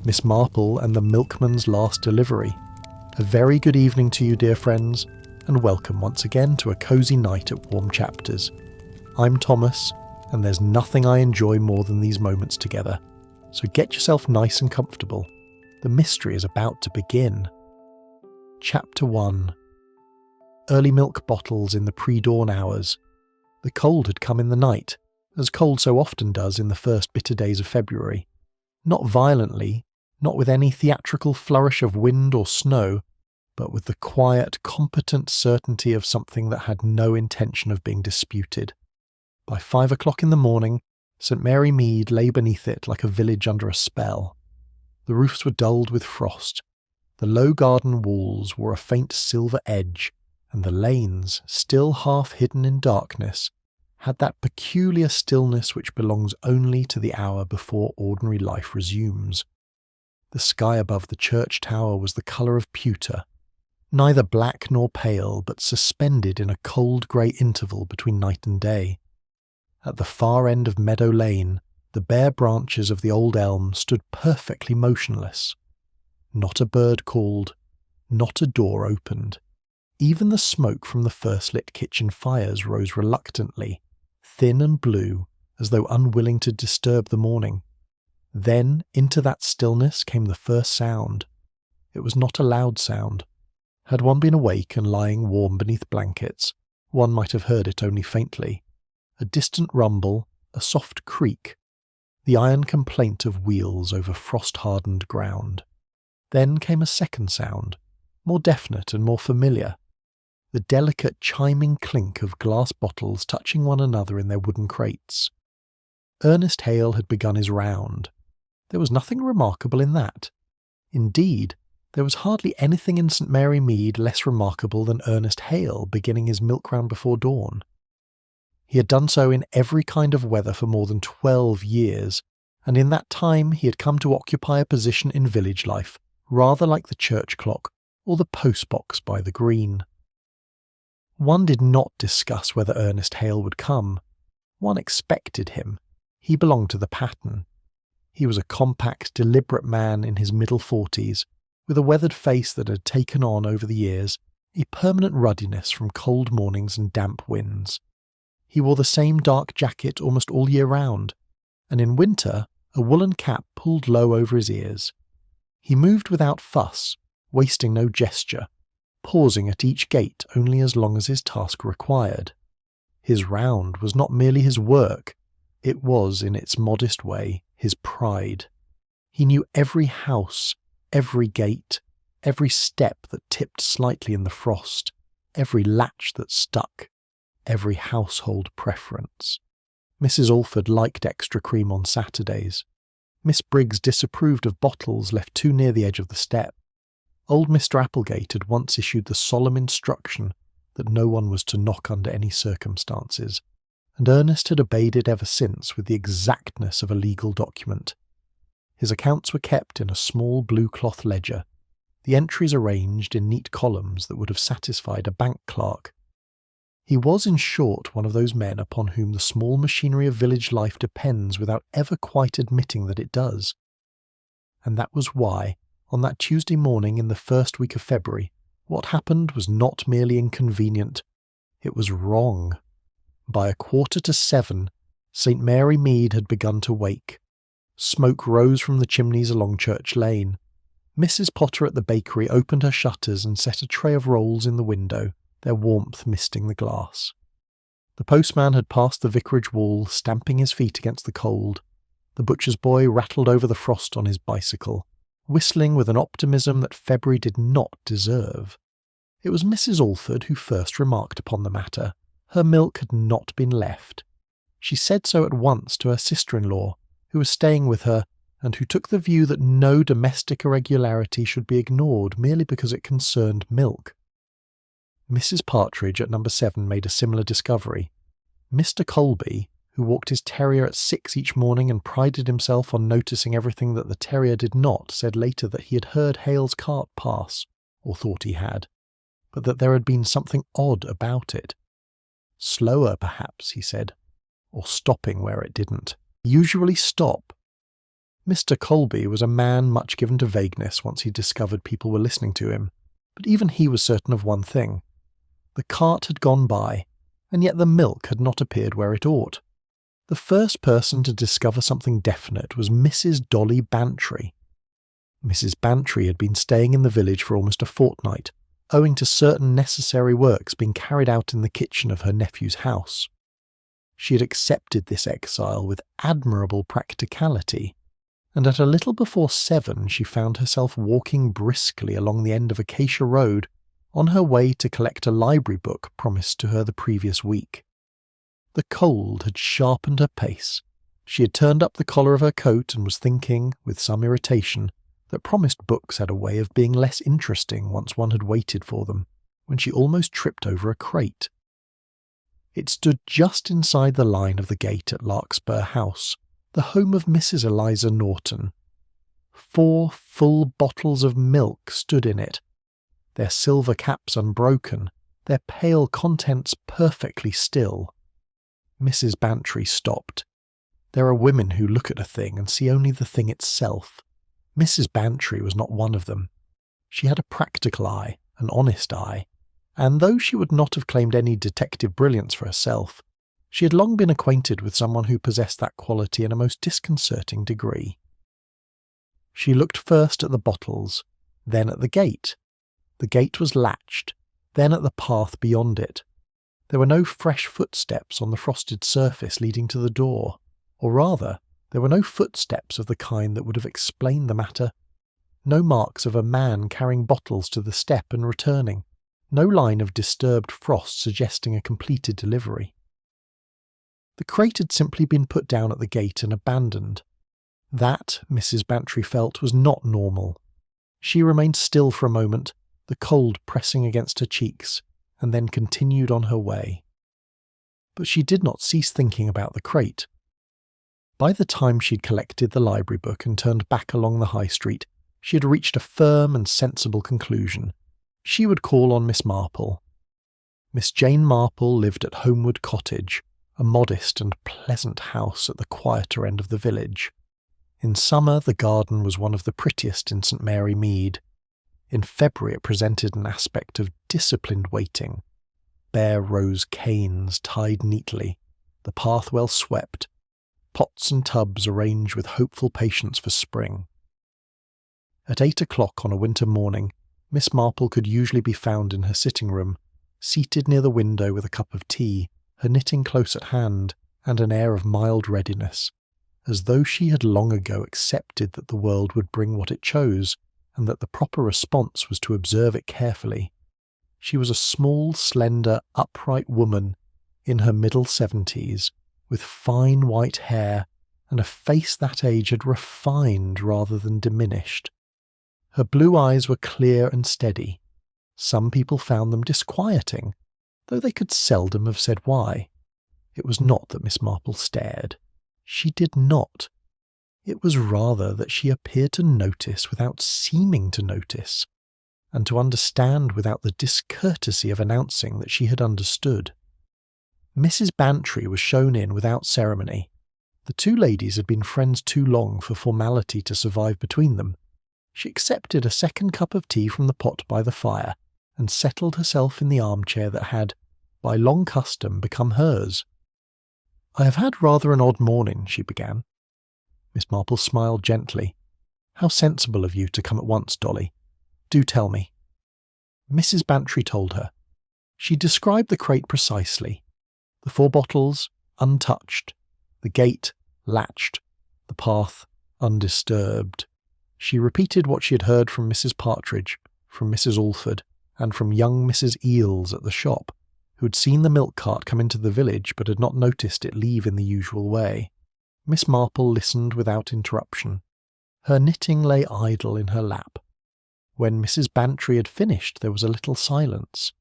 Miss Marple and the Milkman's Last Delivery. A very good evening to you, dear friends, and welcome once again to a cosy night at Warm Chapters. I'm Thomas, and there's nothing I enjoy more than these moments together, so get yourself nice and comfortable. The mystery is about to begin. Chapter 1. Early milk bottles in the pre-dawn hours. The cold had come in the night, as cold so often does in the first bitter days of February. Not violently, not with any theatrical flourish of wind or snow, but with the quiet, competent certainty of something that had no intention of being disputed. By 5 o'clock in the morning, St. Mary Mead lay beneath it like a village under a spell. The roofs were dulled with frost. The low garden walls wore a faint silver edge, and the lanes, still half hidden in darkness, had that peculiar stillness which belongs only to the hour before ordinary life resumes. The sky above the church tower was the colour of pewter, neither black nor pale, but suspended in a cold grey interval between night and day. At the far end of Meadow Lane, the bare branches of the old elm stood perfectly motionless. Not a bird called, not a door opened. Even the smoke from the first-lit kitchen fires rose reluctantly, thin and blue, as though unwilling to disturb the morning. Then, into that stillness came the first sound. It was not a loud sound. Had one been awake and lying warm beneath blankets, one might have heard it only faintly. A distant rumble, a soft creak, the iron complaint of wheels over frost-hardened ground. Then came a second sound, more definite and more familiar. The delicate chiming clink of glass bottles touching one another in their wooden crates. Ernest Hale had begun his round. There was nothing remarkable in that. Indeed, there was hardly anything in St. Mary Mead less remarkable than Ernest Hale beginning his milk round before dawn. He had done so in every kind of weather for more than 12 years, and in that time he had come to occupy a position in village life, rather like the church clock or the post-box by the green. One did not discuss whether Ernest Hale would come. One expected him. He belonged to the pattern. He was a compact, deliberate man in his middle 40s, with a weathered face that had taken on over the years a permanent ruddiness from cold mornings and damp winds. He wore the same dark jacket almost all year round, and in winter a woolen cap pulled low over his ears. He moved without fuss, wasting no gesture, pausing at each gate only as long as his task required. His round was not merely his work, it was, in its modest way, his pride. He knew every house, every gate, every step that tipped slightly in the frost, every latch that stuck, every household preference. Mrs. Alford liked extra cream on Saturdays. Miss Briggs disapproved of bottles left too near the edge of the step. Old Mr. Applegate had once issued the solemn instruction that no one was to knock under any circumstances, and Ernest had obeyed it ever since with the exactness of a legal document. His accounts were kept in a small blue cloth ledger, the entries arranged in neat columns that would have satisfied a bank clerk. He was, in short, one of those men upon whom the small machinery of village life depends without ever quite admitting that it does. And that was why, on that Tuesday morning in the first week of February, what happened was not merely inconvenient, it was wrong. By 6:45, St. Mary Mead had begun to wake. Smoke rose from the chimneys along Church Lane. Mrs. Potter at the bakery opened her shutters and set a tray of rolls in the window, their warmth misting the glass. The postman had passed the vicarage wall, stamping his feet against the cold. The butcher's boy rattled over the frost on his bicycle, whistling with an optimism that February did not deserve. It was Mrs. Alford who first remarked upon the matter. Her milk had not been left. She said so at once to her sister-in-law, who was staying with her, and who took the view that no domestic irregularity should be ignored merely because it concerned milk. Mrs. Partridge at number 7 made a similar discovery. Mr. Colby, who walked his terrier at 6 each morning and prided himself on noticing everything that the terrier did not, said later that he had heard Hale's cart pass, or thought he had, but that there had been something odd about it. Slower, perhaps, he said, or stopping where it didn't. Usually stop. Mr. Colby was a man much given to vagueness once he discovered people were listening to him, but even he was certain of one thing. The cart had gone by, and yet the milk had not appeared where it ought. The first person to discover something definite was Mrs. Dolly Bantry. Mrs. Bantry had been staying in the village for almost a fortnight, owing to certain necessary works being carried out in the kitchen of her nephew's house. She had accepted this exile with admirable practicality, and at a little before 7 she found herself walking briskly along the end of Acacia Road on her way to collect a library book promised to her the previous week. The cold had sharpened her pace. She had turned up the collar of her coat and was thinking, with some irritation, that promised books had a way of being less interesting once one had waited for them, when she almost tripped over a crate. It stood just inside the line of the gate at Larkspur House, the home of Mrs. Eliza Norton. 4 full bottles of milk stood in it, their silver caps unbroken, their pale contents perfectly still. Mrs. Bantry stopped. There are women who look at a thing and see only the thing itself. Mrs. Bantry was not one of them. She had a practical eye, an honest eye, and though she would not have claimed any detective brilliance for herself, she had long been acquainted with someone who possessed that quality in a most disconcerting degree. She looked first at the bottles, then at the gate. The gate was latched, then at the path beyond it. There were no fresh footsteps on the frosted surface leading to the door, or rather, there were no footsteps of the kind that would have explained the matter. No marks of a man carrying bottles to the step and returning. No line of disturbed frost suggesting a completed delivery. The crate had simply been put down at the gate and abandoned. That, Mrs. Bantry felt, was not normal. She remained still for a moment, the cold pressing against her cheeks, and then continued on her way. But she did not cease thinking about the crate. By the time she'd collected the library book and turned back along the high street, she had reached a firm and sensible conclusion. She would call on Miss Marple. Miss Jane Marple lived at Homewood Cottage, a modest and pleasant house at the quieter end of the village. In summer the garden was one of the prettiest in St. Mary Mead. In February it presented an aspect of disciplined waiting. Bare rose canes tied neatly, the path well swept, pots and tubs arranged with hopeful patience for spring. At 8 o'clock on a winter morning, Miss Marple could usually be found in her sitting room, seated near the window with a cup of tea, her knitting close at hand, and an air of mild readiness, as though she had long ago accepted that the world would bring what it chose, and that the proper response was to observe it carefully. She was a small, slender, upright woman in her middle 70s, with fine white hair and a face that age had refined rather than diminished. Her blue eyes were clear and steady. Some people found them disquieting, though they could seldom have said why. It was not that Miss Marple stared. She did not. It was rather that she appeared to notice without seeming to notice, and to understand without the discourtesy of announcing that she had understood. Mrs. Bantry was shown in without ceremony. The 2 ladies had been friends too long for formality to survive between them. She accepted a second cup of tea from the pot by the fire, and settled herself in the armchair that had, by long custom, become hers. "I have had rather an odd morning," she began. Miss Marple smiled gently. "How sensible of you to come at once, Dolly. Do tell me." Mrs. Bantry told her. She described the crate precisely. The 4 bottles, untouched. The gate, latched. The path, undisturbed. She repeated what she had heard from Mrs. Partridge, from Mrs. Alford, and from young Mrs. Eales at the shop, who had seen the milk cart come into the village but had not noticed it leave in the usual way. Miss Marple listened without interruption. Her knitting lay idle in her lap. When Mrs. Bantry had finished, there was a little silence.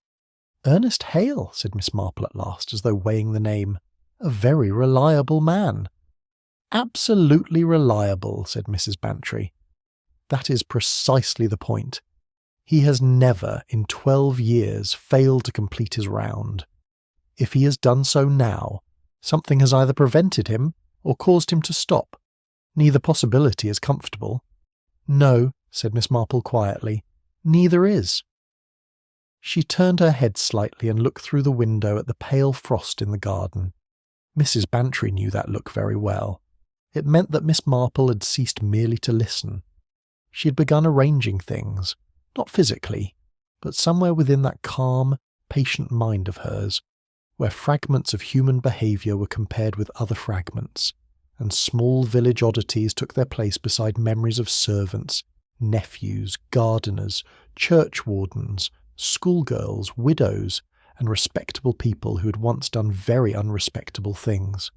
"Ernest Hale," said Miss Marple at last, as though weighing the name. "A very reliable man." "Absolutely reliable," said Mrs. Bantry. "That is precisely the point. He has never, in 12 years, failed to complete his round. If he has done so now, something has either prevented him or caused him to stop. Neither possibility is comfortable. No, said Miss Marple quietly, neither is. She turned her head slightly and looked through the window at the pale frost in the garden. Mrs. Bantry knew that look very well. It meant that Miss Marple had ceased merely to listen. She had begun arranging things, not physically, but somewhere within that calm, patient mind of hers, where fragments of human behaviour were compared with other fragments, and small village oddities took their place beside memories of servants, nephews, gardeners, churchwardens, schoolgirls, widows, and respectable people who had once done very unrespectable things.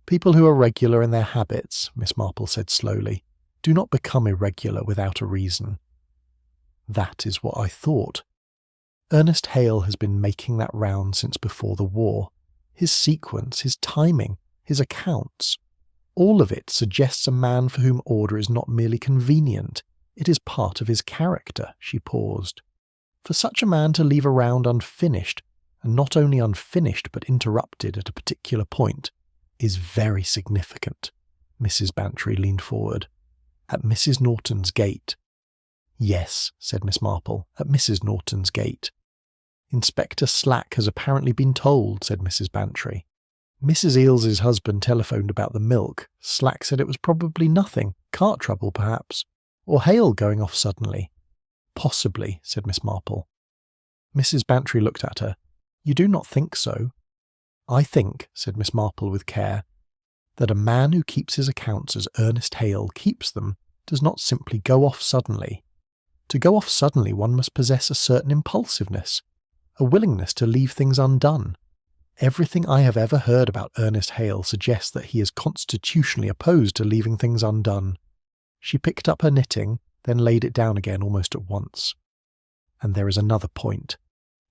People who are regular in their habits, Miss Marple said slowly, do not become irregular without a reason. That is what I thought. Ernest Hale has been making that round since before the war. His sequence, his timing, his accounts, all of it suggests a man for whom order is not merely convenient, it is part of his character. She paused. For such a man to leave a round unfinished, and not only unfinished but interrupted at a particular point, is very significant. Mrs. Bantry leaned forward. At Mrs. Norton's gate. Yes, said Miss Marple, at Mrs. Norton's gate. Inspector Slack has apparently been told, said Mrs. Bantry. Mrs. Eales's husband telephoned about the milk. Slack said it was probably nothing, cart trouble perhaps, or Hale going off suddenly. Possibly, said Miss Marple. Mrs. Bantry looked at her. You do not think so? I think, said Miss Marple with care, that a man who keeps his accounts as Ernest Hale keeps them does not simply go off suddenly. To go off suddenly one must possess a certain impulsiveness, a willingness to leave things undone. Everything I have ever heard about Ernest Hale suggests that he is constitutionally opposed to leaving things undone. She picked up her knitting, then laid it down again almost at once. And there is another point.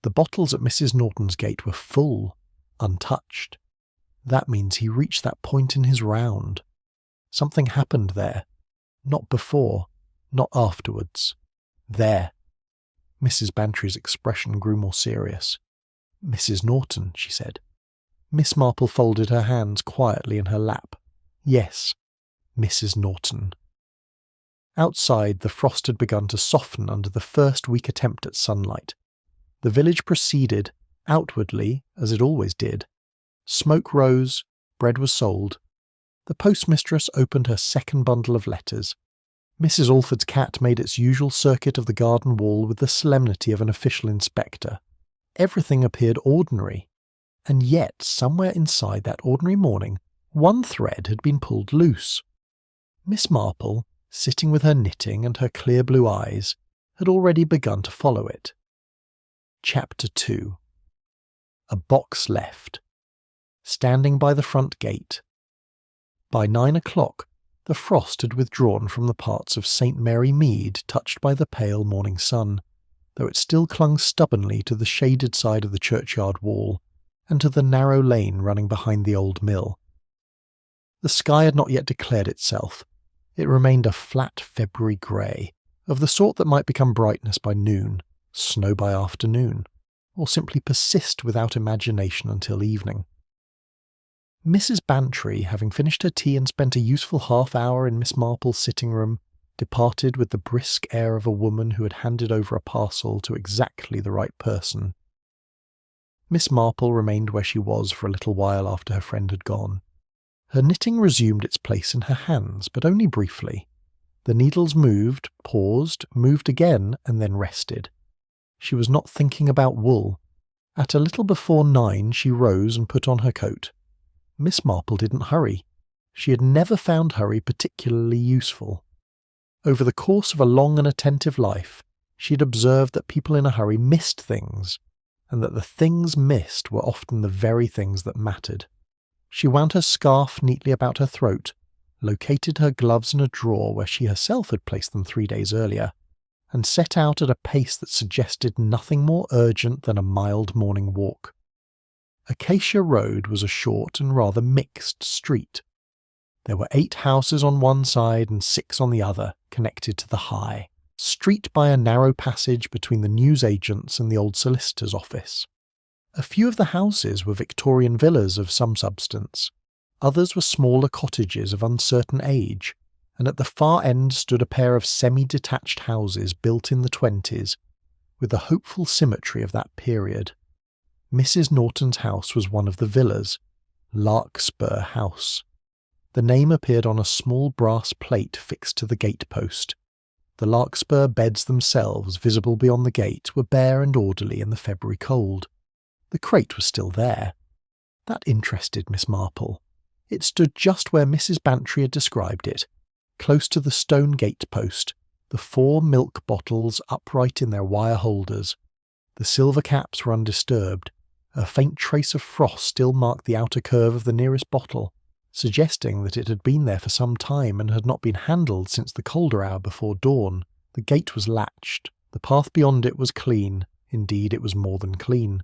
The bottles at Mrs. Norton's gate were full, untouched. That means he reached that point in his round. Something happened there. Not before, not afterwards. There. Mrs. Bantry's expression grew more serious. Mrs. Norton, she said. Miss Marple folded her hands quietly in her lap. Yes, Mrs. Norton. Outside, the frost had begun to soften under the first weak attempt at sunlight. The village proceeded, outwardly, as it always did. Smoke rose, bread was sold. The postmistress opened her second bundle of letters. Mrs. Alford's cat made its usual circuit of the garden wall with the solemnity of an official inspector. Everything appeared ordinary, and yet somewhere inside that ordinary morning one thread had been pulled loose. Miss Marple, sitting with her knitting and her clear blue eyes, had already begun to follow it. Chapter 2. A box left. Standing by the front gate. By 9 o'clock, the frost had withdrawn from the parts of St. Mary Mead touched by the pale morning sun, though it still clung stubbornly to the shaded side of the churchyard wall, and to the narrow lane running behind the old mill. The sky had not yet declared itself. It remained a flat February grey, of the sort that might become brightness by noon, snow by afternoon, or simply persist without imagination until evening. Mrs. Bantry, having finished her tea and spent a useful half-hour in Miss Marple's sitting-room, departed with the brisk air of a woman who had handed over a parcel to exactly the right person. Miss Marple remained where she was for a little while after her friend had gone. Her knitting resumed its place in her hands, but only briefly. The needles moved, paused, moved again, and then rested. She was not thinking about wool. At a little before 9 she rose and put on her coat. Miss Marple didn't hurry. She had never found hurry particularly useful. Over the course of a long and attentive life, she had observed that people in a hurry missed things, and that the things missed were often the very things that mattered. She wound her scarf neatly about her throat, located her gloves in a drawer where she herself had placed them 3 days earlier, and set out at a pace that suggested nothing more urgent than a mild morning walk. Acacia Road was a short and rather mixed street. There were 8 houses on one side and 6 on the other, connected to the High, street by a narrow passage between the newsagent's and the old solicitor's office. A few of the houses were Victorian villas of some substance. Others were smaller cottages of uncertain age, and at the far end stood a pair of semi-detached houses built in the 20s, with the hopeful symmetry of that period. Mrs. Norton's house was one of the villas, Larkspur House. The name appeared on a small brass plate fixed to the gate-post. The larkspur beds themselves, visible beyond the gate, were bare and orderly in the February cold. The crate was still there. That interested Miss Marple. It stood just where Mrs. Bantry had described it, close to the stone gate-post, the 4 milk bottles upright in their wire holders. The silver caps were undisturbed. A faint trace of frost still marked the outer curve of the nearest bottle, suggesting that it had been there for some time and had not been handled since the colder hour before dawn. The gate was latched. The path beyond it was clean. Indeed, it was more than clean.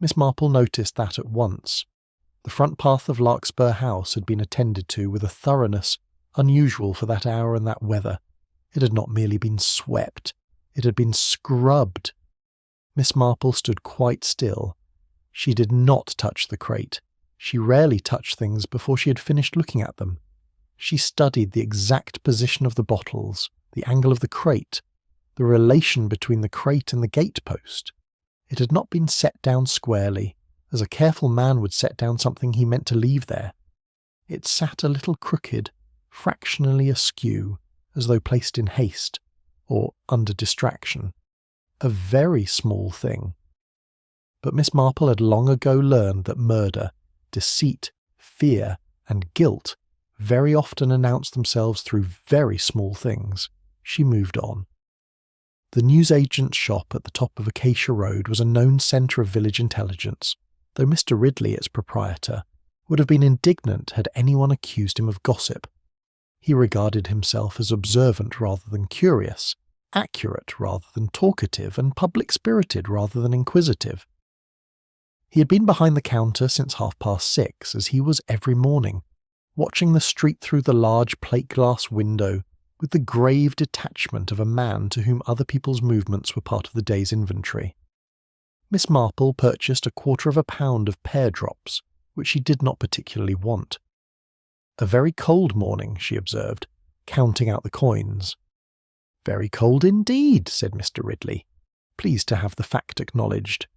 Miss Marple noticed that at once. The front path of Larkspur House had been attended to with a thoroughness unusual for that hour and that weather. It had not merely been swept, it had been scrubbed. Miss Marple stood quite still. She did not touch the crate. She rarely touched things before she had finished looking at them. She studied the exact position of the bottles, the angle of the crate, the relation between the crate and the gate-post. It had not been set down squarely, as a careful man would set down something he meant to leave there. It sat a little crooked, fractionally askew, as though placed in haste, or under distraction. A very small thing. But Miss Marple had long ago learned that murder, deceit, fear, and guilt very often announce themselves through very small things. She moved on. The newsagent's shop at the top of Acacia Road was a known centre of village intelligence, though Mr. Ridley, its proprietor, would have been indignant had anyone accused him of gossip. He regarded himself as observant rather than curious, accurate rather than talkative, and public-spirited rather than inquisitive. He had been behind the counter since 6:30, as he was every morning, watching the street through the large plate-glass window with the grave detachment of a man to whom other people's movements were part of the day's inventory. Miss Marple purchased 1/4 pound of pear drops, which she did not particularly want. A very cold morning, she observed, counting out the coins. Very cold indeed, said Mr. Ridley, pleased to have the fact acknowledged.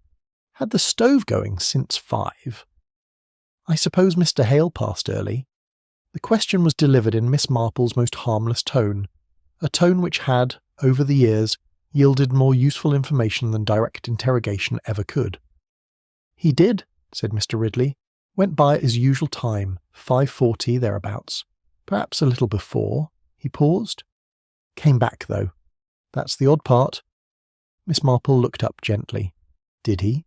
Had the stove going since 5? I suppose Mr. Hale passed early. The question was delivered in Miss Marple's most harmless tone, a tone which had, over the years, yielded more useful information than direct interrogation ever could. He did, said Mr. Ridley. Went by at his usual time, 5:40 thereabouts. Perhaps a little before. He paused. Came back, though. That's the odd part. Miss Marple looked up gently. Did he?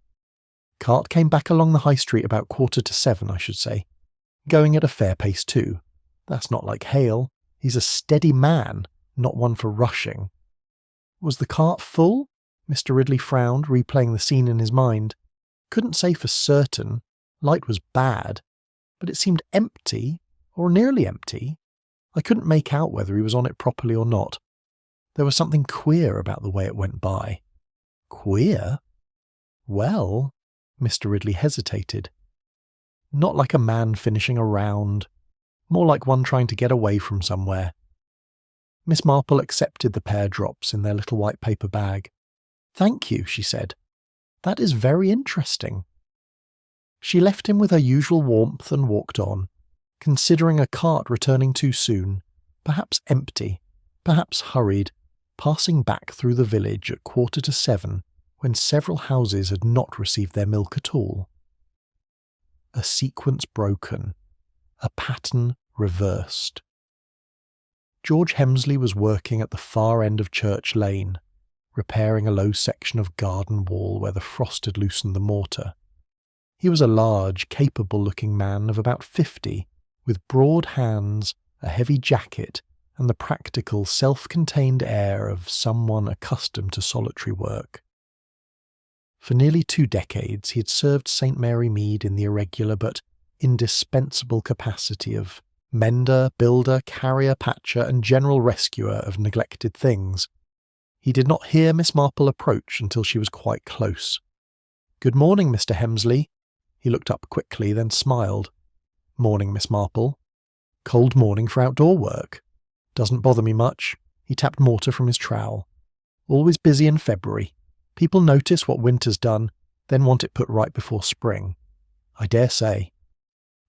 Cart came back along the high street about 6:45, I should say. Going at a fair pace, too. That's not like Hale. He's a steady man, not one for rushing. Was the cart full? Mr. Ridley frowned, replaying the scene in his mind. Couldn't say for certain. Light was bad, but it seemed empty, or nearly empty. I couldn't make out whether he was on it properly or not. There was something queer about the way it went by. Queer? Well, Mr. Ridley hesitated. Not like a man finishing a round, more like one trying to get away from somewhere. Miss Marple accepted the pear drops in their little white paper bag. Thank you, she said. That is very interesting. She left him with her usual warmth and walked on, considering a cart returning too soon, perhaps empty, perhaps hurried, passing back through the village at 7:15 when several houses had not received their milk at all. A sequence broken, a pattern reversed. George Hemsley was working at the far end of Church Lane, repairing a low section of garden wall where the frost had loosened the mortar. He was a large, capable-looking man of about 50, with broad hands, a heavy jacket, and the practical, self-contained air of someone accustomed to solitary work. For nearly 2 decades he had served St. Mary Mead in the irregular but indispensable capacity of mender, builder, carrier, patcher, and general rescuer of neglected things. He did not hear Miss Marple approach until she was quite close. "Good morning, Mr. Hemsley." He looked up quickly, then smiled. "Morning, Miss Marple." "Cold morning for outdoor work." "Doesn't bother me much." He tapped mortar from his trowel. "Always busy in February. People notice what winter's done, then want it put right before spring." "I dare say."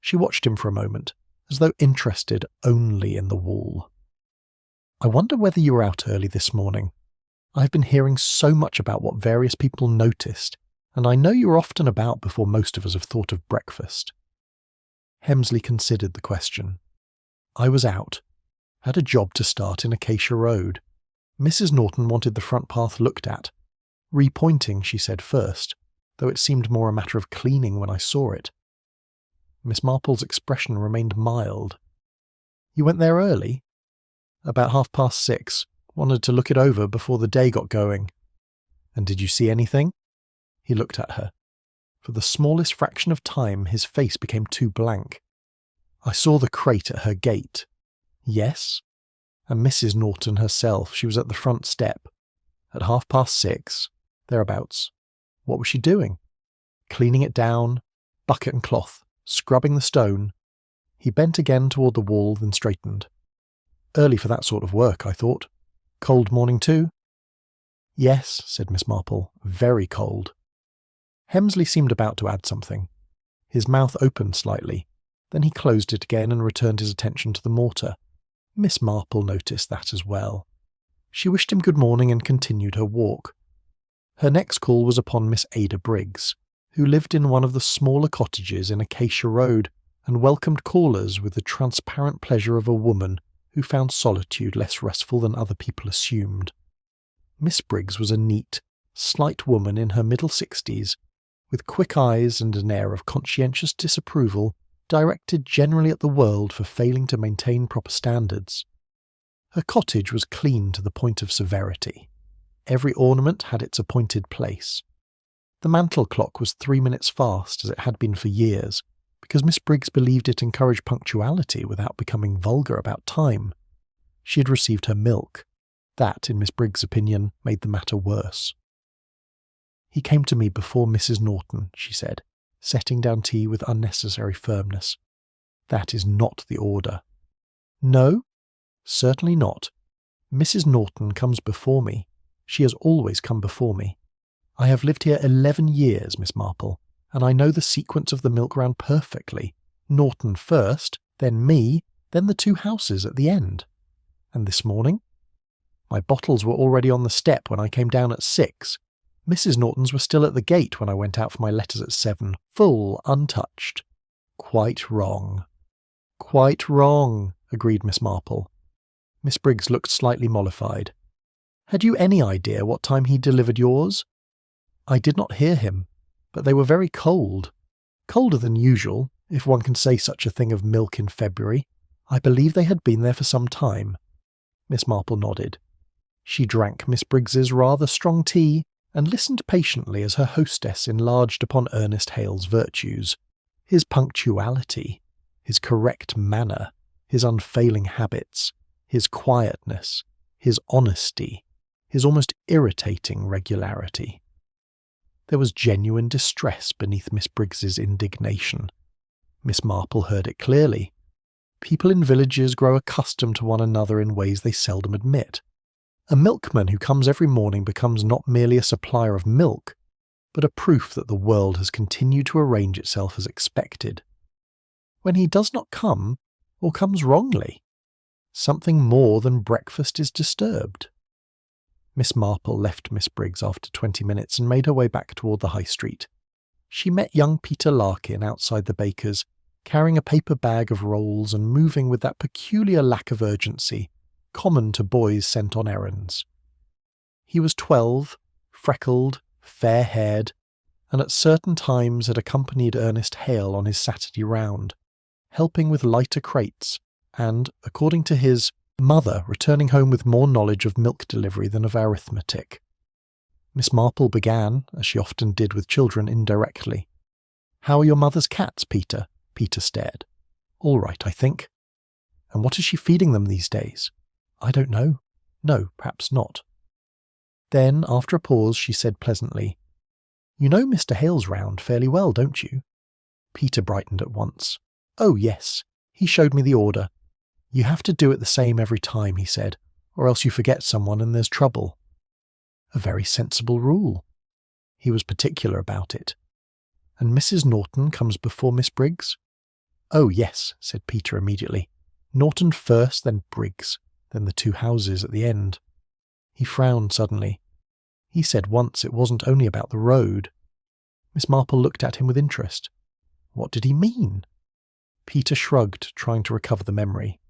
She watched him for a moment, as though interested only in the wool. "I wonder whether you were out early this morning. I've been hearing so much about what various people noticed, and I know you were often about before most of us have thought of breakfast." Hemsley considered the question. "I was out. Had a job to start in Acacia Road. Mrs. Norton wanted the front path looked at. Repointing, she said first, though it seemed more a matter of cleaning when I saw it." Miss Marple's expression remained mild. "You went there early?" "About 6:30. Wanted to look it over before the day got going." "And did you see anything?" He looked at her. For the smallest fraction of time his face became too blank. "I saw the crate at her gate." "Yes?" "And Mrs. Norton herself, she was at the front step. At 6:30, thereabouts." "What was she doing?" "Cleaning it down, bucket and cloth, scrubbing the stone." He bent again toward the wall, then straightened. "Early for that sort of work, I thought. Cold morning too?" "Yes," said Miss Marple, "very cold." Hemsley seemed about to add something. His mouth opened slightly, then he closed it again and returned his attention to the mortar. Miss Marple noticed that as well. She wished him good morning and continued her walk. Her next call was upon Miss Ada Briggs, who lived in one of the smaller cottages in Acacia Road and welcomed callers with the transparent pleasure of a woman who found solitude less restful than other people assumed. Miss Briggs was a neat, slight woman in her middle 60s, with quick eyes and an air of conscientious disapproval directed generally at the world for failing to maintain proper standards. Her cottage was clean to the point of severity. Every ornament had its appointed place. The mantel clock was 3 minutes fast, as it had been for years, because Miss Briggs believed it encouraged punctuality without becoming vulgar about time. She had received her milk. That, in Miss Briggs' opinion, made the matter worse. "He came to me before Mrs. Norton," she said, setting down tea with unnecessary firmness. "That is not the order." "No? Certainly not. Mrs. Norton comes before me. She has always come before me. I have lived here 11 years, Miss Marple, and I know the sequence of the milk round perfectly. Norton first, then me, then the 2 houses at the end. And this morning? My bottles were already on the step when I came down at 6. Mrs. Norton's were still at the gate when I went out for my letters at 7, full, untouched." "Quite wrong." "Quite wrong," agreed Miss Marple. Miss Briggs looked slightly mollified. "Had you any idea what time he delivered yours?" "I did not hear him, but they were very cold. Colder than usual, if one can say such a thing of milk in February. I believe they had been there for some time." Miss Marple nodded. She drank Miss Briggs's rather strong tea and listened patiently as her hostess enlarged upon Ernest Hale's virtues. His punctuality, his correct manner, his unfailing habits, his quietness, his honesty, his almost irritating regularity. There was genuine distress beneath Miss Briggs's indignation. Miss Marple heard it clearly. People in villages grow accustomed to one another in ways they seldom admit. A milkman who comes every morning becomes not merely a supplier of milk, but a proof that the world has continued to arrange itself as expected. When he does not come, or comes wrongly, something more than breakfast is disturbed. Miss Marple left Miss Briggs after 20 minutes and made her way back toward the High Street. She met young Peter Larkin outside the baker's, carrying a paper bag of rolls and moving with that peculiar lack of urgency common to boys sent on errands. He was 12, freckled, fair-haired, and at certain times had accompanied Ernest Hale on his Saturday round, helping with lighter crates, and, according to his mother, returning home with more knowledge of milk delivery than of arithmetic. Miss Marple began, as she often did with children, indirectly. "How are your mother's cats, Peter?" Peter stared. "All right, I think." "And what is she feeding them these days?" "I don't know. No, perhaps not." Then, after a pause, she said pleasantly, "You know Mr. Hale's round fairly well, don't you?" Peter brightened at once. "Oh, yes. He showed me the order. You have to do it the same every time," he said, "or else you forget someone and there's trouble." A very sensible rule. He was particular about it. "And Mrs. Norton comes before Miss Briggs?" "Oh, yes," said Peter immediately. "Norton first, then Briggs, then the two houses at the end." He frowned suddenly. He said once it wasn't only about the road. Miss Marple looked at him with interest. What did he mean? Peter shrugged, trying to recover the memory.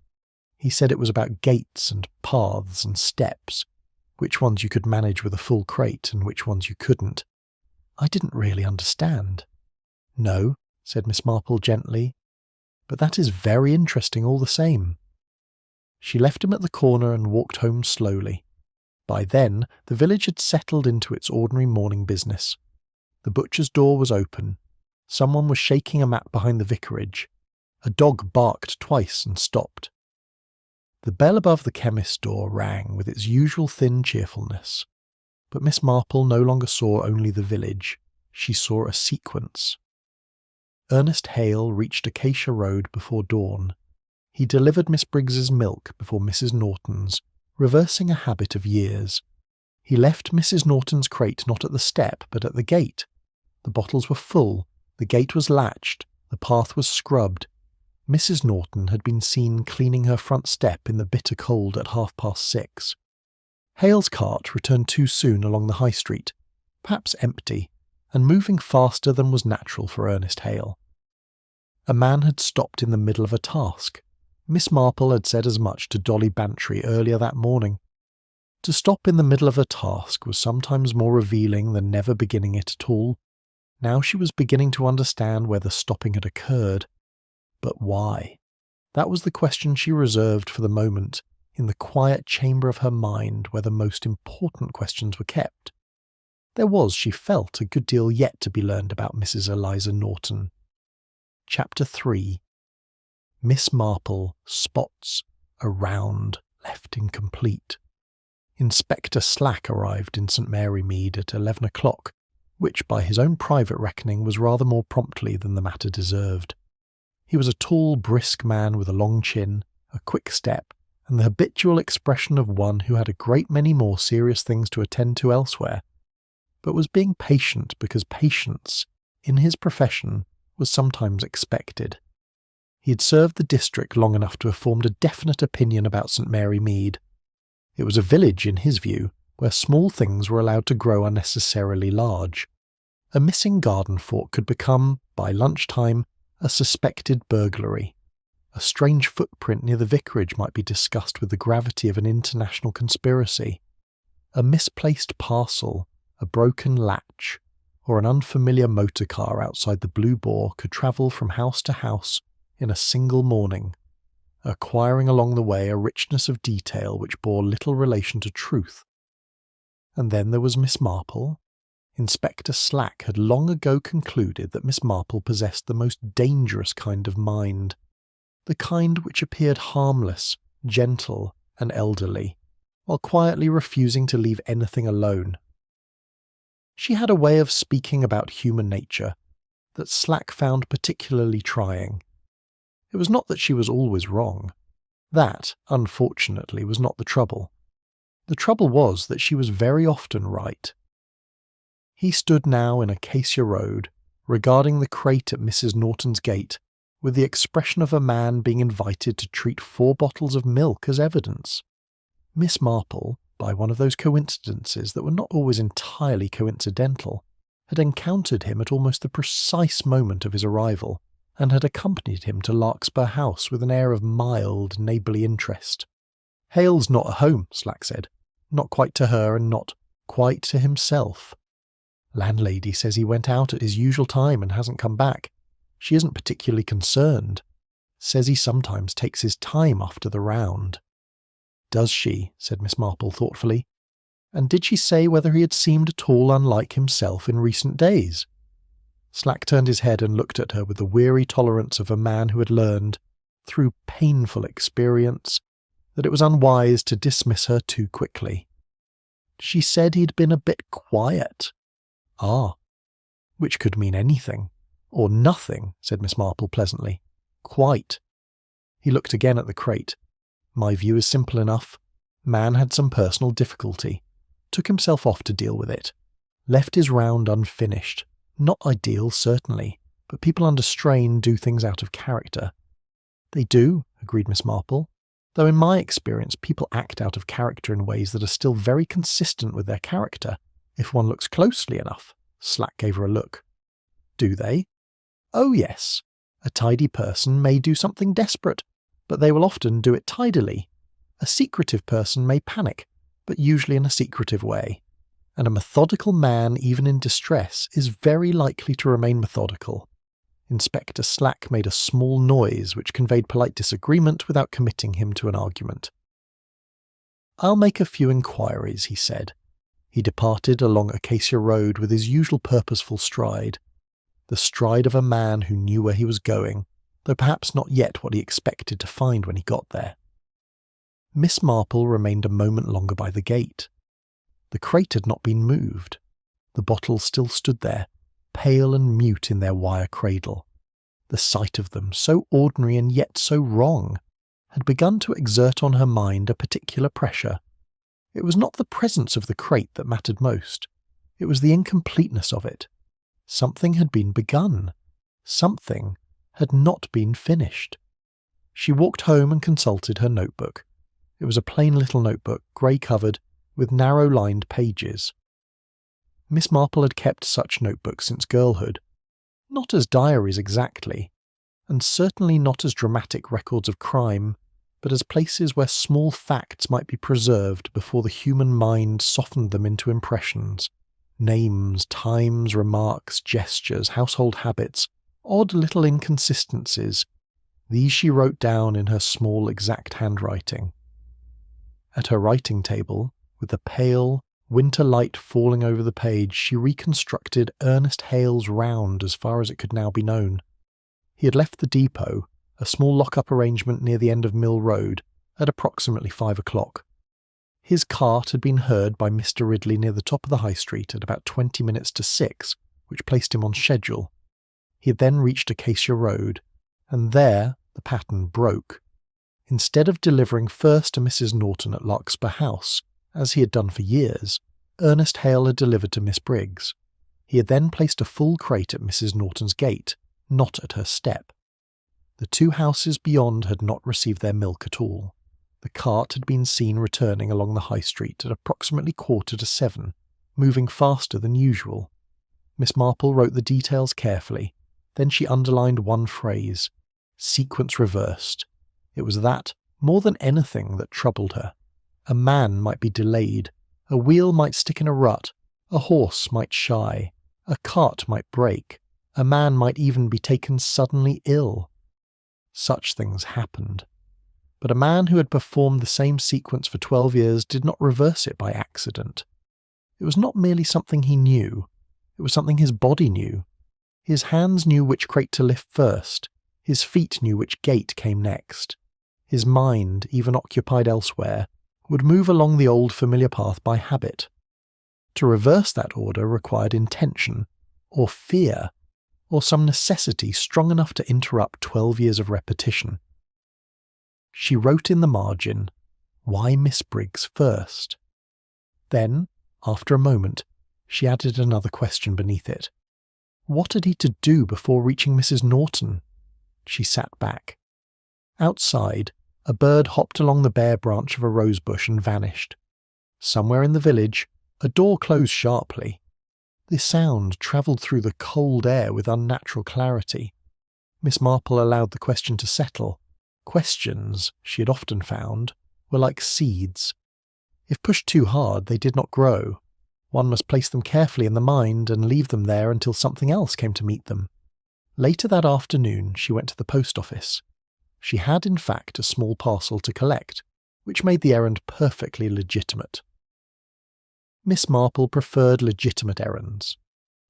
He said it was about gates and paths and steps, which ones you could manage with a full crate and which ones you couldn't. I didn't really understand. "No," said Miss Marple gently, "but that is very interesting all the same." She left him at the corner and walked home slowly. By then, the village had settled into its ordinary morning business. The butcher's door was open. Someone was shaking a mat behind the vicarage. A dog barked twice and stopped. The bell above the chemist's door rang with its usual thin cheerfulness. But Miss Marple no longer saw only the village. She saw a sequence. Ernest Hale reached Acacia Road before dawn. He delivered Miss Briggs's milk before Mrs. Norton's, reversing a habit of years. He left Mrs. Norton's crate not at the step, but at the gate. The bottles were full, the gate was latched, the path was scrubbed. Mrs. Norton had been seen cleaning her front step in the bitter cold at 6:30. Hale's cart returned too soon along the high street, perhaps empty, and moving faster than was natural for Ernest Hale. A man had stopped in the middle of a task. Miss Marple had said as much to Dolly Bantry earlier that morning. To stop in the middle of a task was sometimes more revealing than never beginning it at all. Now she was beginning to understand where the stopping had occurred. But why? That was the question she reserved for the moment, in the quiet chamber of her mind where the most important questions were kept. There was, she felt, a good deal yet to be learned about Mrs. Eliza Norton. Chapter 3. Miss Marple spots a round left incomplete. Inspector Slack arrived in St. Mary Mead at 11 o'clock, which by his own private reckoning was rather more promptly than the matter deserved. He was a tall, brisk man with a long chin, a quick step, and the habitual expression of one who had a great many more serious things to attend to elsewhere, but was being patient because patience, in his profession, was sometimes expected. He had served the district long enough to have formed a definite opinion about St. Mary Mead. It was a village, in his view, where small things were allowed to grow unnecessarily large. A missing garden fork could become, by lunchtime, a suspected burglary. A strange footprint near the vicarage might be discussed with the gravity of an international conspiracy. A misplaced parcel, a broken latch, or an unfamiliar motor car outside the Blue Boar could travel from house to house in a single morning, acquiring along the way a richness of detail which bore little relation to truth. And then there was Miss Marple. Inspector Slack had long ago concluded that Miss Marple possessed the most dangerous kind of mind, the kind which appeared harmless, gentle, and elderly, while quietly refusing to leave anything alone. She had a way of speaking about human nature that Slack found particularly trying. It was not that she was always wrong. That, unfortunately, was not the trouble. The trouble was that she was very often right. He stood now in Acacia Road, regarding the crate at Mrs. Norton's gate, with the expression of a man being invited to treat 4 bottles of milk as evidence. Miss Marple, by one of those coincidences that were not always entirely coincidental, had encountered him at almost the precise moment of his arrival, and had accompanied him to Larkspur House with an air of mild, neighbourly interest. "Hale's not at home," Slack said. "Not quite to her, and not quite to himself. Landlady says he went out at his usual time and hasn't come back. She isn't particularly concerned. Says he sometimes takes his time after the round." "Does she?" said Miss Marple thoughtfully. "And did she say whether he had seemed at all unlike himself in recent days?" Slack turned his head and looked at her with the weary tolerance of a man who had learned, through painful experience, that it was unwise to dismiss her too quickly. "She said he'd been a bit quiet." "Ah." "Which could mean anything. Or nothing," said Miss Marple pleasantly. Quite. He looked again at the crate. My view is simple enough. Man had some personal difficulty. Took himself off to deal with it. Left his round unfinished. Not ideal, certainly, but people under strain do things out of character. They do, agreed Miss Marple, though in my experience people act out of character in ways that are still very consistent with their character, if one looks closely enough. Slack gave her a look. Do they? Oh yes. A tidy person may do something desperate, but they will often do it tidily. A secretive person may panic, but usually in a secretive way. And a methodical man, even in distress, is very likely to remain methodical. Inspector Slack made a small noise which conveyed polite disagreement without committing him to an argument. I'll make a few inquiries, he said. He departed along Acacia Road with his usual purposeful stride. The stride of a man who knew where he was going, though perhaps not yet what he expected to find when he got there. Miss Marple remained a moment longer by the gate. The crate had not been moved. The bottles still stood there, pale and mute in their wire cradle. The sight of them, so ordinary and yet so wrong, had begun to exert on her mind a particular pressure. It was not the presence of the crate that mattered most. It was the incompleteness of it. Something had been begun. Something had not been finished. She walked home and consulted her notebook. It was a plain little notebook, grey-covered, with narrow-lined pages. Miss Marple had kept such notebooks since girlhood. Not as diaries exactly, and certainly not as dramatic records of crime, but as places where small facts might be preserved before the human mind softened them into impressions. Names, times, remarks, gestures, household habits, odd little inconsistencies. These she wrote down in her small, exact handwriting. At her writing table, with the pale, winter light falling over the page, she reconstructed Ernest Hale's round as far as it could now be known. He had left the depot, a small lock-up arrangement near the end of Mill Road, at approximately 5 o'clock. His cart had been heard by Mr. Ridley near the top of the high street at about 20 minutes to 6, which placed him on schedule. He had then reached Acacia Road, and there the pattern broke. Instead of delivering first to Mrs. Norton at Larkspur House, as he had done for years, Ernest Hale had delivered to Miss Briggs. He had then placed a full crate at Mrs. Norton's gate, not at her step. The two houses beyond had not received their milk at all. The cart had been seen returning along the high street at approximately 6:45, moving faster than usual. Miss Marple wrote the details carefully. Then she underlined one phrase, sequence reversed. It was that, more than anything, that troubled her. A man might be delayed, a wheel might stick in a rut, a horse might shy, a cart might break, a man might even be taken suddenly ill. Such things happened. But a man who had performed the same sequence for 12 years did not reverse it by accident. It was not merely something he knew, it was something his body knew. His hands knew which crate to lift first, his feet knew which gate came next. His mind, even occupied elsewhere, would move along the old familiar path by habit. To reverse that order required intention, or fear, or some necessity strong enough to interrupt 12 years of repetition. She wrote in the margin, "Why Miss Briggs first?" Then, after a moment, she added another question beneath it. What had he to do before reaching Mrs. Norton? She sat back. Outside, a bird hopped along the bare branch of a rosebush and vanished. Somewhere in the village, a door closed sharply. The sound travelled through the cold air with unnatural clarity. Miss Marple allowed the question to settle. Questions, she had often found, were like seeds. If pushed too hard, they did not grow. One must place them carefully in the mind and leave them there until something else came to meet them. Later that afternoon, she went to the post office. She had, in fact, a small parcel to collect, which made the errand perfectly legitimate. Miss Marple preferred legitimate errands.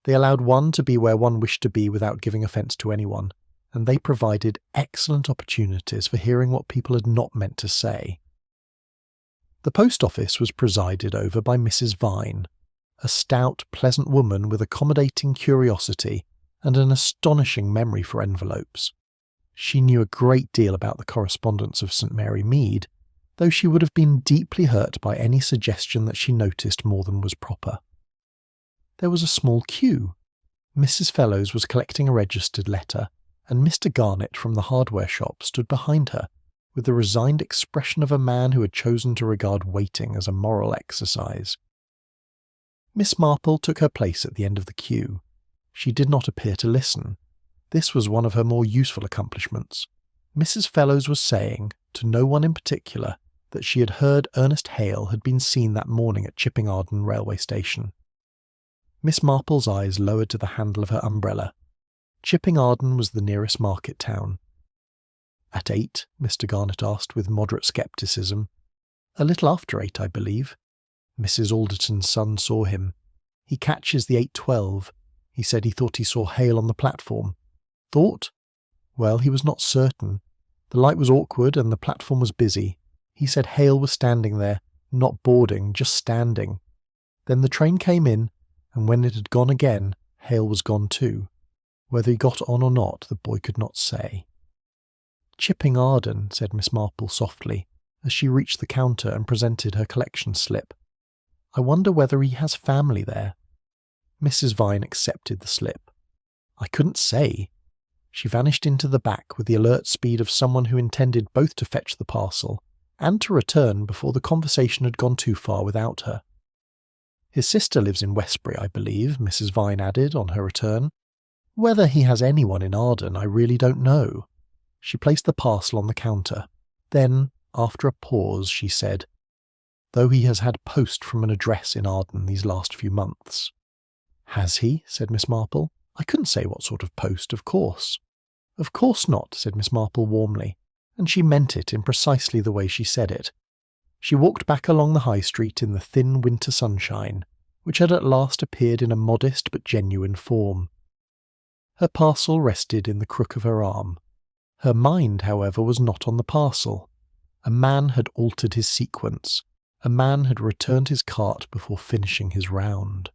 They allowed one to be where one wished to be without giving offence to anyone, and they provided excellent opportunities for hearing what people had not meant to say. The post office was presided over by Mrs. Vine, a stout, pleasant woman with accommodating curiosity and an astonishing memory for envelopes. She knew a great deal about the correspondence of St. Mary Mead, though she would have been deeply hurt by any suggestion that she noticed more than was proper. There was a small queue. Mrs. Fellows was collecting a registered letter, and Mr. Garnett from the hardware shop stood behind her, with the resigned expression of a man who had chosen to regard waiting as a moral exercise. Miss Marple took her place at the end of the queue. She did not appear to listen. This was one of her more useful accomplishments. Mrs. Fellows was saying, to no one in particular, that she had heard Ernest Hale had been seen that morning at Chipping Arden railway station. Miss Marple's eyes lowered to the handle of her umbrella. Chipping Arden was the nearest market town. At 8, Mr. Garnett asked with moderate scepticism. A little after 8, I believe. Mrs. Alderton's son saw him. He catches the 8:12. He said he thought he saw Hale on the platform. Thought? Well, he was not certain. The light was awkward and the platform was busy. He said Hale was standing there, not boarding, just standing. Then the train came in, and when it had gone again, Hale was gone too. Whether he got on or not, the boy could not say. Chipping Arden, said Miss Marple softly, as she reached the counter and presented her collection slip. I wonder whether he has family there. Mrs. Vine accepted the slip. I couldn't say. She vanished into the back with the alert speed of someone who intended both to fetch the parcel and to return before the conversation had gone too far without her. His sister lives in Westbury, I believe, Mrs. Vine added on her return. Whether he has anyone in Arden, I really don't know. She placed the parcel on the counter. Then, after a pause, she said, though he has had post from an address in Arden these last few months. Has he? Said Miss Marple. I couldn't say what sort of post, of course. Of course not, said Miss Marple warmly, and she meant it in precisely the way she said it. She walked back along the high street in the thin winter sunshine, which had at last appeared in a modest but genuine form. Her parcel rested in the crook of her arm. Her mind, however, was not on the parcel. A man had altered his sequence. A man had returned his cart before finishing his round.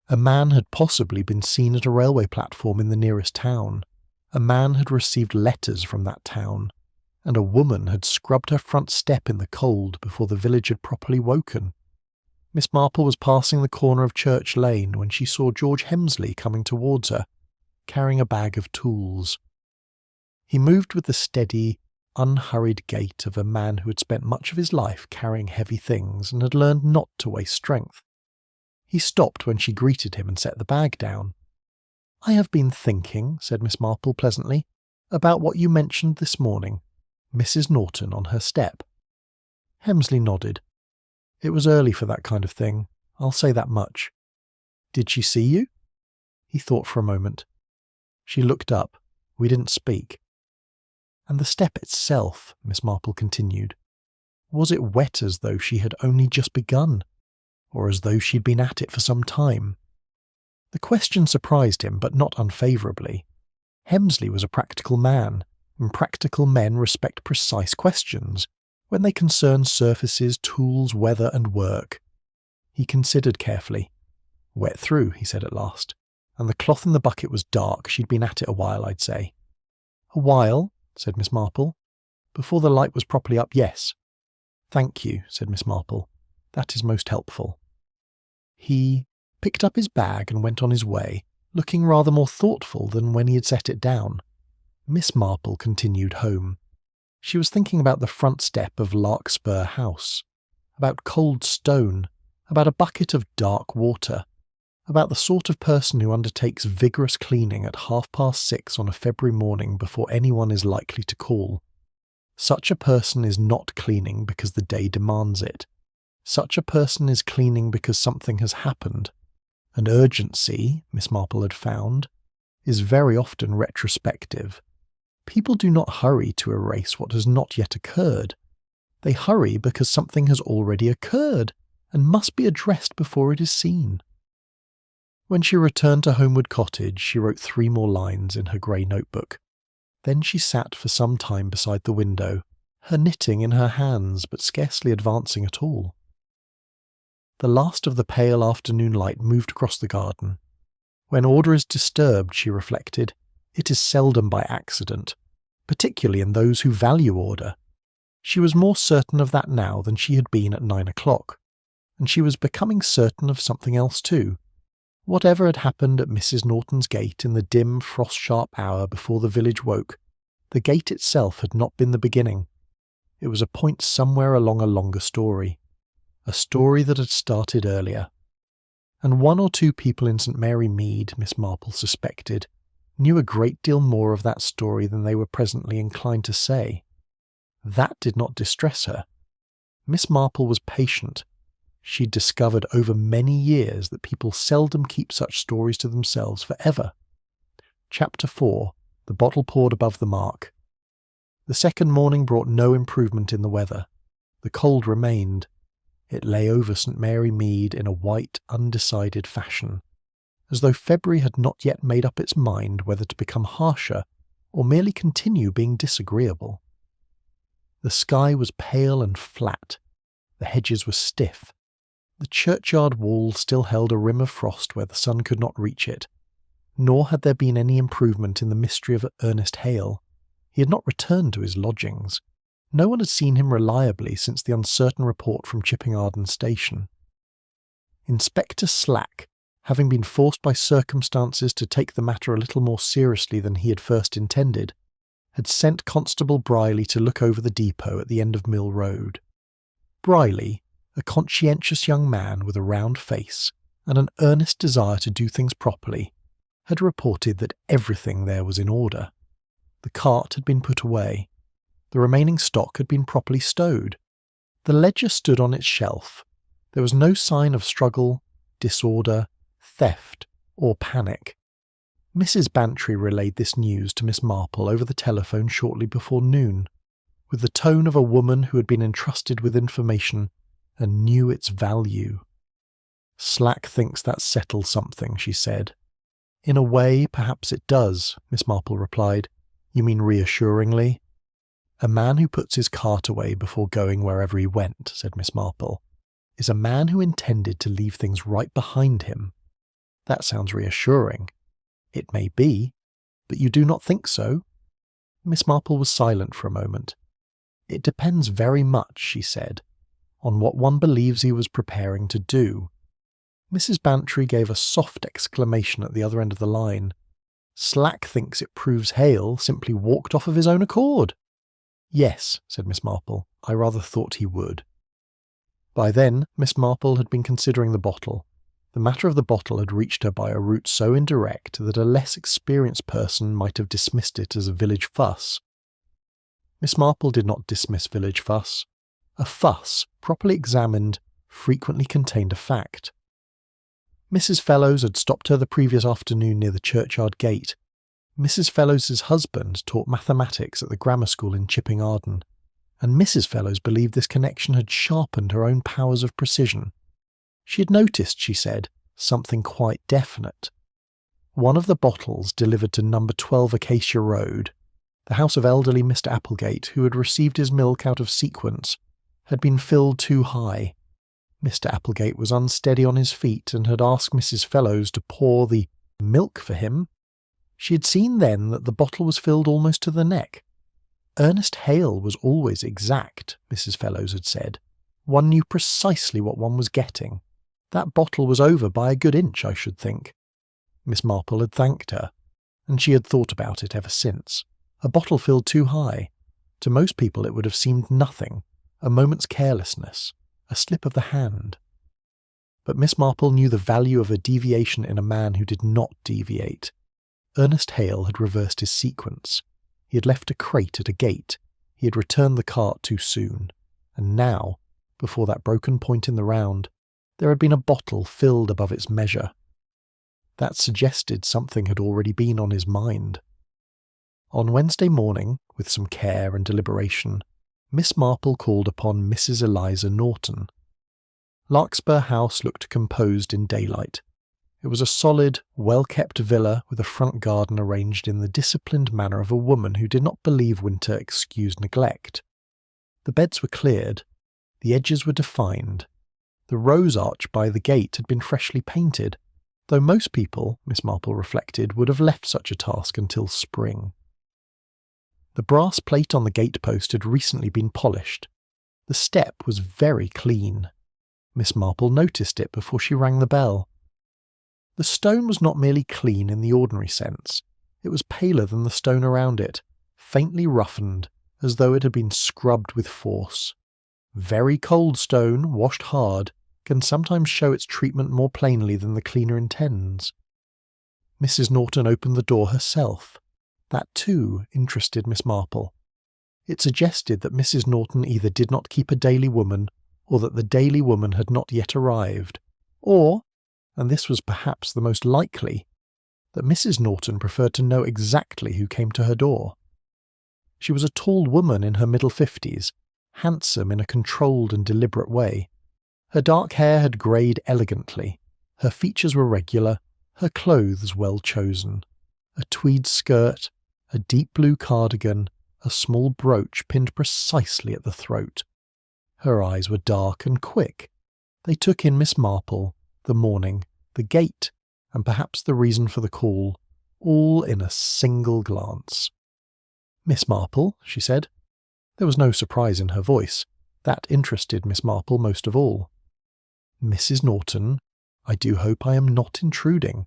A man had possibly been seen at a railway platform in the nearest town. A man had received letters from that town. And a woman had scrubbed her front step in the cold before the village had properly woken. Miss Marple was passing the corner of Church Lane when she saw George Hemsley coming towards her, carrying a bag of tools. He moved with the steady, unhurried gait of a man who had spent much of his life carrying heavy things and had learned not to waste strength. He stopped when she greeted him and set the bag down. I have been thinking, said Miss Marple pleasantly, about what you mentioned this morning. Mrs. Norton on her step. Hemsley nodded. It was early for that kind of thing, I'll say that much. Did she see you? He thought for a moment. She looked up. We didn't speak. And the step itself, Miss Marple continued. Was it wet as though she had only just begun, or as though she'd been at it for some time? The question surprised him, but not unfavourably. Hemsley was a practical man, and practical men respect precise questions when they concern surfaces, tools, weather, and work. He considered carefully. Wet through, he said at last, and the cloth in the bucket was dark. She'd been at it a while, I'd say. A while, said Miss Marple. Before the light was properly up, yes. Thank you, said Miss Marple. That is most helpful. He picked up his bag and went on his way, looking rather more thoughtful than when he had set it down. Miss Marple continued home. She was thinking about the front step of Larkspur House, about cold stone, about a bucket of dark water, about the sort of person who undertakes vigorous cleaning at 6:30 on a February morning before anyone is likely to call. Such a person is not cleaning because the day demands it. Such a person is cleaning because something has happened. And urgency, Miss Marple had found, is very often retrospective. People do not hurry to erase what has not yet occurred. They hurry because something has already occurred and must be addressed before it is seen. When she returned to Homewood Cottage, she wrote 3 more lines in her grey notebook. Then she sat for some time beside the window, her knitting in her hands but scarcely advancing at all. The last of the pale afternoon light moved across the garden. When order is disturbed, she reflected, it is seldom by accident. particularly in those who value order. She was more certain of that now than she had been at 9 o'clock, and she was becoming certain of something else too. Whatever had happened at Mrs. Norton's gate in the dim, frost-sharp hour before the village woke, the gate itself had not been the beginning. It was a point somewhere along a longer story, a story that had started earlier. And one or two people in St. Mary Mead, Miss Marple suspected, knew a great deal more of that story than they were presently inclined to say. That did not distress her. Miss Marple was patient. She'd discovered over many years that people seldom keep such stories to themselves forever. Chapter 4. The Bottle Poured Above the Mark. The second morning brought no improvement in the weather. The cold remained. It lay over St. Mary Mead in a white, undecided fashion, as though February had not yet made up its mind whether to become harsher or merely continue being disagreeable. The sky was pale and flat. The hedges were stiff. The churchyard wall still held a rim of frost where the sun could not reach it, nor had there been any improvement in the mystery of Ernest Hale. He had not returned to his lodgings. No one had seen him reliably since the uncertain report from Chipping Arden station. Inspector Slack, having been forced by circumstances to take the matter a little more seriously than he had first intended, had sent Constable Briley to look over the depot at the end of Mill Road. Briley, a conscientious young man with a round face and an earnest desire to do things properly, had reported that everything there was in order. The cart had been put away. The remaining stock had been properly stowed. The ledger stood on its shelf. There was no sign of struggle, disorder, theft, or panic. Mrs. Bantry relayed this news to Miss Marple over the telephone shortly before noon, with the tone of a woman who had been entrusted with information and knew its value. "Slack thinks that settles something," she said. "In a way, perhaps it does," Miss Marple replied. "You mean reassuringly?" "A man who puts his cart away before going wherever he went," said Miss Marple, "is a man who intended to leave things right behind him. That sounds reassuring. It may be, but you do not think so?" Miss Marple was silent for a moment. "It depends very much," she said, "on what one believes he was preparing to do." Mrs. Bantry gave a soft exclamation at the other end of the line. "Slack thinks it proves Hale simply walked off of his own accord." "Yes," said Miss Marple, "I rather thought he would." By then, Miss Marple had been considering the bottle. The matter of the bottle had reached her by a route so indirect that a less experienced person might have dismissed it as a village fuss. Miss Marple did not dismiss village fuss. A fuss, properly examined, frequently contained a fact. Mrs. Fellows had stopped her the previous afternoon near the churchyard gate. Mrs. Fellows' husband taught mathematics at the grammar school in Chipping Arden, and Mrs. Fellows believed this connection had sharpened her own powers of precision. She had noticed, she said, something quite definite. One of the bottles delivered to number 12 Acacia Road, the house of elderly Mr. Applegate, who had received his milk out of sequence, had been filled too high. Mr. Applegate was unsteady on his feet and had asked Mrs. Fellows to pour the milk for him. She had seen then that the bottle was filled almost to the neck. Ernest Hale was always exact, Mrs. Fellows had said. One knew precisely what one was getting. That bottle was over by a good inch, I should think. Miss Marple had thanked her, and she had thought about it ever since. A bottle filled too high. To most people it would have seemed nothing, a moment's carelessness, a slip of the hand. But Miss Marple knew the value of a deviation in a man who did not deviate. Ernest Hale had reversed his sequence. He had left a crate at a gate. He had returned the cart too soon. And now, before that broken point in the round, there had been a bottle filled above its measure. That suggested something had already been on his mind. On Wednesday morning, with some care and deliberation, Miss Marple called upon Mrs. Eliza Norton. Larkspur House looked composed in daylight. It was a solid, well-kept villa with a front garden arranged in the disciplined manner of a woman who did not believe winter excused neglect. The beds were cleared. The edges were defined. The rose arch by the gate had been freshly painted, though most people, Miss Marple reflected, would have left such a task until spring. The brass plate on the gatepost had recently been polished. The step was very clean. Miss Marple noticed it before she rang the bell. The stone was not merely clean in the ordinary sense. It was paler than the stone around it, faintly roughened, as though it had been scrubbed with force. Very cold stone, washed hard, can sometimes show its treatment more plainly than the cleaner intends. Mrs. Norton opened the door herself. That, too, interested Miss Marple. It suggested that Mrs. Norton either did not keep a daily woman, or that the daily woman had not yet arrived, or, and this was perhaps the most likely, that Mrs. Norton preferred to know exactly who came to her door. She was a tall woman in her middle 50s, handsome in a controlled and deliberate way. Her dark hair had greyed elegantly, her features were regular, her clothes well chosen. A tweed skirt, a deep blue cardigan, a small brooch pinned precisely at the throat. Her eyes were dark and quick. They took in Miss Marple, the morning, the gate, and perhaps the reason for the call, all in a single glance. "Miss Marple," she said. There was no surprise in her voice. That interested Miss Marple most of all. "Mrs. Norton, I do hope I am not intruding.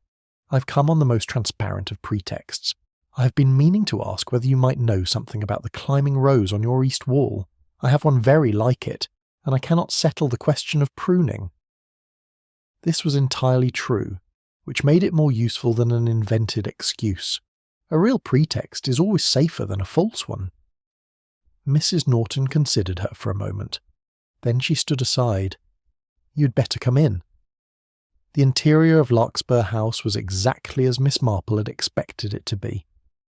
I've come on the most transparent of pretexts. I have been meaning to ask whether you might know something about the climbing rose on your east wall. I have one very like it, and I cannot settle the question of pruning." This was entirely true, which made it more useful than an invented excuse. A real pretext is always safer than a false one. Mrs. Norton considered her for a moment. Then she stood aside. "You'd better come in." The interior of Larkspur House was exactly as Miss Marple had expected it to be.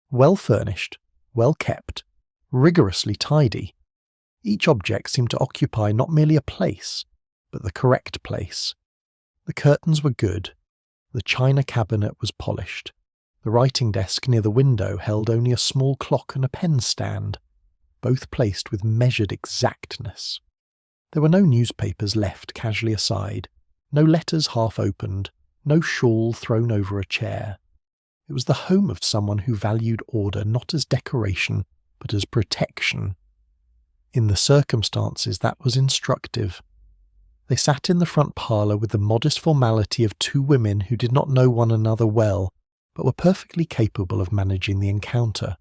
Well furnished, well kept, rigorously tidy. Each object seemed to occupy not merely a place, but the correct place. The curtains were good. The china cabinet was polished. The writing desk near the window held only a small clock and a pen stand, both placed with measured exactness. There were no newspapers left casually aside, no letters half opened, no shawl thrown over a chair. It was the home of someone who valued order not as decoration, but as protection. In the circumstances, that was instructive. They sat in the front parlour with the modest formality of two women who did not know one another well, but were perfectly capable of managing the encounter.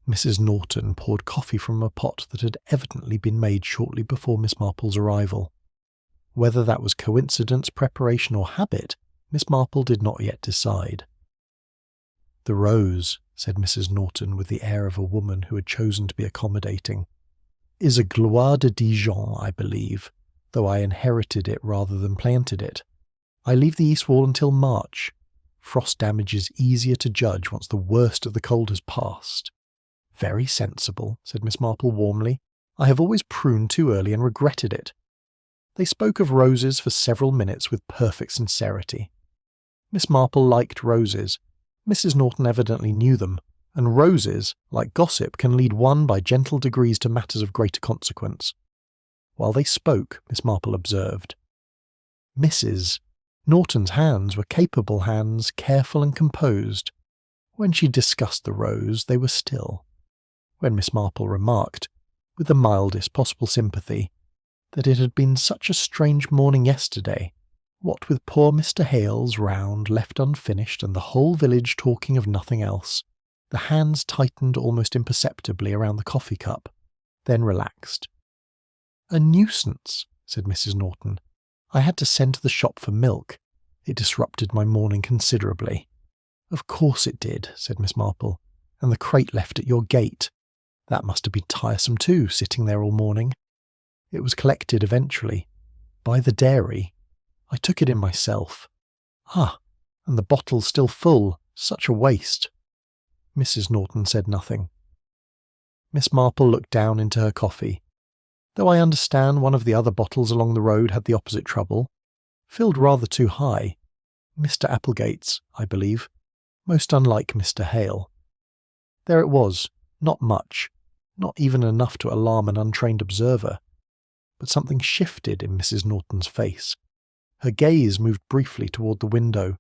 Mrs. Norton poured coffee from a pot that had evidently been made shortly before Miss Marple's arrival. Whether that was coincidence, preparation, or habit, Miss Marple did not yet decide. "The rose," said Mrs. Norton with the air of a woman who had chosen to be accommodating, "is a Gloire de Dijon, I believe, though I inherited it rather than planted it. I leave the east wall until March. Frost damage is easier to judge once the worst of the cold has passed." "Very sensible," said Miss Marple warmly. "I have always pruned too early and regretted it." They spoke of roses for several minutes with perfect sincerity. Miss Marple liked roses. Mrs. Norton evidently knew them, and roses, like gossip, can lead one by gentle degrees to matters of greater consequence. While they spoke, Miss Marple observed, Mrs. Norton's hands were capable hands, careful and composed. When she discussed the rose, they were still. When Miss Marple remarked, with the mildest possible sympathy, that it had been such a strange morning yesterday, what with poor Mr. Hale's round left unfinished and the whole village talking of nothing else, the hands tightened almost imperceptibly around the coffee cup, then relaxed. "A nuisance," said Mrs. Norton. "I had to send to the shop for milk. It disrupted my morning considerably." "Of course it did," said Miss Marple. "And the crate left at your gate. That must have been tiresome too, sitting there all morning." "It was collected eventually. By the dairy. I took it in myself." "Ah, and the bottle's still full. Such a waste." Mrs. Norton said nothing. Miss Marple looked down into her coffee. "Though I understand one of the other bottles along the road had the opposite trouble. Filled rather too high. Mr. Applegate's, I believe. Most unlike Mr. Hale." There it was, not much, not even enough to alarm an untrained observer. But something shifted in Mrs. Norton's face. Her gaze moved briefly toward the window.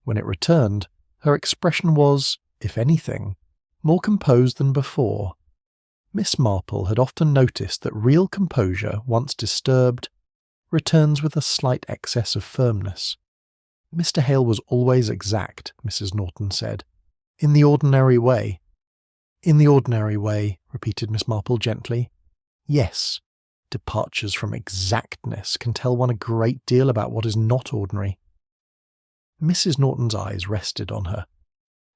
When it returned, her expression was, if anything, more composed than before. Miss Marple had often noticed that real composure, once disturbed, returns with a slight excess of firmness. Mr. Hale was always exact, Mrs. Norton said. In the ordinary way. In the ordinary way, repeated Miss Marple gently. Yes, departures from exactness can tell one a great deal about what is not ordinary. Mrs. Norton's eyes rested on her.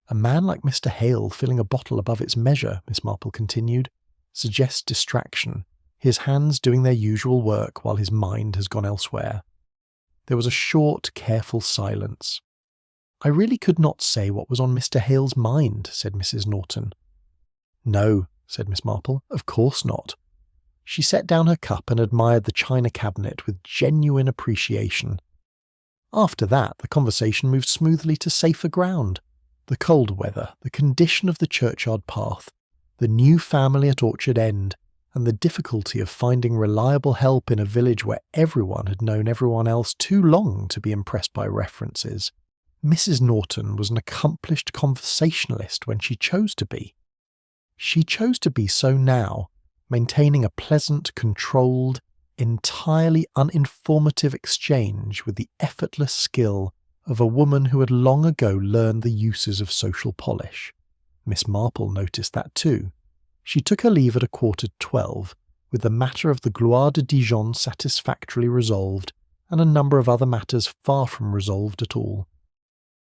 A man like Mr. Hale filling a bottle above its measure, Miss Marple continued, suggests distraction, his hands doing their usual work while his mind has gone elsewhere. There was a short, careful silence. I really could not say what was on Mr. Hale's mind, said Mrs. Norton. No, said Miss Marple, of course not. She set down her cup and admired the china cabinet with genuine appreciation. After that, the conversation moved smoothly to safer ground. The cold weather, the condition of the churchyard path, the new family at Orchard End, and the difficulty of finding reliable help in a village where everyone had known everyone else too long to be impressed by references. Mrs. Norton was an accomplished conversationalist when she chose to be. She chose to be so now, maintaining a pleasant, controlled, entirely uninformative exchange with the effortless skill of a woman who had long ago learned the uses of social polish. Miss Marple noticed that too. She took her leave at 11:45, with the matter of the Gloire de Dijon satisfactorily resolved, and a number of other matters far from resolved at all.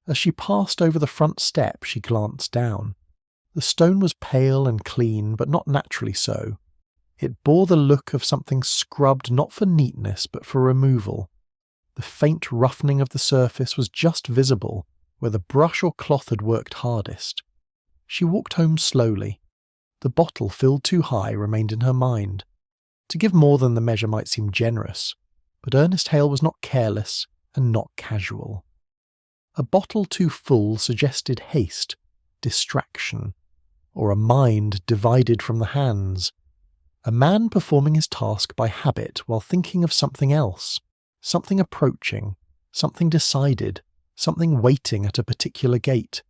As she passed over the front step, she glanced down. The stone was pale and clean, but not naturally so. It bore the look of something scrubbed not for neatness, but for removal. The faint roughening of the surface was just visible, where the brush or cloth had worked hardest. She walked home slowly. The bottle filled too high remained in her mind. To give more than the measure might seem generous, but Ernest Hale was not careless and not casual. A bottle too full suggested haste, distraction, or a mind divided from the hands. A man performing his task by habit while thinking of something else, something approaching, something decided, something waiting at a particular gate.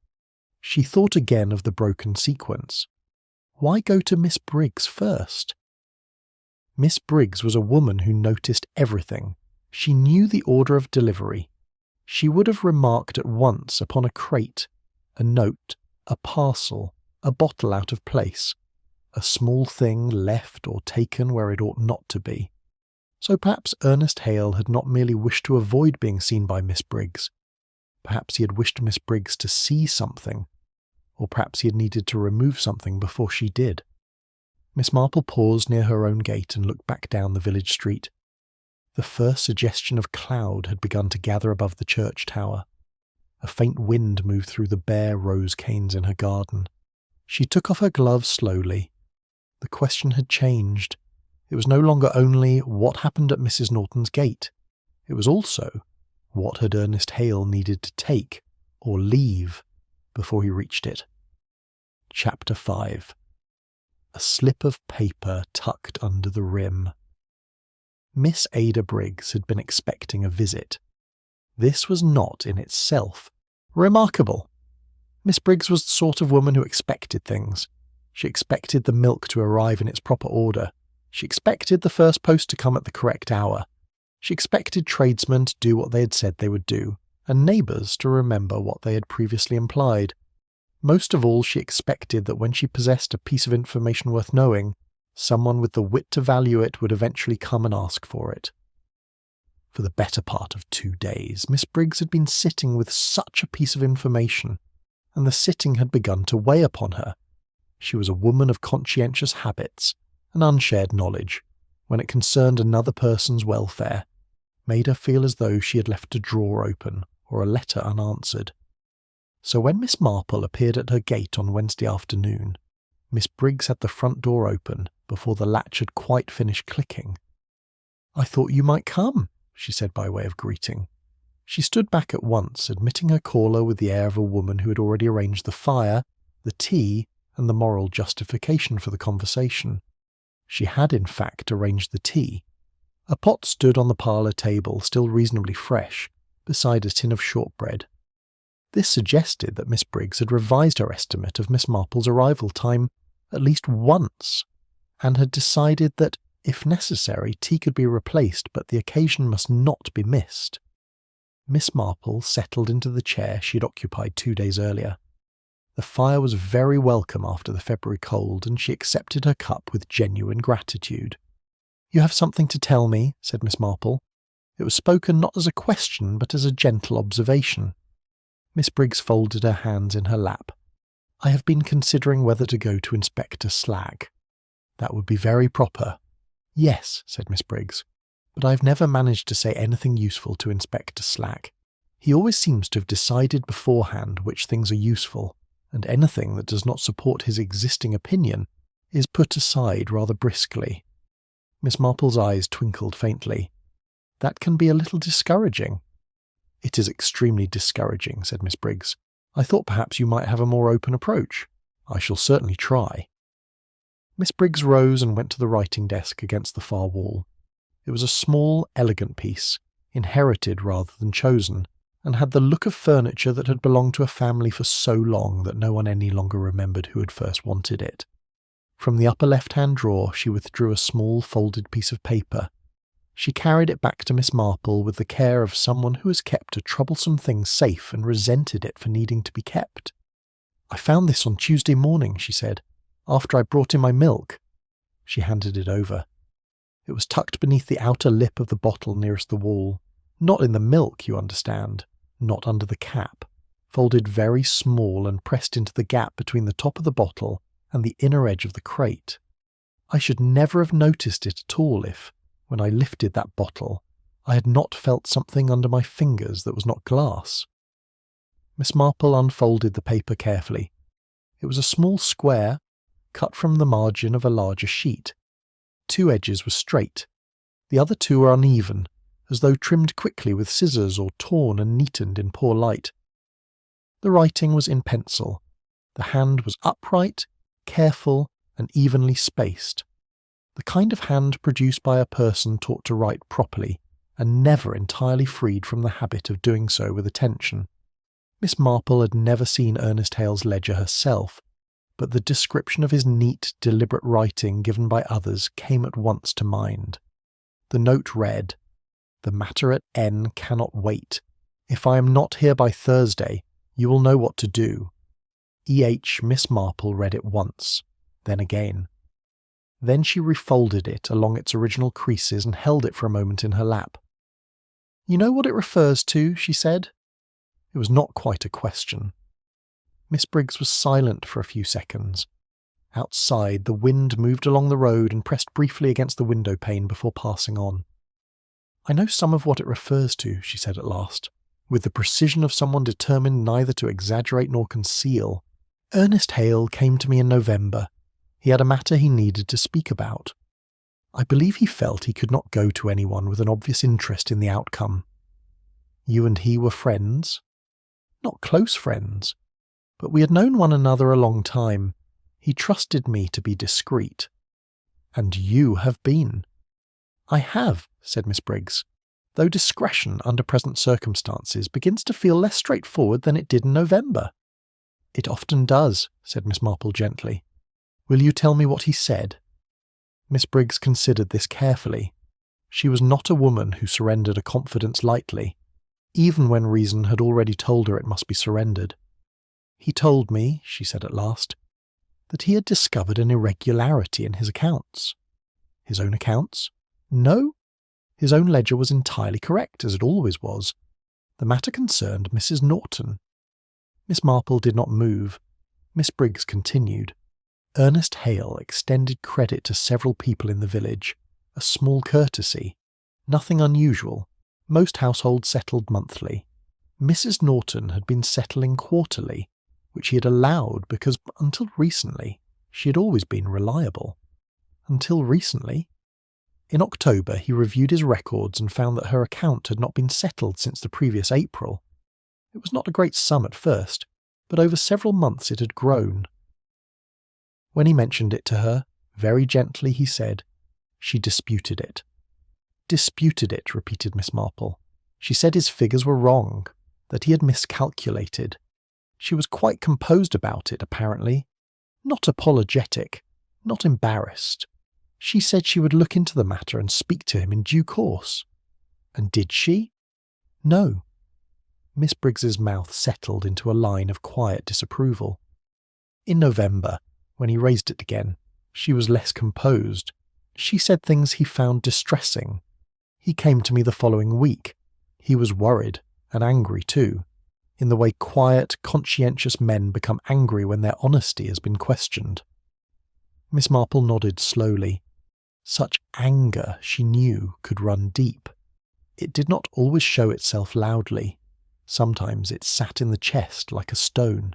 She thought again of the broken sequence. Why go to Miss Briggs first? Miss Briggs was a woman who noticed everything. She knew the order of delivery. She would have remarked at once upon a crate, a note, a parcel, a bottle out of place, a small thing left or taken where it ought not to be. So perhaps Ernest Hale had not merely wished to avoid being seen by Miss Briggs. Perhaps he had wished Miss Briggs to see something, or perhaps he had needed to remove something before she did. Miss Marple paused near her own gate and looked back down the village street. The first suggestion of cloud had begun to gather above the church tower. A faint wind moved through the bare rose canes in her garden. She took off her gloves slowly. The question had changed. It was no longer only what happened at Mrs. Norton's gate. It was also what had Ernest Hale needed to take or leave before he reached it. Chapter 5. A slip of paper tucked under the rim. Miss Ada Briggs had been expecting a visit. This was not in itself remarkable. Miss Briggs was the sort of woman who expected things. She expected the milk to arrive in its proper order. She expected the first post to come at the correct hour. She expected tradesmen to do what they had said they would do, and neighbours to remember what they had previously implied. Most of all, she expected that when she possessed a piece of information worth knowing, someone with the wit to value it would eventually come and ask for it. For the better part of 2 days, Miss Briggs had been sitting with such a piece of information, and the sitting had begun to weigh upon her. She was a woman of conscientious habits and unshared knowledge. When it concerned another person's welfare, made her feel as though she had left a drawer open or a letter unanswered. So when Miss Marple appeared at her gate on Wednesday afternoon, Miss Briggs had the front door open before the latch had quite finished clicking. "I thought you might come," she said by way of greeting. She stood back at once, admitting her caller with the air of a woman who had already arranged the fire, the tea, and the moral justification for the conversation. She had, in fact, arranged the tea. A pot stood on the parlour table, still reasonably fresh, beside a tin of shortbread. This suggested that Miss Briggs had revised her estimate of Miss Marple's arrival time at least once, and had decided that, if necessary, tea could be replaced, but the occasion must not be missed. Miss Marple settled into the chair she had occupied 2 days earlier. The fire was very welcome after the February cold, and she accepted her cup with genuine gratitude. "You have something to tell me," said Miss Marple. It was spoken not as a question, but as a gentle observation. Miss Briggs folded her hands in her lap. "I have been considering whether to go to Inspector Slag." "That would be very proper." "Yes," said Miss Briggs, "but I have never managed to say anything useful to Inspector Slag. He always seems to have decided beforehand which things are useful, and anything that does not support his existing opinion is put aside rather briskly." Miss Marple's eyes twinkled faintly. "That can be a little discouraging." "It is extremely discouraging," said Miss Briggs. "I thought perhaps you might have a more open approach. I shall certainly try." Miss Briggs rose and went to the writing desk against the far wall. It was a small, elegant piece, inherited rather than chosen, and had the look of furniture that had belonged to a family for so long that no one any longer remembered who had first wanted it. From the upper left-hand drawer she withdrew a small folded piece of paper. She carried it back to Miss Marple with the care of someone who has kept a troublesome thing safe and resented it for needing to be kept. "I found this on Tuesday morning," she said, "after I brought in my milk." She handed it over. It was tucked beneath the outer lip of the bottle nearest the wall. Not in the milk, you understand. Not under the cap. Folded very small and pressed into the gap between the top of the bottle and the inner edge of the crate. I should never have noticed it at all if, when I lifted that bottle, I had not felt something under my fingers that was not glass. Miss Marple unfolded the paper carefully. It was a small square, cut from the margin of a larger sheet. 2 edges were straight. The other 2 were uneven, as though trimmed quickly with scissors or torn and neatened in poor light. The writing was in pencil. The hand was upright, careful, and evenly spaced. The kind of hand produced by a person taught to write properly, and never entirely freed from the habit of doing so with attention. Miss Marple had never seen Ernest Hale's ledger herself, but the description of his neat, deliberate writing given by others came at once to mind. The note read, "The matter at N cannot wait. If I am not here by Thursday, you will know what to do." E.H. Miss Marple read it once, then again. Then she refolded it along its original creases and held it for a moment in her lap. "You know what it refers to?" she said. It was not quite a question. Miss Briggs was silent for a few seconds. Outside, the wind moved along the road and pressed briefly against the window pane before passing on. "I know some of what it refers to," she said at last, with the precision of someone determined neither to exaggerate nor conceal. "Ernest Hale came to me in November. He had a matter he needed to speak about. I believe he felt he could not go to anyone with an obvious interest in the outcome. You and he were friends? Not close friends, but we had known one another a long time. He trusted me to be discreet. And you have been." "I have," said Miss Briggs, "though discretion under present circumstances begins to feel less straightforward than it did in November." "It often does," said Miss Marple gently. "Will you tell me what he said?" Miss Briggs considered this carefully. She was not a woman who surrendered a confidence lightly, even when reason had already told her it must be surrendered. "He told me," she said at last, "that he had discovered an irregularity in his accounts." "His own accounts?" "No. His own ledger was entirely correct, as it always was. The matter concerned Mrs. Norton." Miss Marple did not move. Miss Briggs continued. "Ernest Hale extended credit to several people in the village, a small courtesy. Nothing unusual. Most households settled monthly. Mrs. Norton had been settling quarterly, which he had allowed because, until recently, she had always been reliable. Until recently? In October he reviewed his records and found that her account had not been settled since the previous April. It was not a great sum at first, but over several months it had grown. When he mentioned it to her, very gently he said, she disputed it. "Disputed it," repeated Miss Marple. "She said his figures were wrong, that he had miscalculated, She was quite composed about it, apparently. Not apologetic, not embarrassed. She said she would look into the matter and speak to him in due course. And did she? No. Miss Briggs's mouth settled into a line of quiet disapproval. In November, when he raised it again, she was less composed. She said things he found distressing. He came to me the following week. He was worried, and angry too, in the way quiet, conscientious men become angry when their honesty has been questioned. Miss Marple nodded slowly. Such anger, she knew, could run deep. It did not always show itself loudly. Sometimes it sat in the chest like a stone.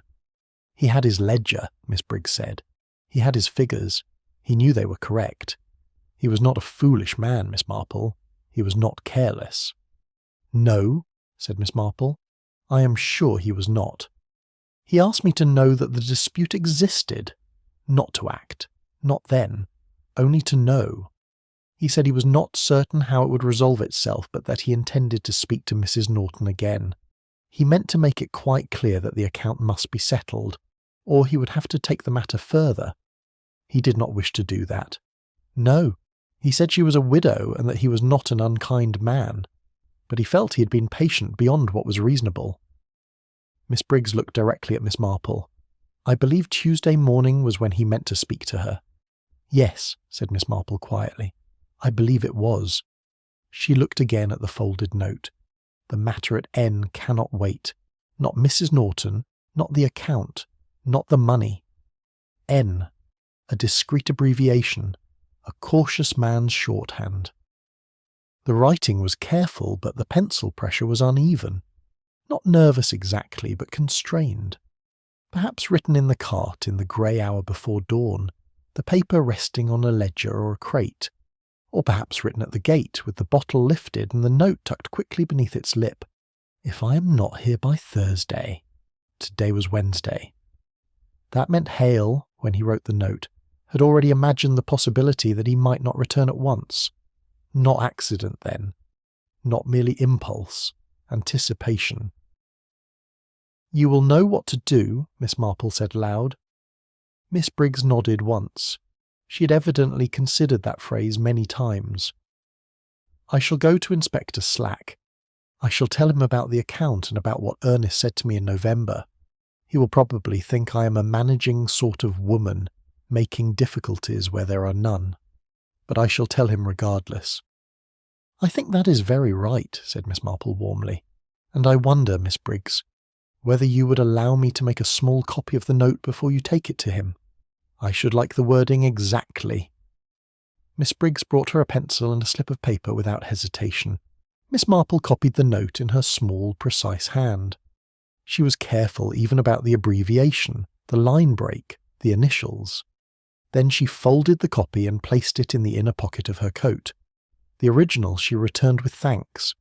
He had his ledger, Miss Briggs said. He had his figures. He knew they were correct. He was not a foolish man, Miss Marple. He was not careless. No, said Miss Marple. I am sure he was not. He asked me to know that the dispute existed, not to act, not then, only to know. He said he was not certain how it would resolve itself, but that he intended to speak to Mrs. Norton again. He meant to make it quite clear that the account must be settled, or he would have to take the matter further. He did not wish to do that. No, he said she was a widow and that he was not an unkind man, but he felt he had been patient beyond what was reasonable. Miss Briggs looked directly at Miss Marple. I believe Tuesday morning was when he meant to speak to her. Yes, said Miss Marple quietly. I believe it was. She looked again at the folded note. The matter at N cannot wait. Not Mrs. Norton, not the account, not the money. N, a discreet abbreviation, a cautious man's shorthand. The writing was careful, but the pencil pressure was uneven. Not nervous exactly, but constrained. Perhaps written in the cart in the grey hour before dawn, the paper resting on a ledger or a crate. Or perhaps written at the gate, with the bottle lifted and the note tucked quickly beneath its lip. If I am not here by Thursday. Today was Wednesday. That meant Hale, when he wrote the note, had already imagined the possibility that he might not return at once. Not accident, then. Not merely impulse. Anticipation. You will know what to do, Miss Marple said loud. Miss Briggs nodded once. She had evidently considered that phrase many times. I shall go to Inspector Slack. I shall tell him about the account and about what Ernest said to me in November. He will probably think I am a managing sort of woman, making difficulties where there are none. But I shall tell him regardless. I think that is very right, said Miss Marple warmly. And I wonder, Miss Briggs, whether you would allow me to make a small copy of the note before you take it to him. I should like the wording exactly. Miss Briggs brought her a pencil and a slip of paper without hesitation. Miss Marple copied the note in her small, precise hand. She was careful even about the abbreviation, the line break, the initials. Then she folded the copy and placed it in the inner pocket of her coat. The original she returned with thanks.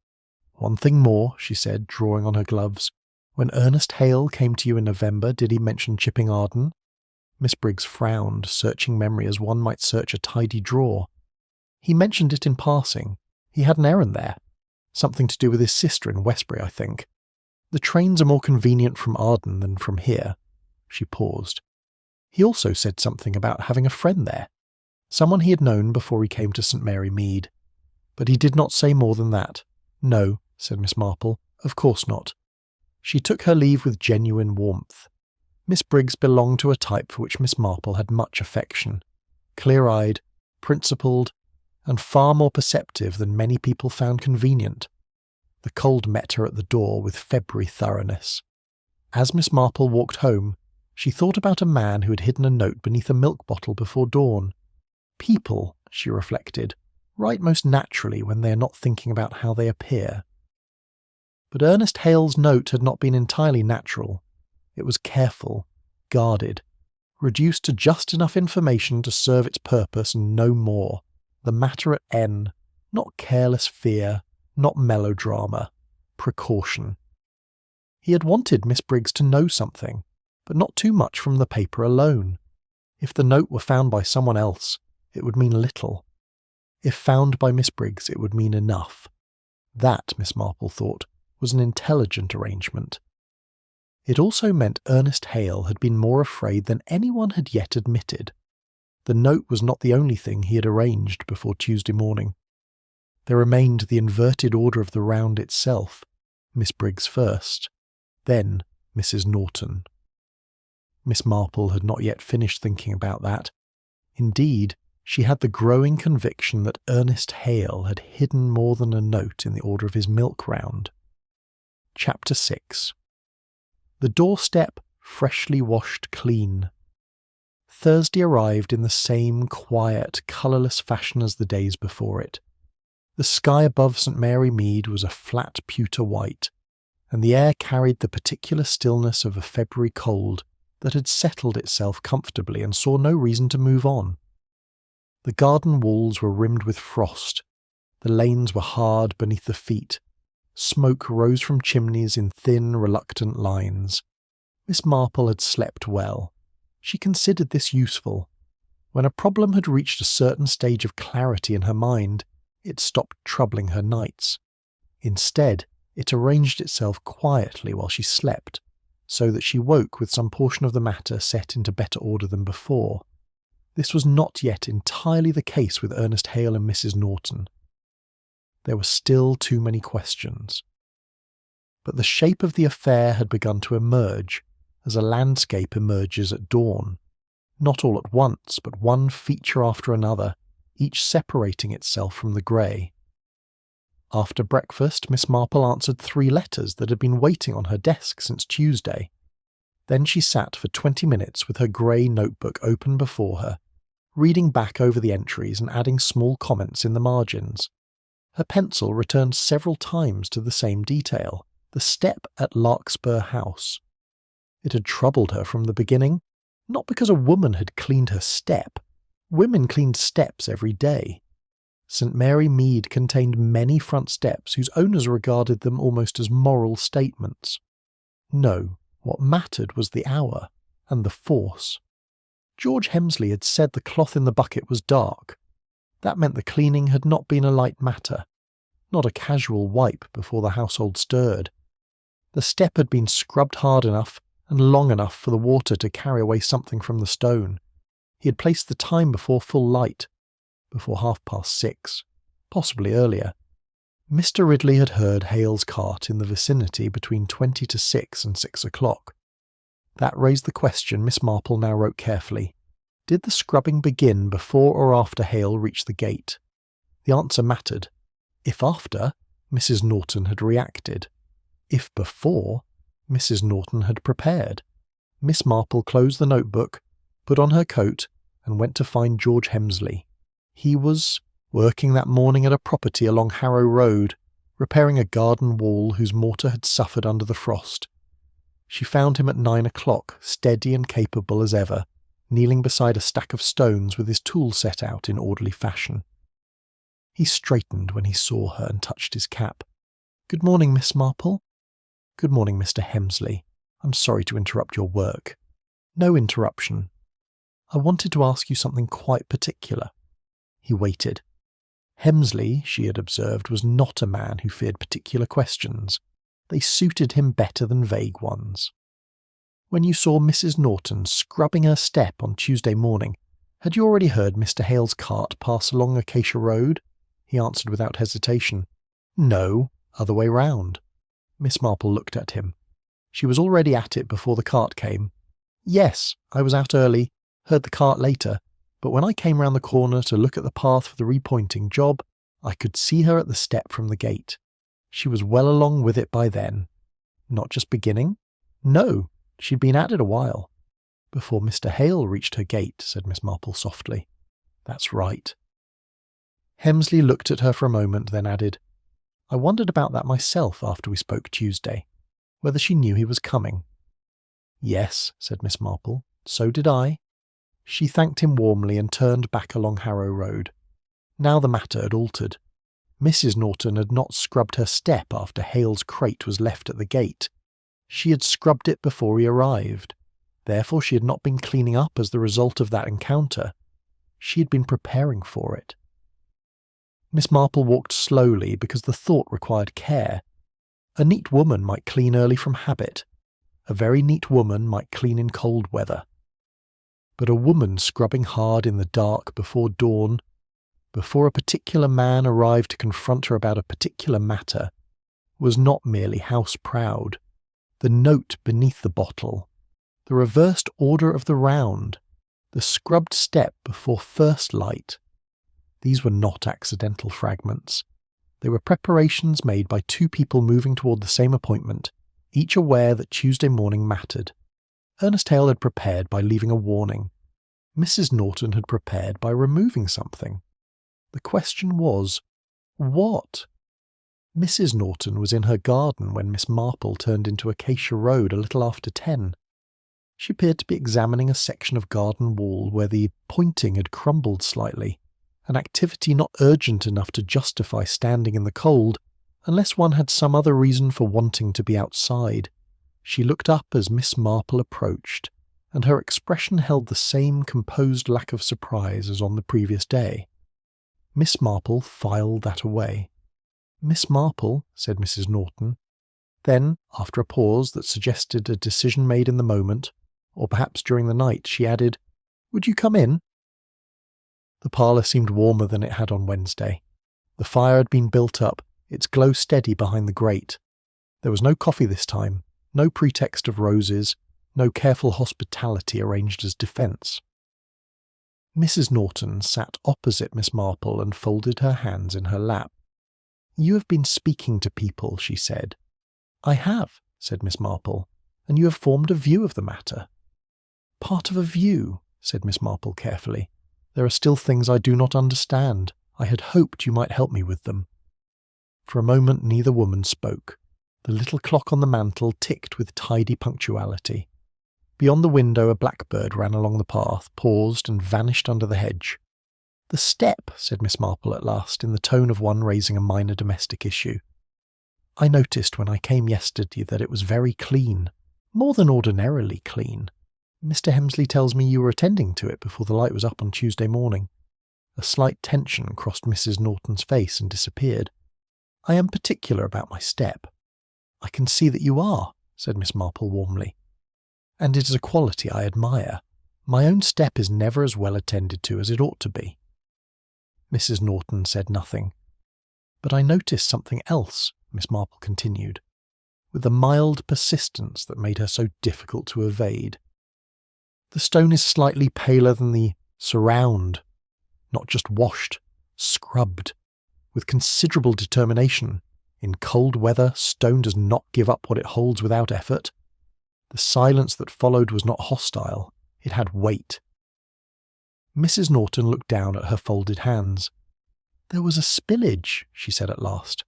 One thing more, she said, drawing on her gloves. When Ernest Hale came to you in November, did he mention Chipping Arden? Miss Briggs frowned, searching memory as one might search a tidy drawer. He mentioned it in passing. He had an errand there. Something to do with his sister in Westbury, I think. The trains are more convenient from Arden than from here. She paused. He also said something about having a friend there. Someone he had known before he came to St. Mary Mead. But he did not say more than that. No, said Miss Marple, of course not. She took her leave with genuine warmth. Miss Briggs belonged to a type for which Miss Marple had much affection. Clear-eyed, principled, and far more perceptive than many people found convenient. The cold met her at the door with February thoroughness. As Miss Marple walked home, she thought about a man who had hidden a note beneath a milk bottle before dawn. People, she reflected, write most naturally when they are not thinking about how they appear. But Ernest Hale's note had not been entirely natural. It was careful, guarded, reduced to just enough information to serve its purpose and no more. The matter at N, not careless fear, not melodrama, precaution. He had wanted Miss Briggs to know something, but not too much from the paper alone. If the note were found by someone else, it would mean little. If found by Miss Briggs, it would mean enough. That, Miss Marple thought, was an intelligent arrangement. It also meant Ernest Hale had been more afraid than anyone had yet admitted. The note was not the only thing he had arranged before Tuesday morning. There remained the inverted order of the round itself, Miss Briggs first, then Mrs. Norton. Miss Marple had not yet finished thinking about that. Indeed, she had the growing conviction that Ernest Hale had hidden more than a note in the order of his milk round. Chapter 6. The doorstep freshly washed clean. Thursday arrived in the same quiet, colourless fashion as the days before it. The sky above St. Mary Mead was a flat pewter white, and the air carried the particular stillness of a February cold that had settled itself comfortably and saw no reason to move on. The garden walls were rimmed with frost, the lanes were hard beneath the feet, smoke rose from chimneys in thin, reluctant lines. Miss Marple had slept well. She considered this useful. When a problem had reached a certain stage of clarity in her mind, it stopped troubling her nights. Instead, it arranged itself quietly while she slept, so that she woke with some portion of the matter set into better order than before. This was not yet entirely the case with Ernest Hale and Mrs. Norton. There were still too many questions. But the shape of the affair had begun to emerge, as a landscape emerges at dawn, not all at once, but one feature after another, each separating itself from the grey. After breakfast, Miss Marple answered 3 letters that had been waiting on her desk since Tuesday. Then she sat for 20 minutes with her grey notebook open before her, reading back over the entries and adding small comments in the margins. Her pencil returned several times to the same detail, the step at Larkspur House. It had troubled her from the beginning, not because a woman had cleaned her step. Women cleaned steps every day. St. Mary Mead contained many front steps whose owners regarded them almost as moral statements. No, what mattered was the hour, and the force. George Hemsley had said the cloth in the bucket was dark. That meant the cleaning had not been a light matter, not a casual wipe before the household stirred. The step had been scrubbed hard enough and long enough for the water to carry away something from the stone. He had placed the time before full light, before 6:30, possibly earlier. Mr. Ridley had heard Hale's cart in the vicinity between 20 to 6 and 6 o'clock. That raised the question Miss Marple now wrote carefully. Did the scrubbing begin before or after Hale reached the gate? The answer mattered. If after, Mrs. Norton had reacted. If before, Mrs. Norton had prepared. Miss Marple closed the notebook, put on her coat, and went to find George Hemsley. He was working that morning at a property along Harrow Road, repairing a garden wall whose mortar had suffered under the frost. She found him at 9 o'clock, steady and capable as ever, kneeling beside a stack of stones with his tools set out in orderly fashion. He straightened when he saw her and touched his cap. "Good morning, Miss Marple." "Good morning, Mr. Hemsley. I'm sorry to interrupt your work." "No interruption. I wanted to ask you something quite particular." He waited. Hemsley, she had observed, was not a man who feared particular questions. They suited him better than vague ones. "When you saw Mrs. Norton scrubbing her step on Tuesday morning, had you already heard Mr. Hale's cart pass along Acacia Road?" He answered without hesitation. "No, other way round." Miss Marple looked at him. "She was already at it before the cart came." "Yes, I was out early, heard the cart later, but when I came round the corner to look at the path for the repointing job, I could see her at the step from the gate. She was well along with it by then." "Not just beginning?" "No, she'd been at it a while." "Before Mr. Hale reached her gate," said Miss Marple softly. "That's right." Hemsley looked at her for a moment, then added, "I wondered about that myself after we spoke Tuesday, whether she knew he was coming." "Yes," said Miss Marple, "so did I." She thanked him warmly and turned back along Harrow Road. Now the matter had altered. Mrs. Norton had not scrubbed her step after Hale's crate was left at the gate. She had scrubbed it before he arrived. Therefore she had not been cleaning up as the result of that encounter. She had been preparing for it. Miss Marple walked slowly because the thought required care. A neat woman might clean early from habit. A very neat woman might clean in cold weather. But a woman scrubbing hard in the dark before dawn, before a particular man arrived to confront her about a particular matter, was not merely house-proud. The note beneath the bottle, the reversed order of the round, the scrubbed step before first light, these were not accidental fragments. They were preparations made by two people moving toward the same appointment, each aware that Tuesday morning mattered. Ernest Hale had prepared by leaving a warning. Mrs. Norton had prepared by removing something. The question was, what? Mrs. Norton was in her garden when Miss Marple turned into Acacia Road a little after 10. She appeared to be examining a section of garden wall where the pointing had crumbled slightly, an activity not urgent enough to justify standing in the cold, unless one had some other reason for wanting to be outside. She looked up as Miss Marple approached, and her expression held the same composed lack of surprise as on the previous day. Miss Marple filed that away. "Miss Marple," said Mrs. Norton. Then, after a pause that suggested a decision made in the moment, or perhaps during the night, she added, "Would you come in?" The parlour seemed warmer than it had on Wednesday. The fire had been built up, its glow steady behind the grate. There was no coffee this time, no pretext of roses, no careful hospitality arranged as defence. Mrs. Norton sat opposite Miss Marple and folded her hands in her lap. "You have been speaking to people," she said. "I have," said Miss Marple, "and you have formed a view of the matter." "Part of a view," said Miss Marple carefully. "There are still things I do not understand. I had hoped you might help me with them." For a moment neither woman spoke. The little clock on the mantel ticked with tidy punctuality. Beyond the window a blackbird ran along the path, paused, and vanished under the hedge. "The step," said Miss Marple at last, in the tone of one raising a minor domestic issue. "I noticed when I came yesterday that it was very clean, more than ordinarily clean. Mr. Hemsley tells me you were attending to it before the light was up on Tuesday morning." A slight tension crossed Mrs. Norton's face and disappeared. "I am particular about my step." "I can see that you are," said Miss Marple warmly. "And it is a quality I admire. My own step is never as well attended to as it ought to be." Mrs. Norton said nothing. "But I noticed something else," Miss Marple continued, with the mild persistence that made her so difficult to evade. "The stone is slightly paler than the surround, not just washed, scrubbed, with considerable determination. In cold weather, stone does not give up what it holds without effort. The silence that followed was not hostile, it had weight." Mrs. Norton looked down at her folded hands. "There was a spillage," she said at last.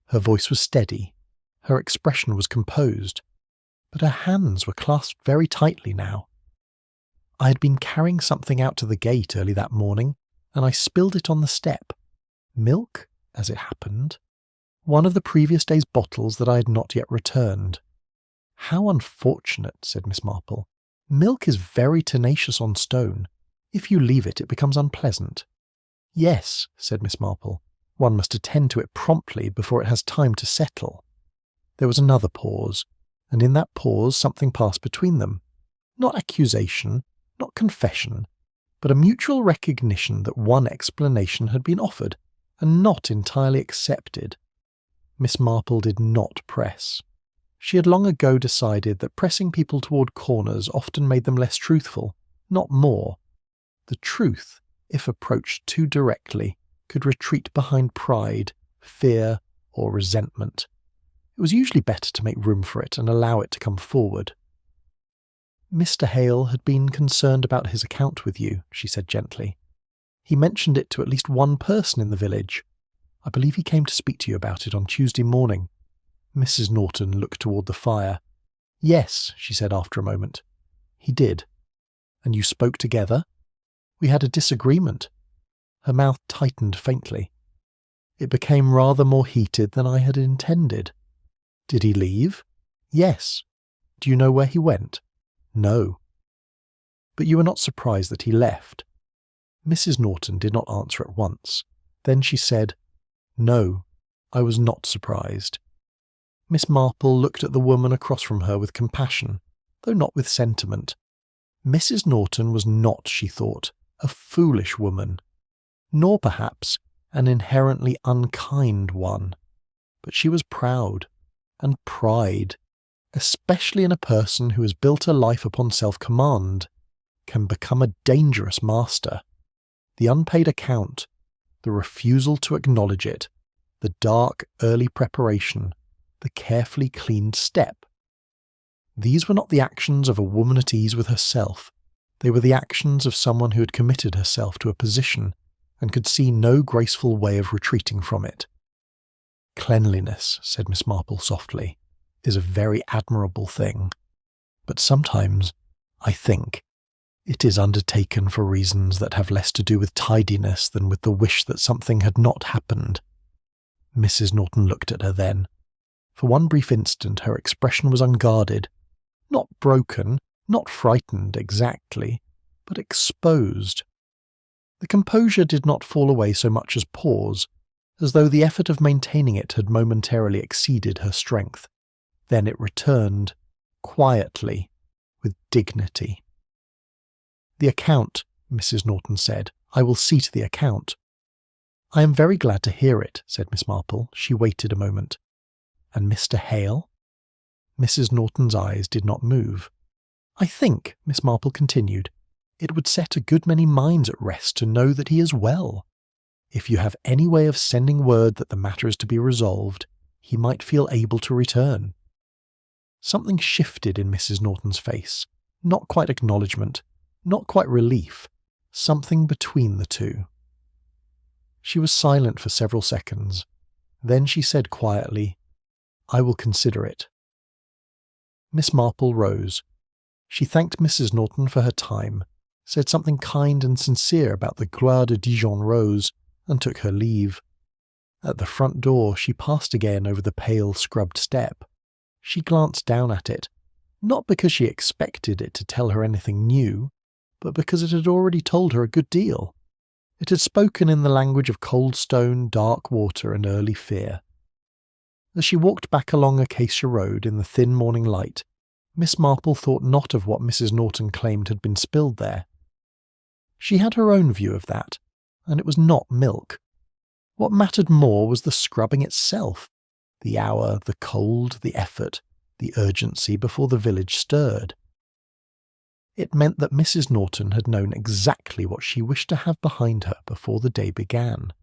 Her voice was steady, her expression was composed, but her hands were clasped very tightly now. "I had been carrying something out to the gate early that morning, and I spilled it on the step. Milk, as it happened. One of the previous day's bottles that I had not yet returned." "How unfortunate," said Miss Marple. "Milk is very tenacious on stone. If you leave it, it becomes unpleasant." "Yes," said Miss Marple. "One must attend to it promptly before it has time to settle." There was another pause, and in that pause something passed between them. Not accusation, not confession, but a mutual recognition that one explanation had been offered, and not entirely accepted. Miss Marple did not press. She had long ago decided that pressing people toward corners often made them less truthful, not more. The truth, if approached too directly, could retreat behind pride, fear, or resentment. It was usually better to make room for it and allow it to come forward. "Mr. Hale had been concerned about his account with you," she said gently. "He mentioned it to at least one person in the village. I believe he came to speak to you about it on Tuesday morning." Mrs. Norton looked toward the fire. "Yes," she said after a moment. "He did." "And you spoke together?" "We had a disagreement." Her mouth tightened faintly. "It became rather more heated than I had intended." "Did he leave?" "Yes." "Do you know where he went?" "No." "But you were not surprised that he left?" Mrs. Norton did not answer at once. Then she said, "No, I was not surprised." Miss Marple looked at the woman across from her with compassion, though not with sentiment. Mrs. Norton was not, she thought, a foolish woman, nor perhaps an inherently unkind one, but she was proud, and pride, especially in a person who has built a life upon self-command, can become a dangerous master. The unpaid account, the refusal to acknowledge it, the dark early preparation, the carefully cleaned step. These were not the actions of a woman at ease with herself. They were the actions of someone who had committed herself to a position and could see no graceful way of retreating from it. "Cleanliness," said Miss Marple softly, "is a very admirable thing, but sometimes, I think, it is undertaken for reasons that have less to do with tidiness than with the wish that something had not happened." Mrs. Norton looked at her then. For one brief instant her expression was unguarded, not broken, not frightened exactly, but exposed. The composure did not fall away so much as pause, as though the effort of maintaining it had momentarily exceeded her strength. Then it returned, quietly, with dignity. "The account," Mrs. Norton said. "I will see to the account." "I am very glad to hear it," said Miss Marple. She waited a moment. "And Mr. Hale?" Mrs. Norton's eyes did not move. "I think," Miss Marple continued, "it would set a good many minds at rest to know that he is well. If you have any way of sending word that the matter is to be resolved, he might feel able to return." Something shifted in Mrs. Norton's face. Not quite acknowledgement, not quite relief, something between the two. She was silent for several seconds. Then she said quietly, "I will consider it." Miss Marple rose. She thanked Mrs. Norton for her time, said something kind and sincere about the Gloire de Dijon rose, and took her leave. At the front door she passed again over the pale scrubbed step. She glanced down at it, not because she expected it to tell her anything new, but because it had already told her a good deal. It had spoken in the language of cold stone, dark water, and early fear. As she walked back along Acacia Road in the thin morning light, Miss Marple thought not of what Mrs. Norton claimed had been spilled there. She had her own view of that, and it was not milk. What mattered more was the scrubbing itself, the hour, the cold, the effort, the urgency before the village stirred. It meant that Mrs. Norton had known exactly what she wished to have behind her before the day began.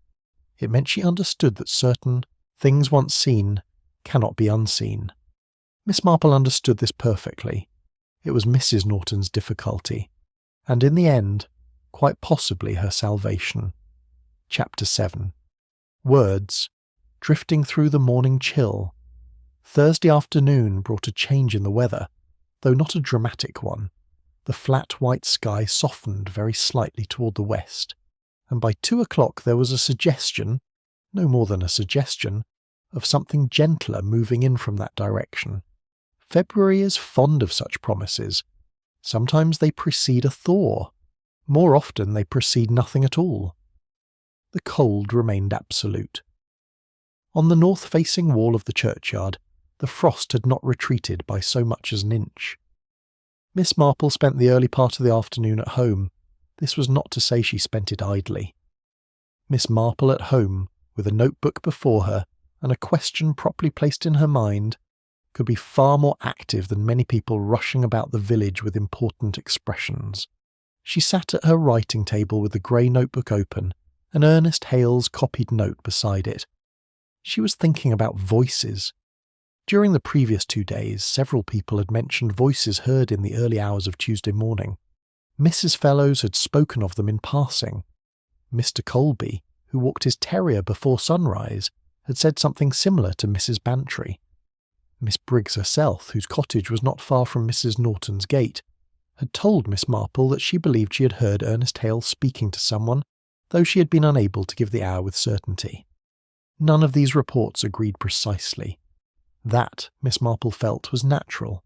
It meant she understood that certain things once seen cannot be unseen. Miss Marple understood this perfectly. It was Mrs. Norton's difficulty, and in the end, quite possibly her salvation. Chapter 7. Words, drifting through the morning chill. Thursday afternoon brought a change in the weather, though not a dramatic one. The flat white sky softened very slightly toward the west, and by 2 o'clock there was a suggestion, no more than a suggestion, of something gentler moving in from that direction. February is fond of such promises. Sometimes they precede a thaw. More often they precede nothing at all. The cold remained absolute. On the north-facing wall of the churchyard, the frost had not retreated by so much as an inch. Miss Marple spent the early part of the afternoon at home. This was not to say she spent it idly. Miss Marple at home, with a notebook before her and a question properly placed in her mind, could be far more active than many people rushing about the village with important expressions. She sat at her writing table with the grey notebook open, and Ernest Hale's copied note beside it. She was thinking about voices. During the previous 2 days, several people had mentioned voices heard in the early hours of Tuesday morning. Mrs. Fellows had spoken of them in passing. Mr. Colby, who walked his terrier before sunrise, had said something similar to Mrs. Bantry. Miss Briggs herself, whose cottage was not far from Mrs. Norton's gate, had told Miss Marple that she believed she had heard Ernest Hale speaking to someone, though she had been unable to give the hour with certainty. None of these reports agreed precisely. That, Miss Marple felt, was natural.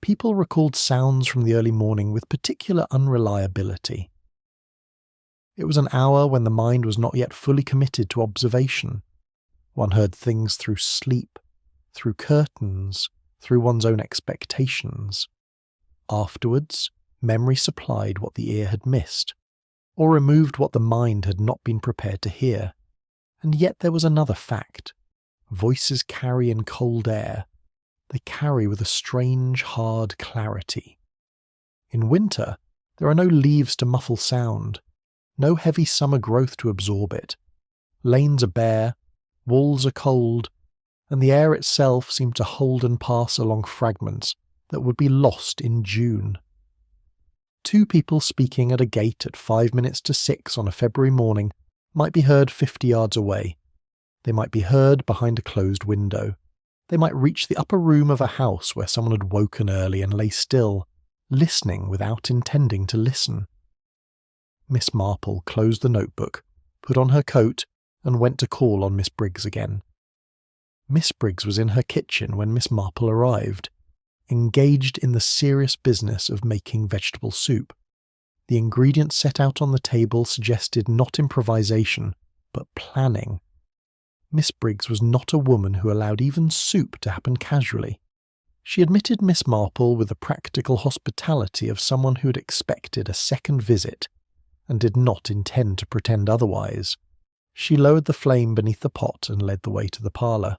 People recalled sounds from the early morning with particular unreliability. It was an hour when the mind was not yet fully committed to observation. One heard things through sleep, through curtains, through one's own expectations. Afterwards, memory supplied what the ear had missed, or removed what the mind had not been prepared to hear. And yet there was another fact. Voices carry in cold air. They carry with a strange, hard clarity. In winter, there are no leaves to muffle sound, no heavy summer growth to absorb it. Lanes are bare, walls are cold, and the air itself seemed to hold and pass along fragments that would be lost in June. Two people speaking at a gate at 5 minutes to 6 on a February morning might be heard 50 yards away. They might be heard behind a closed window. They might reach the upper room of a house where someone had woken early and lay still, listening without intending to listen. Miss Marple closed the notebook, put on her coat, and went to call on Miss Briggs again. Miss Briggs was in her kitchen when Miss Marple arrived, engaged in the serious business of making vegetable soup. The ingredients set out on the table suggested not improvisation, but planning. Miss Briggs was not a woman who allowed even soup to happen casually. She admitted Miss Marple with the practical hospitality of someone who had expected a second visit, and did not intend to pretend otherwise. She lowered the flame beneath the pot and led the way to the parlour.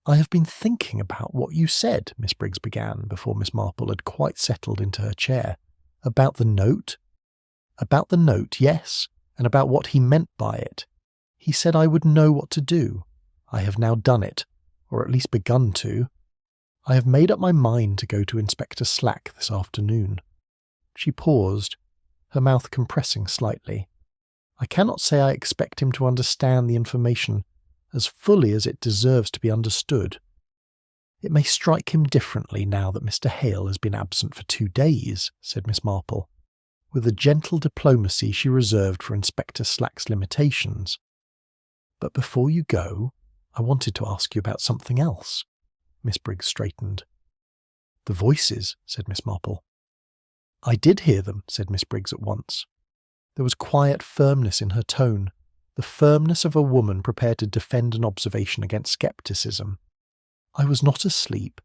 "I have been thinking about what you said," Miss Briggs began, before Miss Marple had quite settled into her chair. "About the note?" "About the note, yes, and about what he meant by it. He said I would know what to do. I have now done it, or at least begun to. I have made up my mind to go to Inspector Slack this afternoon." She paused, her mouth compressing slightly. "I cannot say I expect him to understand the information as fully as it deserves to be understood. It may strike him differently now that Mr. Hale has been absent for 2 days," said Miss Marple, with the gentle diplomacy she reserved for Inspector Slack's limitations. "But before you go, I wanted to ask you about something else." Miss Briggs straightened. "The voices," said Miss Marple. "I did hear them," said Miss Briggs at once. There was quiet firmness in her tone, the firmness of a woman prepared to defend an observation against scepticism. "I was not asleep.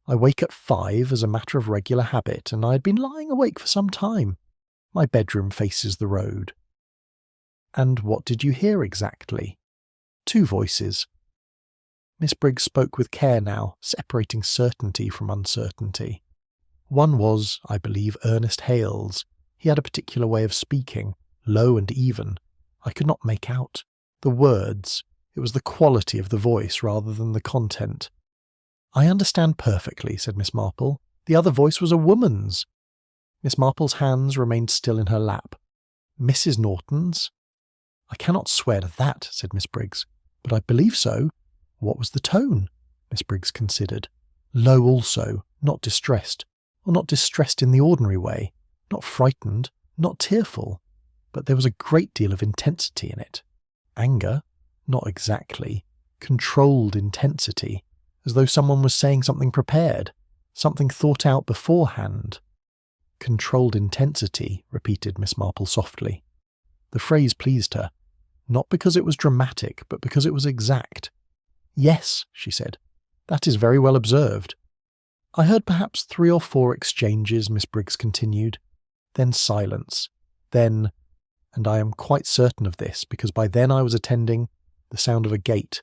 I wake at 5 as a matter of regular habit, and I had been lying awake for some time. My bedroom faces the road." "And what did you hear exactly?" "2 voices." Miss Briggs spoke with care now, separating certainty from uncertainty. "One was, I believe, Ernest Hale's. He had a particular way of speaking, low and even. I could not make out the words. It was the quality of the voice rather than the content." "I understand perfectly," said Miss Marple. "The other voice was a woman's." Miss Marple's hands remained still in her lap. "Mrs. Norton's?" "I cannot swear to that," said Miss Briggs, "but I believe so." "What was the tone?" Miss Briggs considered. "Low also, not distressed, or not distressed in the ordinary way, not frightened, not tearful, but there was a great deal of intensity in it. Anger? Not exactly. Controlled intensity, as though someone was saying something prepared, something thought out beforehand." "Controlled intensity," repeated Miss Marple softly. The phrase pleased her, not because it was dramatic, but because it was exact. "Yes," she said, "that is very well observed." "I heard perhaps 3 or 4 exchanges," Miss Briggs continued. "Then silence. Then, and I am quite certain of this, because by then I was attending, the sound of a gate.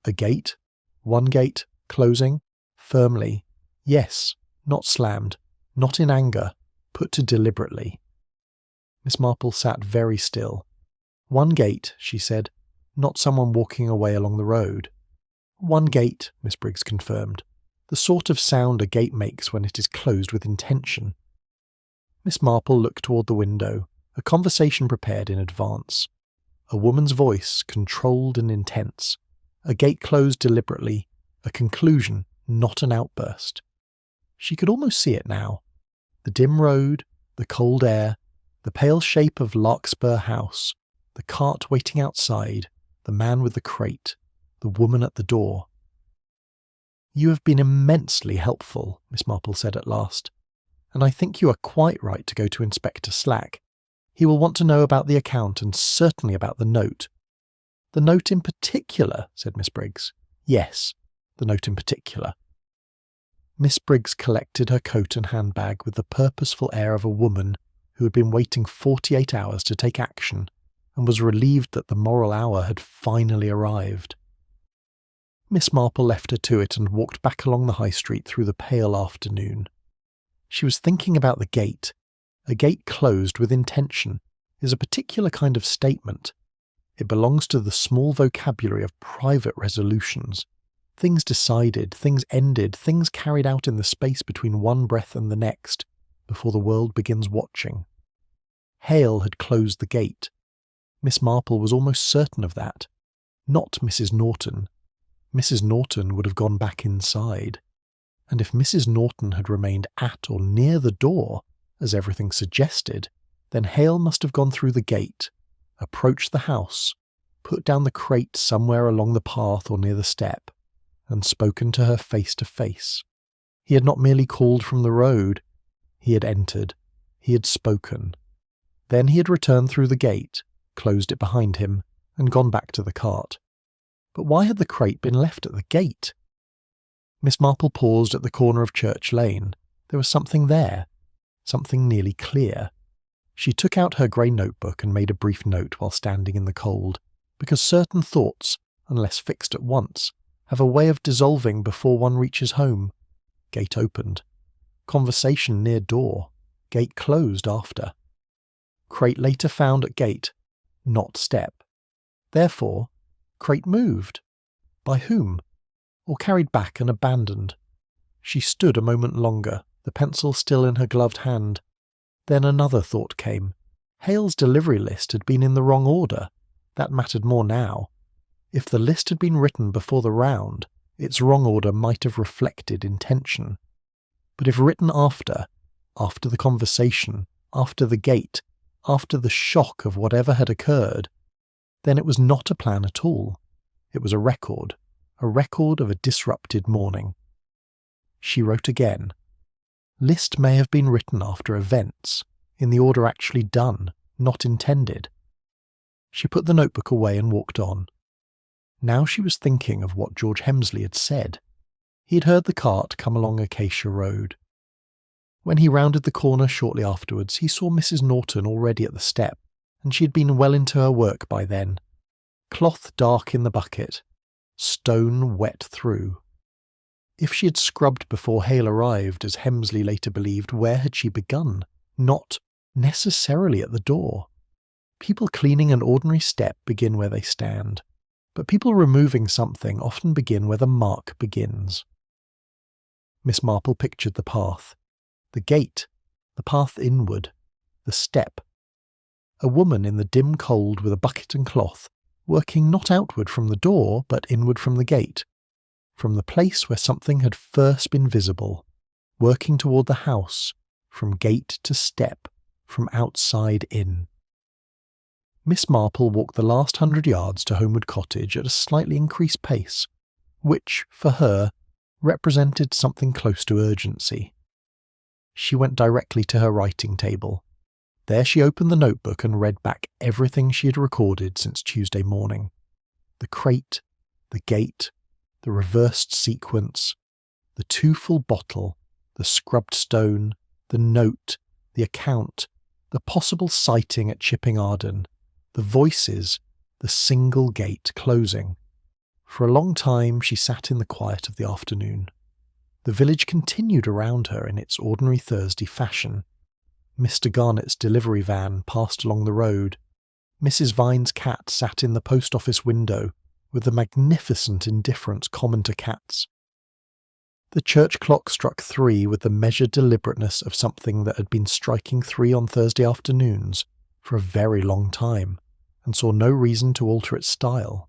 A gate? One gate, closing, firmly. Yes, not slammed, not in anger, put to deliberately." Miss Marple sat very still. "One gate," she said, "not someone walking away along the road." "One gate," Miss Briggs confirmed. "The sort of sound a gate makes when it is closed with intention." Miss Marple looked toward the window, a conversation prepared in advance. A woman's voice, controlled and intense. A gate closed deliberately. A conclusion, not an outburst. She could almost see it now. The dim road, the cold air, the pale shape of Larkspur House, the cart waiting outside, the man with the crate, the woman at the door. "You have been immensely helpful," Miss Marple said at last, "and I think you are quite right to go to Inspector Slack. He will want to know about the account and certainly about the note." "The note in particular," said Miss Briggs. "Yes, the note in particular. Miss Briggs collected her coat and handbag with the purposeful air of a woman who had been waiting 48 hours to take action and was relieved that the moral hour had finally arrived. Miss Marple left her to it and walked back along the high street through the pale afternoon. She was thinking about the gate. A gate closed with intention is a particular kind of statement. It belongs to the small vocabulary of private resolutions. Things decided, things ended, things carried out in the space between one breath and the next, before the world begins watching. Hale had closed the gate. Miss Marple was almost certain of that. Not Mrs. Norton. Mrs. Norton would have gone back inside. And if Mrs. Norton had remained at or near the door, as everything suggested, then Hale must have gone through the gate, approached the house, put down the crate somewhere along the path or near the step, and spoken to her face to face. He had not merely called from the road. He had entered. He had spoken. Then he had returned through the gate, closed it behind him, and gone back to the cart. But why had the crate been left at the gate? Miss Marple paused at the corner of Church Lane. There was something there, something nearly clear. She took out her grey notebook and made a brief note while standing in the cold, because certain thoughts, unless fixed at once, have a way of dissolving before one reaches home. Gate opened. Conversation near door. Gate closed after. Crate later found at gate, not step. Therefore, crate moved. By whom? Or carried back and abandoned? She stood a moment longer, the pencil still in her gloved hand. Then another thought came. Hale's delivery list had been in the wrong order. That mattered more now. If the list had been written before the round, its wrong order might have reflected intention. But if written after the conversation, after the gate, after the shock of whatever had occurred, then it was not a plan at all. It was a record of a disrupted morning. She wrote again. List may have been written after events, in the order actually done, not intended. She put the notebook away and walked on. Now she was thinking of what George Hemsley had said. He had heard the cart come along Acacia Road. When he rounded the corner shortly afterwards, he saw Mrs. Norton already at the step, and she had been well into her work by then. Cloth dark in the bucket, stone wet through. If she had scrubbed before Hale arrived, as Hemsley later believed, where had she begun? Not necessarily at the door. People cleaning an ordinary step begin where they stand, but people removing something often begin where the mark begins. Miss Marple pictured the path, the gate, the path inward, the step. A woman in the dim cold with a bucket and cloth, working not outward from the door, but inward from the gate, from the place where something had first been visible, working toward the house, from gate to step, from outside in. Miss Marple walked the last 100 yards to Homewood Cottage at a slightly increased pace, which, for her, represented something close to urgency. She went directly to her writing table. There she opened the notebook and read back everything she had recorded since Tuesday morning. The crate, the gate, the reversed sequence, the two-full bottle, the scrubbed stone, the note, the account, the possible sighting at Chipping Arden, the voices, the single gate closing. For a long time she sat in the quiet of the afternoon. The village continued around her in its ordinary Thursday fashion. Mr. Garnett's delivery van passed along the road. Mrs. Vine's cat sat in the post office window with the magnificent indifference common to cats. The church clock struck 3 with the measured deliberateness of something that had been striking 3 on Thursday afternoons for a very long time, and saw no reason to alter its style.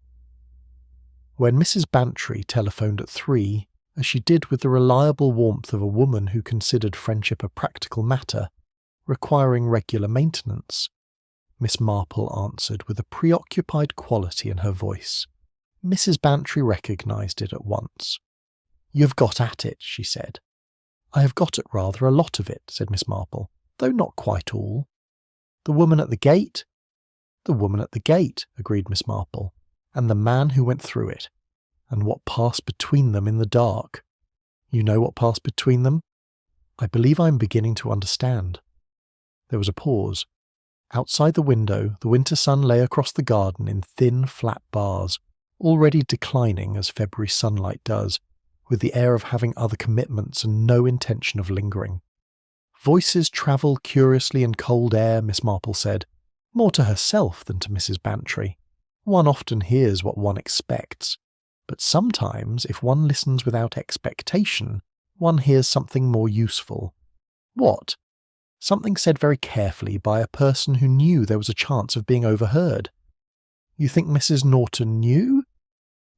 When Mrs. Bantry telephoned at 3, as she did with the reliable warmth of a woman who considered friendship a practical matter, requiring regular maintenance, Miss Marple answered with a preoccupied quality in her voice. Mrs. Bantry recognised it at once. "You've got at it," she said. "I have got at rather a lot of it," said Miss Marple, "though not quite all." "The woman at the gate?" "The woman at the gate," agreed Miss Marple, "and the man who went through it. and what passed between them in the dark. You know what passed between them? I believe I am beginning to understand. There was a pause. Outside the window, the winter sun lay across the garden in thin, flat bars, already declining as February sunlight does, with the air of having other commitments and no intention of lingering. Voices travel curiously in cold air, Miss Marple said, more to herself than to Mrs. Bantry. One often hears what one expects, but sometimes, if one listens without expectation, one hears something more useful. What? Something said very carefully by a person who knew there was a chance of being overheard. You think Mrs. Norton knew?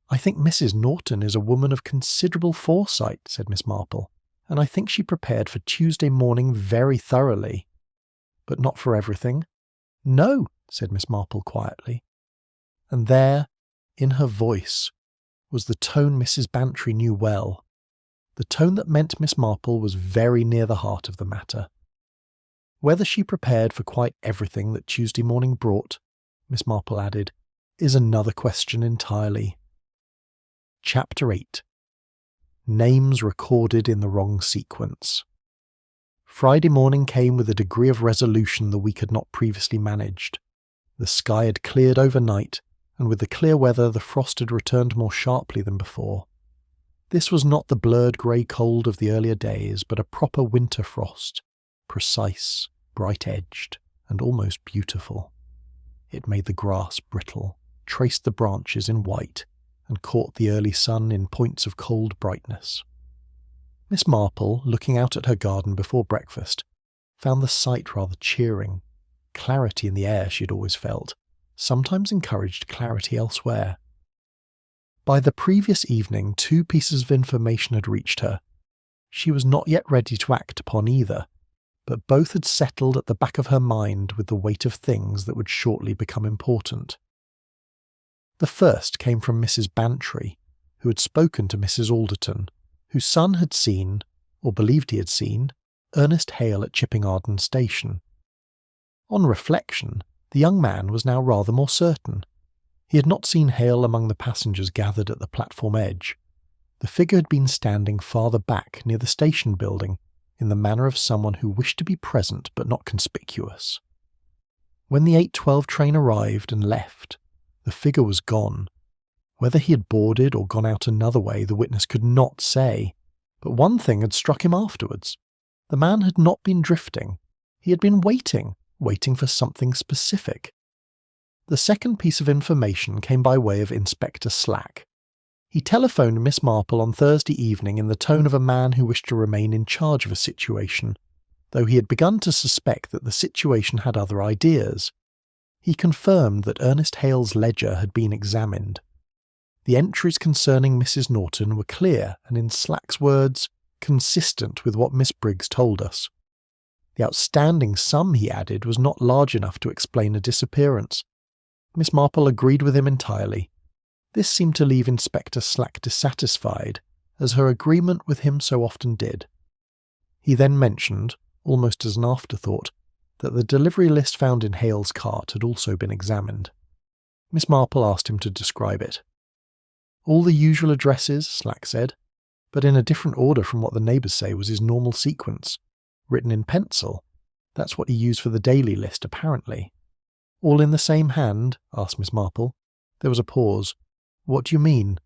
I think Mrs. Norton is a woman of considerable foresight, said Miss Marple, and I think she prepared for Tuesday morning very thoroughly. But not for everything? No, said Miss Marple quietly. And there, in her voice, was the tone Mrs. Bantry knew well, the tone that meant Miss Marple was very near the heart of the matter. Whether she prepared for quite everything that Tuesday morning brought, Miss Marple added, is another question entirely. Chapter 8. Names recorded in the wrong sequence. Friday morning came with a degree of resolution the week had not previously managed. The sky had cleared overnight, and with the clear weather the frost had returned more sharply than before. This was not the blurred grey cold of the earlier days, but a proper winter frost, precise, bright-edged, and almost beautiful. It made the grass brittle, traced the branches in white, and caught the early sun in points of cold brightness. Miss Marple, looking out at her garden before breakfast, found the sight rather cheering. Clarity in the air she had always felt, sometimes encouraged clarity elsewhere. By the previous evening 2 pieces of information had reached her. She was not yet ready to act upon either, but both had settled at the back of her mind with the weight of things that would shortly become important. The first came from Mrs. Bantry, who had spoken to Mrs. Alderton, whose son had seen, or believed he had seen, Ernest Hale at Chipping Arden Station. On reflection, the young man was now rather more certain. He had not seen Hale among the passengers gathered at the platform edge. The figure had been standing farther back near the station building, in the manner of someone who wished to be present but not conspicuous. When the 8:12 train arrived and left, the figure was gone. Whether he had boarded or gone out another way the witness could not say, but one thing had struck him afterwards. The man had not been drifting. He had been waiting for something specific. The second piece of information came by way of Inspector Slack. He telephoned Miss Marple on Thursday evening in the tone of a man who wished to remain in charge of a situation, though he had begun to suspect that the situation had other ideas. He confirmed that Ernest Hale's ledger had been examined. The entries concerning Mrs. Norton were clear and, in Slack's words, consistent with what Miss Briggs told us. The outstanding sum, he added, was not large enough to explain a disappearance. Miss Marple agreed with him entirely. This seemed to leave Inspector Slack dissatisfied, as her agreement with him so often did. He then mentioned, almost as an afterthought, that the delivery list found in Hale's cart had also been examined. Miss Marple asked him to describe it. All the usual addresses, Slack said, but in a different order from what the neighbours say was his normal sequence. Written in pencil. That's what he used for the daily list, apparently. All in the same hand? Asked Miss Marple. There was a pause. What do you mean?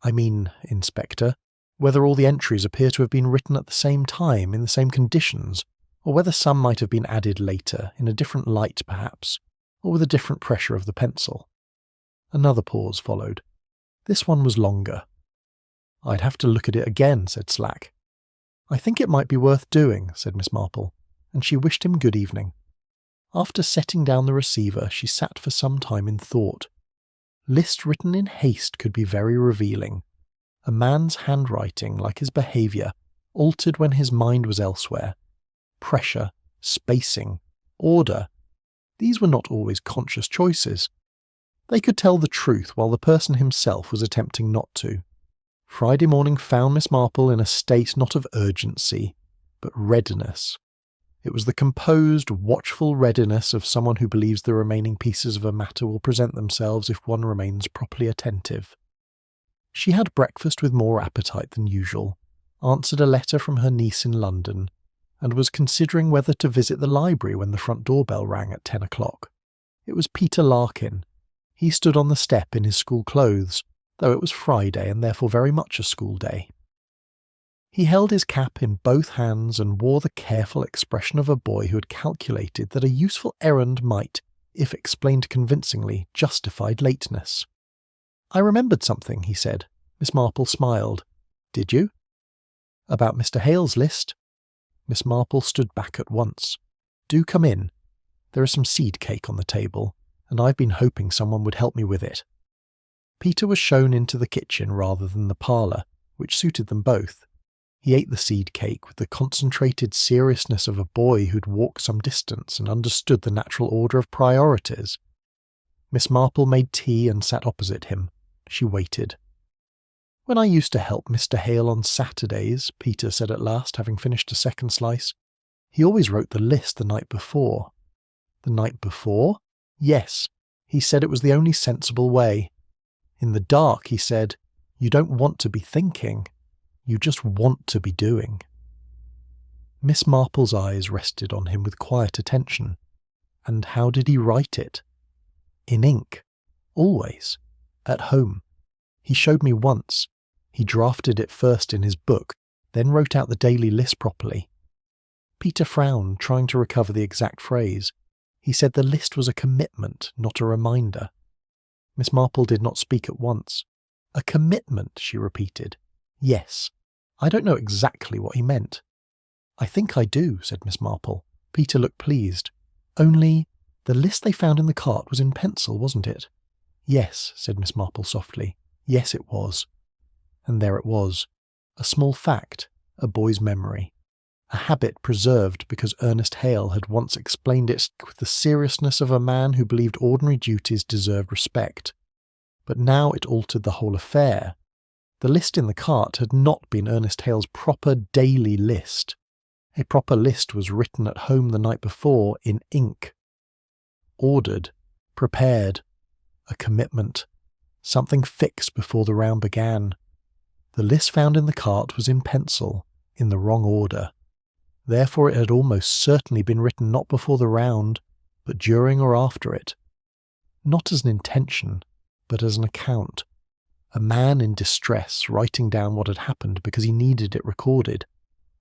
I mean, Inspector, whether all the entries appear to have been written at the same time, in the same conditions, or whether some might have been added later, in a different light perhaps, or with a different pressure of the pencil. Another pause followed. This one was longer. I'd have to look at it again, said Slack. I think it might be worth doing, said Miss Marple, and she wished him good evening. After setting down the receiver, she sat for some time in thought. Lists written in haste could be very revealing. A man's handwriting, like his behaviour, altered when his mind was elsewhere. Pressure, spacing, order. These were not always conscious choices. They could tell the truth while the person himself was attempting not to. Friday morning found Miss Marple in a state not of urgency, but readiness. It was the composed, watchful readiness of someone who believes the remaining pieces of a matter will present themselves if one remains properly attentive. She had breakfast with more appetite than usual, answered a letter from her niece in London, and was considering whether to visit the library when the front doorbell rang at 10 o'clock. It was Peter Larkin. He stood on the step in his school clothes, though it was Friday and therefore very much a school day. He held his cap in both hands and wore the careful expression of a boy who had calculated that a useful errand might, if explained convincingly, justify lateness. "I remembered something," he said. Miss Marple smiled. "Did you?" "About Mr. Hale's list." Miss Marple stood back at once. "Do come in. There is some seed cake on the table, and I've been hoping someone would help me with it." Peter was shown into the kitchen rather than the parlour, which suited them both. He ate the seed cake with the concentrated seriousness of a boy who'd walked some distance and understood the natural order of priorities. Miss Marple made tea and sat opposite him. She waited. "When I used to help Mr. Hale on Saturdays," Peter said at last, having finished a second slice, "he always wrote the list the night before." "The night before?" "Yes. He said it was the only sensible way. In the dark, he said, you don't want to be thinking. You just want to be doing." Miss Marple's eyes rested on him with quiet attention. "And how did he write it?" "In ink. Always. At home. He showed me once. He drafted it first in his book, then wrote out the daily list properly." Peter frowned, trying to recover the exact phrase. He said the list was a commitment, not a reminder. Miss Marple did not speak at once. "A commitment," she repeated. "Yes. I don't know exactly what he meant." "I think I do," said Miss Marple. Peter looked pleased. "Only, the list they found in the cart was in pencil, wasn't it?" "Yes," said Miss Marple softly. "Yes, it was." And there it was. A small fact, a boy's memory. A habit preserved because Ernest Hale had once explained it with the seriousness of a man who believed ordinary duties deserved respect. But now it altered the whole affair. The list in the cart had not been Ernest Hale's proper daily list. A proper list was written at home the night before in ink. Ordered, prepared, a commitment, something fixed before the round began. The list found in the cart was in pencil, in the wrong order. Therefore it had almost certainly been written not before the round, but during or after it. Not as an intention, but as an account. A man in distress writing down what had happened because he needed it recorded.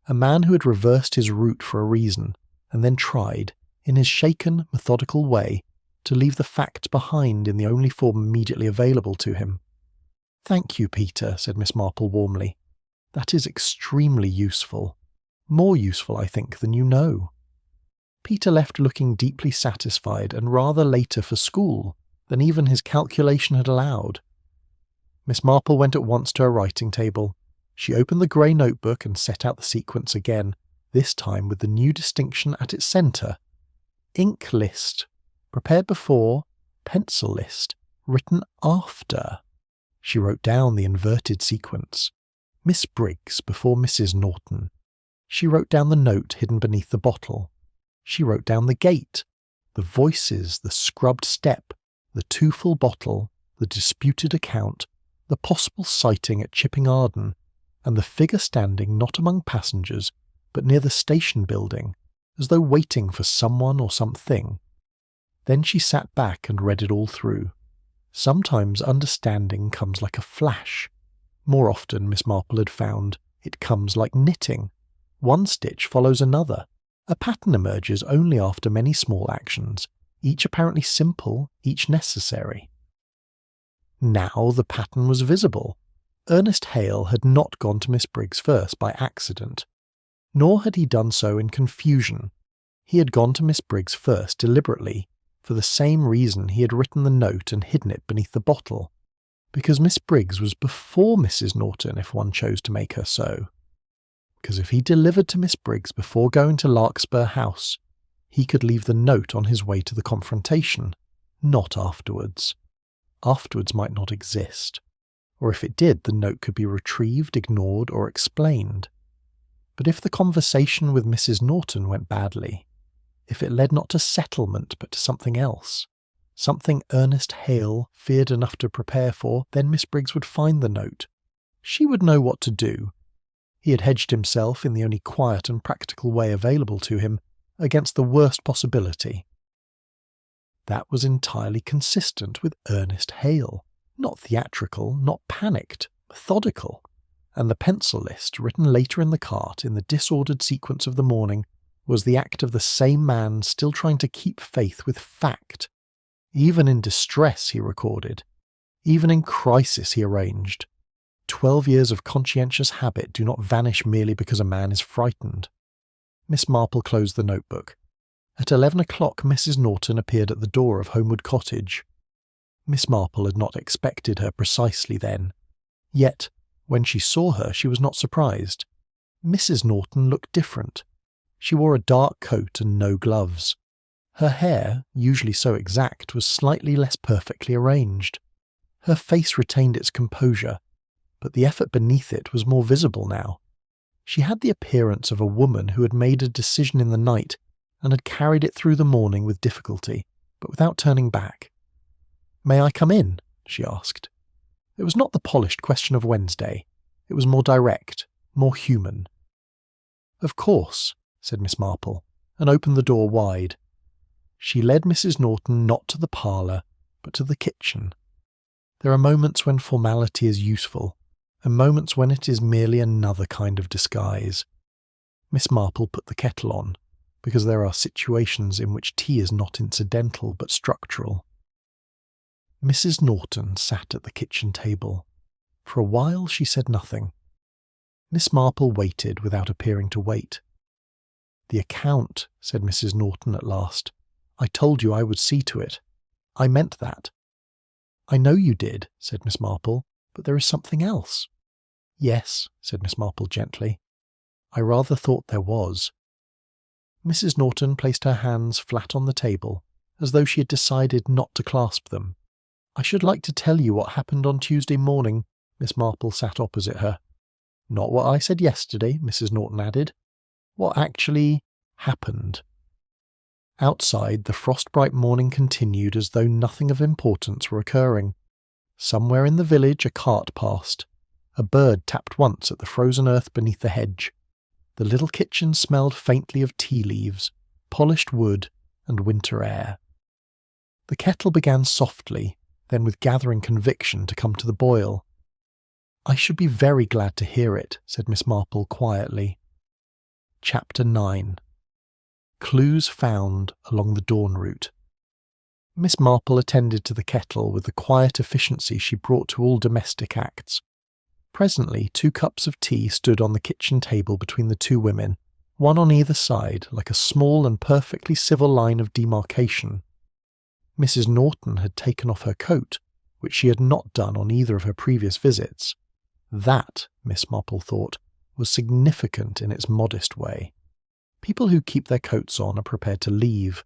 A man who had reversed his route for a reason, and then tried, in his shaken, methodical way, to leave the facts behind in the only form immediately available to him. "Thank you, Peter," said Miss Marple warmly. "That is extremely useful. More useful, I think, than you know." Peter left looking deeply satisfied and rather later for school than even his calculation had allowed. Miss Marple went at once to her writing table. She opened the grey notebook and set out the sequence again, this time with the new distinction at its centre. Ink list. Prepared before. Pencil list. Written after. She wrote down the inverted sequence. Miss Briggs before Mrs. Norton. She wrote down the note hidden beneath the bottle. She wrote down the gate, the voices, the scrubbed step, the too full bottle, the disputed account, the possible sighting at Chipping Arden, and the figure standing not among passengers, but near the station building, as though waiting for someone or something. Then she sat back and read it all through. Sometimes understanding comes like a flash. More often, Miss Marple had found, it comes like knitting. One stitch follows another. A pattern emerges only after many small actions, each apparently simple, each necessary. Now the pattern was visible. Ernest Hale had not gone to Miss Briggs first by accident, nor had he done so in confusion. He had gone to Miss Briggs first deliberately, for the same reason he had written the note and hidden it beneath the bottle, because Miss Briggs was before Mrs. Norton if one chose to make her so. Because if he delivered to Miss Briggs before going to Larkspur House, he could leave the note on his way to the confrontation, not afterwards. Afterwards might not exist, or if it did, the note could be retrieved, ignored, or explained. But if the conversation with Mrs. Norton went badly, if it led not to settlement but to something else, Something Ernest Hale feared enough to prepare for, then Miss Briggs would find the note. She would know what to do. He had hedged himself in the only quiet and practical way available to him against the worst possibility. That was entirely consistent with Ernest Hale. Not theatrical, not panicked, methodical. And the pencil list, written later in the cart in the disordered sequence of the morning, was the act of the same man still trying to keep faith with fact. Even in distress, he recorded. Even in crisis, he arranged. 12 years of conscientious habit do not vanish merely because a man is frightened. Miss Marple closed the notebook. At 11 o'clock, Mrs. Norton appeared at the door of Homewood Cottage. Miss Marple had not expected her precisely then. Yet, when she saw her, she was not surprised. Mrs. Norton looked different. She wore a dark coat and no gloves. Her hair, usually so exact, was slightly less perfectly arranged. Her face retained its composure, but the effort beneath it was more visible now. She had the appearance of a woman who had made a decision in the night and had carried it through the morning with difficulty, but without turning back. "May I come in?" she asked. It was not the polished question of Wednesday. It was more direct, more human. "Of course," said Miss Marple, and opened the door wide. She led Mrs. Norton not to the parlour, but to the kitchen. There are moments when formality is useful, and moments when it is merely another kind of disguise. Miss Marple put the kettle on, because there are situations in which tea is not incidental but structural. Mrs. Norton sat at the kitchen table. For a while she said nothing. Miss Marple waited without appearing to wait. "The account," said Mrs. Norton at last. "I told you I would see to it. I meant that." "I know you did," said Miss Marple, "but there is something else." "Yes," said Miss Marple gently. "I rather thought there was." Mrs. Norton placed her hands flat on the table, as though she had decided not to clasp them. "I should like to tell you what happened on Tuesday morning." Miss Marple sat opposite her. "Not what I said yesterday," Mrs. Norton added. "What actually happened." Outside, the frost-bright morning continued as though nothing of importance were occurring. Somewhere in the village a cart passed. A bird tapped once at the frozen earth beneath the hedge. The little kitchen smelled faintly of tea leaves, polished wood, and winter air. The kettle began softly, then with gathering conviction to come to the boil. "I should be very glad to hear it," said Miss Marple quietly. Chapter 9. Clues found along the dawn route. Miss Marple attended to the kettle with the quiet efficiency she brought to all domestic acts. Presently 2 cups of tea stood on the kitchen table between the 2 women, one on either side, like a small and perfectly civil line of demarcation. Mrs. Norton had taken off her coat, which she had not done on either of her previous visits. That, Miss Marple thought, was significant in its modest way. People who keep their coats on are prepared to leave.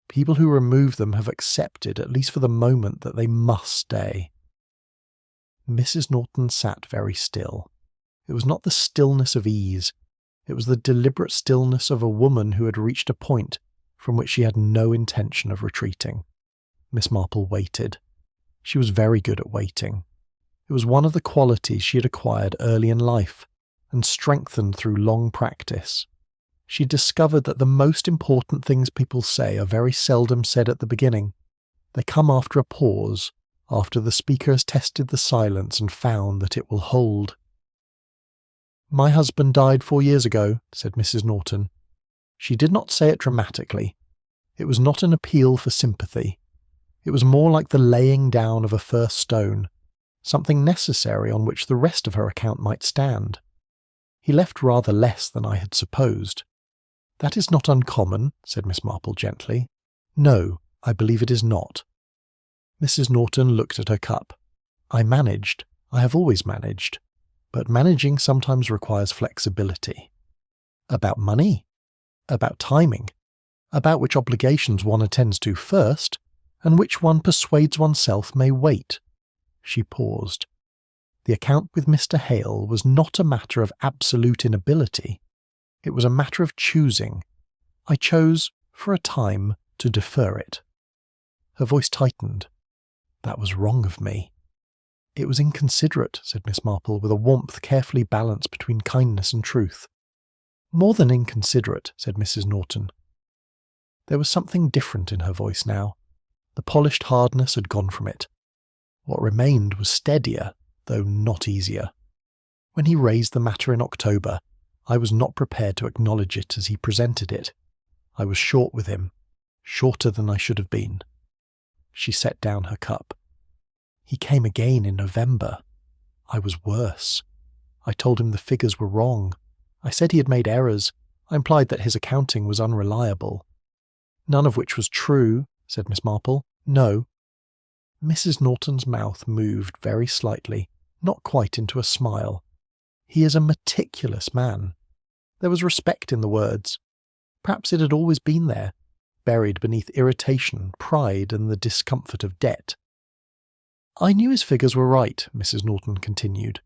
People who remove them have accepted, at least for the moment, that they must stay. Mrs. Norton sat very still. It was not the stillness of ease. It was the deliberate stillness of a woman who had reached a point from which she had no intention of retreating. Miss Marple waited. She was very good at waiting. It was one of the qualities she had acquired early in life, and strengthened through long practice. She discovered that the most important things people say are very seldom said at the beginning. They come after a pause, after the speaker has tested the silence and found that it will hold. "My husband died 4 years ago," said Mrs. Norton. She did not say it dramatically. It was not an appeal for sympathy. It was more like the laying down of a first stone, something necessary on which the rest of her account might stand. "He left rather less than I had supposed." "That is not uncommon," said Miss Marple gently. "No, I believe it is not." Mrs. Norton looked at her cup. "I managed. I have always managed. But managing sometimes requires flexibility." "About money? About timing? About which obligations one attends to first, and which one persuades oneself may wait?" She paused. The account with Mr. Hale was not a matter of absolute inability. It was a matter of choosing. I chose, for a time, to defer it. Her voice tightened. That was wrong of me. It was inconsiderate, said Miss Marple, with a warmth carefully balanced between kindness and truth. More than inconsiderate, said Mrs. Norton. There was something different in her voice now. The polished hardness had gone from it. What remained was steadier, though not easier. When he raised the matter in October, I was not prepared to acknowledge it as he presented it. I was short with him, shorter than I should have been. She set down her cup. He came again in November. I was worse. I told him the figures were wrong. I said he had made errors. I implied that his accounting was unreliable. None of which was true, said Miss Marple. No. Mrs. Norton's mouth moved very slightly, not quite into a smile. He is a meticulous man. There was respect in the words. Perhaps it had always been there, buried beneath irritation, pride, and the discomfort of debt. I knew his figures were right, Mrs. Norton continued,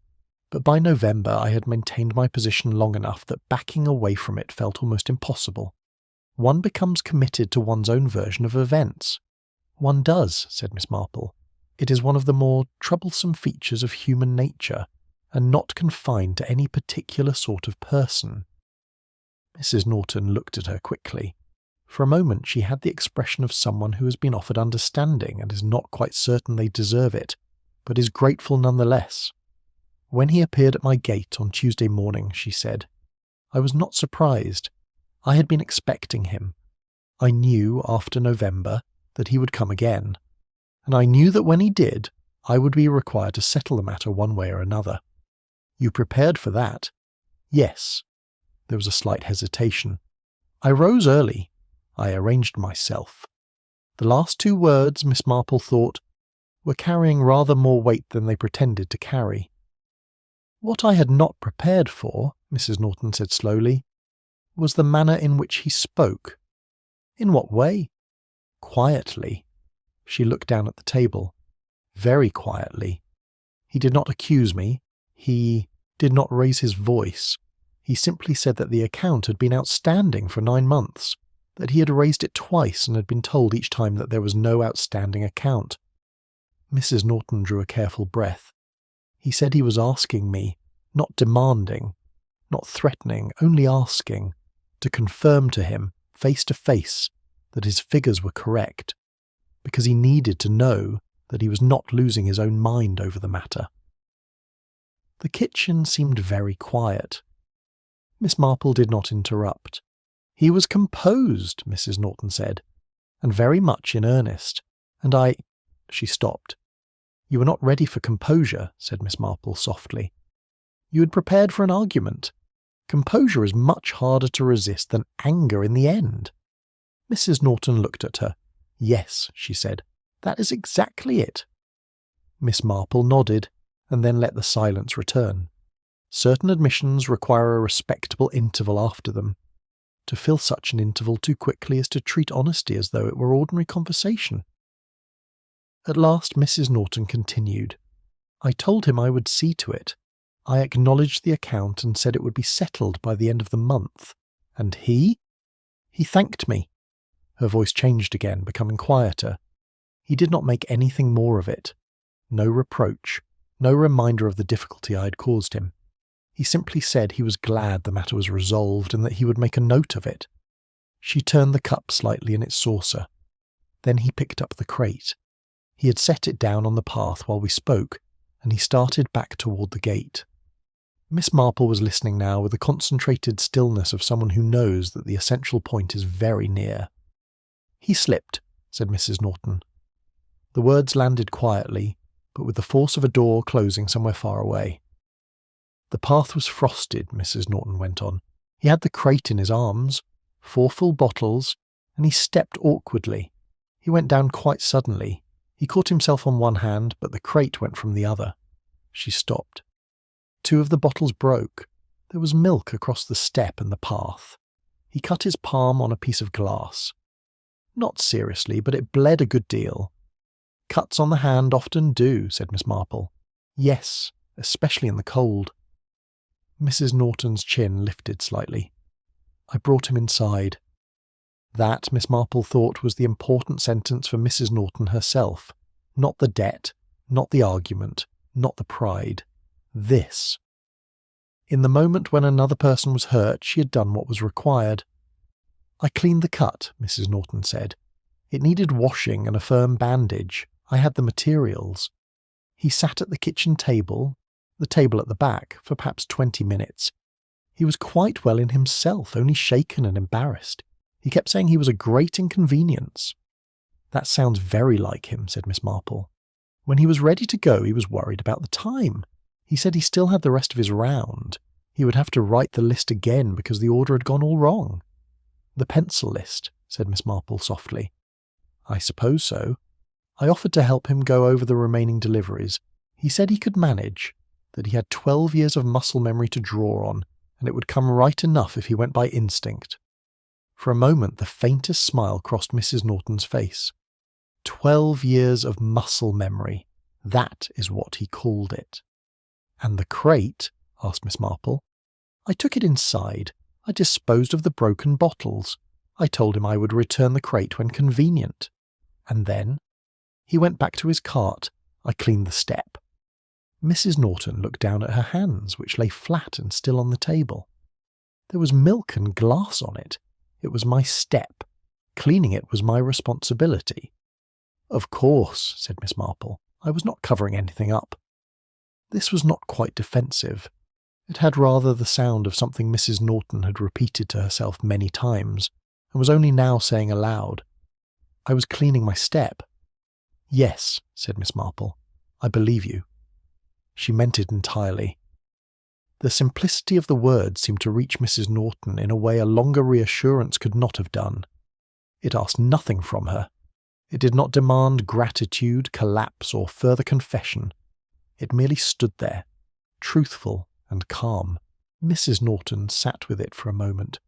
but by November I had maintained my position long enough that backing away from it felt almost impossible. One becomes committed to one's own version of events. One does, said Miss Marple. It is one of the more troublesome features of human nature, and not confined to any particular sort of person. Mrs. Norton looked at her quickly. For a moment she had the expression of someone who has been offered understanding and is not quite certain they deserve it, but is grateful nonetheless. When he appeared at my gate on Tuesday morning, she said, I was not surprised. I had been expecting him. I knew, after November, that he would come again, and I knew that when he did, I would be required to settle the matter one way or another. You prepared for that? Yes. There was a slight hesitation. I rose early. I arranged myself. The last two words, Miss Marple thought, were carrying rather more weight than they pretended to carry. What I had not prepared for, Mrs. Norton said slowly, was the manner in which he spoke. In what way? Quietly. She looked down at the table. Very quietly. He did not accuse me. He did not raise his voice. He simply said that the account had been outstanding for 9 months, that he had raised it twice and had been told each time that there was no outstanding account. Mrs. Norton drew a careful breath. He said he was asking me, not demanding, not threatening, only asking, to confirm to him, face to face, that his figures were correct, because he needed to know that he was not losing his own mind over the matter. The kitchen seemed very quiet. Miss Marple did not interrupt. He was composed, Mrs. Norton said, and very much in earnest, and She stopped. You were not ready for composure, said Miss Marple softly. You had prepared for an argument. Composure is much harder to resist than anger in the end. Mrs. Norton looked at her. Yes, she said, that is exactly it. Miss Marple nodded, and then let the silence return. Certain admissions require a respectable interval after them. To fill such an interval too quickly is to treat honesty as though it were ordinary conversation. At last Mrs. Norton continued. I told him I would see to it. I acknowledged the account and said it would be settled by the end of the month. And he? He thanked me. Her voice changed again, becoming quieter. He did not make anything more of it. No reproach, no reminder of the difficulty I had caused him. He simply said he was glad the matter was resolved and that he would make a note of it. She turned the cup slightly in its saucer. Then he picked up the crate. He had set it down on the path while we spoke, and he started back toward the gate. Miss Marple was listening now with the concentrated stillness of someone who knows that the essential point is very near. He slipped, said Mrs. Norton. The words landed quietly, but with the force of a door closing somewhere far away. The path was frosted, Mrs. Norton went on. He had the crate in his arms, 4 full bottles, and he stepped awkwardly. He went down quite suddenly. He caught himself on one hand, but the crate went from the other. She stopped. 2 of the bottles broke. There was milk across the step and the path. He cut his palm on a piece of glass. Not seriously, but it bled a good deal. Cuts on the hand often do, said Miss Marple. Yes, especially in the cold. Mrs. Norton's chin lifted slightly. I brought him inside. That, Miss Marple thought, was the important sentence for Mrs. Norton herself. Not the debt, not the argument, not the pride. This. In the moment when another person was hurt, she had done what was required. "I cleaned the cut," Mrs. Norton said. "It needed washing and a firm bandage. I had the materials." He sat at the kitchen table, the table at the back, for perhaps 20 minutes. He was quite well in himself, only shaken and embarrassed. He kept saying he was a great inconvenience. "That sounds very like him," said Miss Marple. "When he was ready to go, he was worried about the time. He said he still had the rest of his round. He would have to write the list again because the order had gone all wrong." "The pencil list," said Miss Marple softly. "I suppose so. I offered to help him go over the remaining deliveries. He said he could manage, that he had 12 years of muscle memory to draw on, and it would come right enough if he went by instinct." For a moment the faintest smile crossed Mrs. Norton's face. 12 years of muscle memory. That is what he called it. "And the crate?" asked Miss Marple. "I took it inside. I disposed of the broken bottles. I told him I would return the crate when convenient. And then? He went back to his cart. I cleaned the step." Mrs. Norton looked down at her hands, which lay flat and still on the table. "There was milk and glass on it. It was my step. Cleaning it was my responsibility." "Of course," said Miss Marple. "I was not covering anything up." This was not quite defensive. It had rather the sound of something Mrs. Norton had repeated to herself many times, and was only now saying aloud. "I was cleaning my step." "Yes," said Miss Marple. "I believe you." She meant it entirely. The simplicity of the words seemed to reach Mrs. Norton in a way a longer reassurance could not have done. It asked nothing from her. It did not demand gratitude, collapse, or further confession. It merely stood there, truthful and calm. Mrs. Norton sat with it for a moment.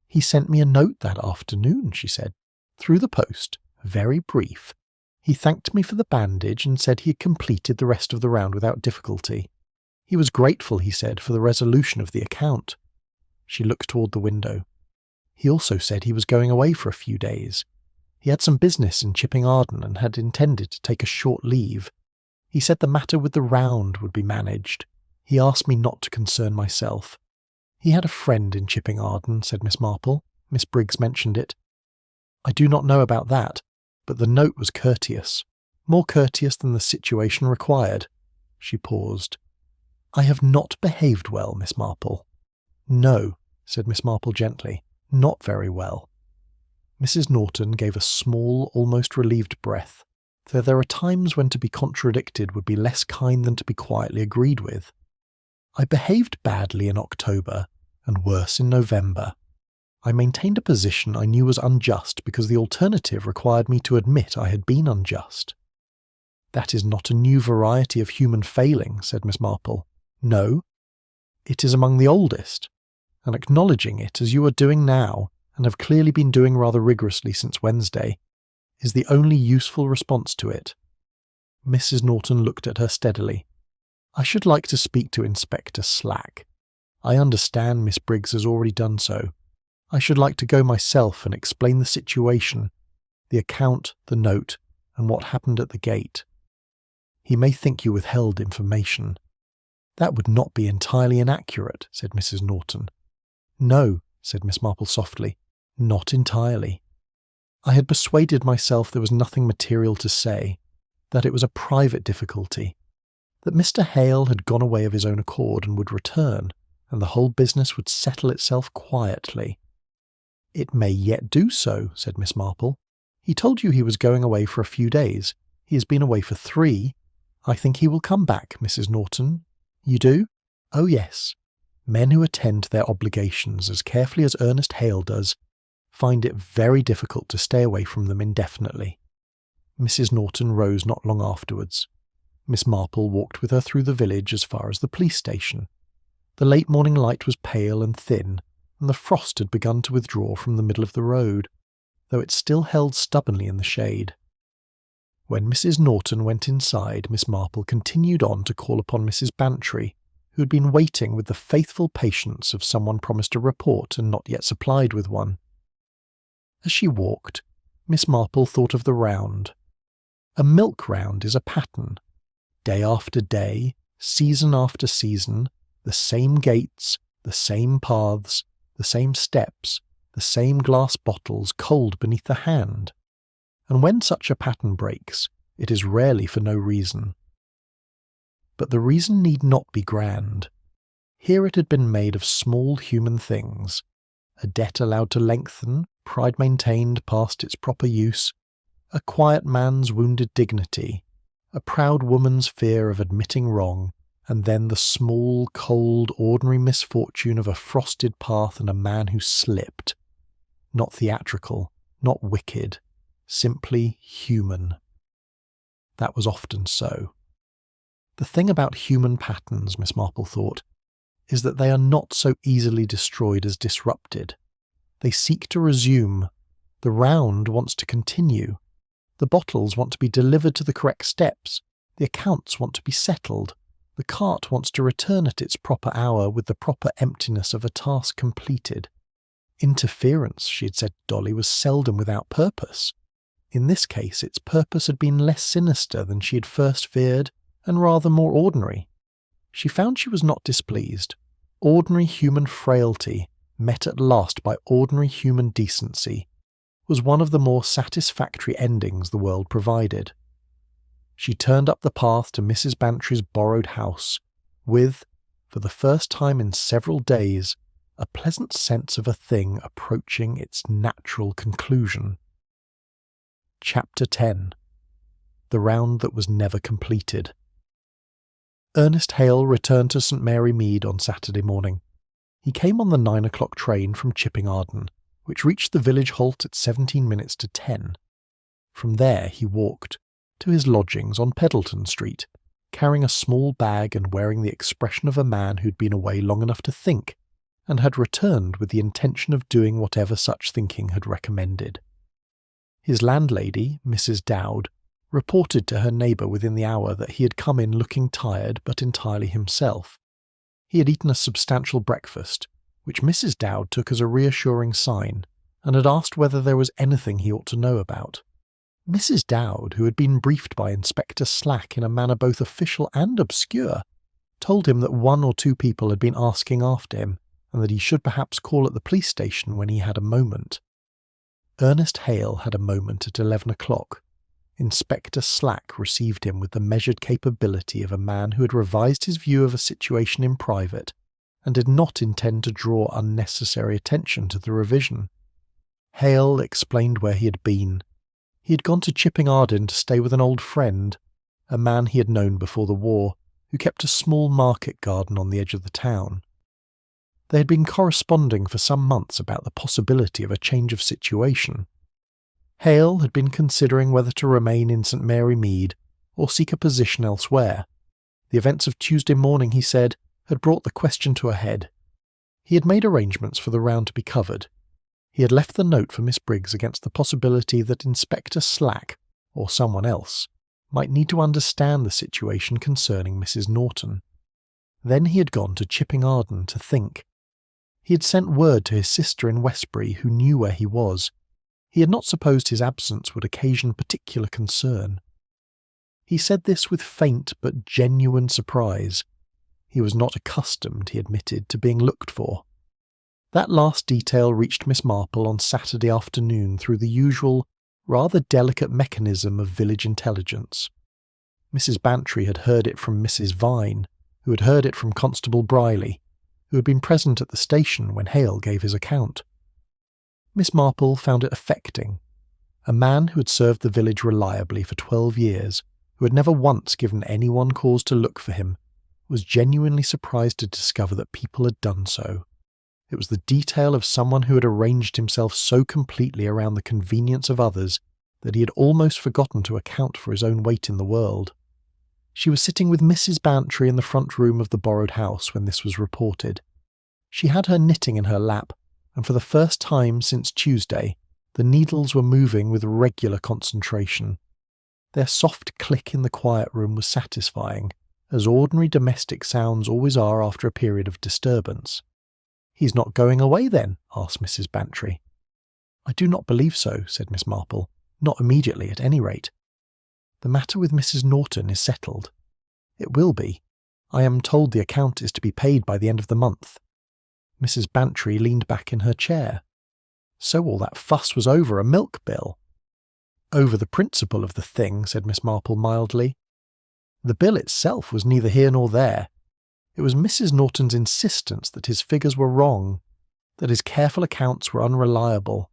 "He sent me a note that afternoon," she said, "through the post, very brief. He thanked me for the bandage and said he had completed the rest of the round without difficulty. He was grateful, he said, for the resolution of the account." She looked toward the window. "He also said he was going away for a few days. He had some business in Chipping Arden and had intended to take a short leave. He said the matter with the round would be managed. He asked me not to concern myself. He had a friend in Chipping Arden," said Miss Marple. "Miss Briggs mentioned it." "I do not know about that, but the note was courteous. More courteous than the situation required." She paused. "I have not behaved well, Miss Marple." "No," said Miss Marple gently. "Not very well." Mrs. Norton gave a small, almost relieved breath, though there are times when to be contradicted would be less kind than to be quietly agreed with. "I behaved badly in October, and worse in November. I maintained a position I knew was unjust because the alternative required me to admit I had been unjust." "That is not a new variety of human failing," said Miss Marple. "No, it is among the oldest, and acknowledging it, as you are doing now, and have clearly been doing rather rigorously since Wednesday, is the only useful response to it." Mrs. Norton looked at her steadily. "I should like to speak to Inspector Slack. I understand Miss Briggs has already done so. I should like to go myself and explain the situation, the account, the note, and what happened at the gate. He may think you withheld information." "That would not be entirely inaccurate," said Mrs. Norton. "No," said Miss Marple softly, "not entirely. I had persuaded myself there was nothing material to say, that it was a private difficulty, that Mr. Hale had gone away of his own accord and would return, and the whole business would settle itself quietly." "It may yet do so," said Miss Marple. "He told you he was going away for a few days. He has been away for 3. I think he will come back, Mrs. Norton. You do?" "Oh, yes. Men who attend to their obligations as carefully as Ernest Hale does find it very difficult to stay away from them indefinitely." Mrs. Norton rose not long afterwards. Miss Marple walked with her through the village as far as the police station. The late morning light was pale and thin, and the frost had begun to withdraw from the middle of the road, though it still held stubbornly in the shade. When Mrs. Norton went inside, Miss Marple continued on to call upon Mrs. Bantry, who had been waiting with the faithful patience of someone promised a report and not yet supplied with one. As she walked, Miss Marple thought of the round. A milk round is a pattern. Day after day, season after season, the same gates, the same paths, the same steps, the same glass bottles cold beneath the hand. And when such a pattern breaks, it is rarely for no reason. But the reason need not be grand. Here it had been made of small human things, a debt allowed to lengthen, pride maintained past its proper use, a quiet man's wounded dignity, a proud woman's fear of admitting wrong, and then the small, cold, ordinary misfortune of a frosted path and a man who slipped. Not theatrical, not wicked, simply human. That was often so. The thing about human patterns, Miss Marple thought, is that they are not so easily destroyed as disrupted. They seek to resume. The round wants to continue. The bottles want to be delivered to the correct steps. The accounts want to be settled. The cart wants to return at its proper hour with the proper emptiness of a task completed. Interference, she had said to Dolly, was seldom without purpose. In this case, its purpose had been less sinister than she had first feared, and rather more ordinary. She found she was not displeased. Ordinary human frailty, met at last by ordinary human decency, was one of the more satisfactory endings the world provided. She turned up the path to Mrs. Bantry's borrowed house, with, for the first time in several days, a pleasant sense of a thing approaching its natural conclusion. Chapter 10. The Round That Was Never Completed. Ernest Hale returned to St. Mary Mead on Saturday morning. He came on the 9 o'clock train from Chipping Arden, which reached the village halt at 17 minutes to 10. From there he walked to his lodgings on Peddleton Street, carrying a small bag and wearing the expression of a man who'd been away long enough to think, and had returned with the intention of doing whatever such thinking had recommended. His landlady, Mrs. Dowd, reported to her neighbour within the hour that he had come in looking tired but entirely himself. He had eaten a substantial breakfast, which Mrs. Dowd took as a reassuring sign, and had asked whether there was anything he ought to know about. Mrs. Dowd, who had been briefed by Inspector Slack in a manner both official and obscure, told him that 1 or 2 people had been asking after him, and that he should perhaps call at the police station when he had a moment. Ernest Hale had a moment at 11 o'clock. Inspector Slack received him with the measured capability of a man who had revised his view of a situation in private, and did not intend to draw unnecessary attention to the revision. Hale explained where he had been. He had gone to Chipping Arden to stay with an old friend, a man he had known before the war, who kept a small market garden on the edge of the town. They had been corresponding for some months about the possibility of a change of situation. Hale had been considering whether to remain in St. Mary Mead or seek a position elsewhere. The events of Tuesday morning, he said, had brought the question to a head. He had made arrangements for the round to be covered. He had left the note for Miss Briggs against the possibility that Inspector Slack, or someone else, might need to understand the situation concerning Mrs. Norton. Then he had gone to Chipping Arden to think. He had sent word to his sister in Westbury, who knew where he was. He had not supposed his absence would occasion particular concern. He said this with faint but genuine surprise. He was not accustomed, he admitted, to being looked for. That last detail reached Miss Marple on Saturday afternoon through the usual, rather delicate mechanism of village intelligence. Mrs. Bantry had heard it from Mrs. Vine, who had heard it from Constable Briley, who had been present at the station when Hale gave his account. Miss Marple found it affecting. A man who had served the village reliably for 12 years, who had never once given anyone cause to look for him, was genuinely surprised to discover that people had done so. It was the detail of someone who had arranged himself so completely around the convenience of others that he had almost forgotten to account for his own weight in the world. She was sitting with Mrs. Bantry in the front room of the borrowed house when this was reported. She had her knitting in her lap, and for the first time since Tuesday, the needles were moving with regular concentration. Their soft click in the quiet room was satisfying, as ordinary domestic sounds always are after a period of disturbance. "He's not going away then?" asked Mrs. Bantry. "I do not believe so," said Miss Marple. "Not immediately, at any rate. The matter with Mrs. Norton is settled. It will be. I am told the account is to be paid by the end of the month." Mrs. Bantry leaned back in her chair. So all that fuss was over a milk bill. "Over the principle of the thing," said Miss Marple mildly. "The bill itself was neither here nor there. It was Mrs. Norton's insistence that his figures were wrong, that his careful accounts were unreliable.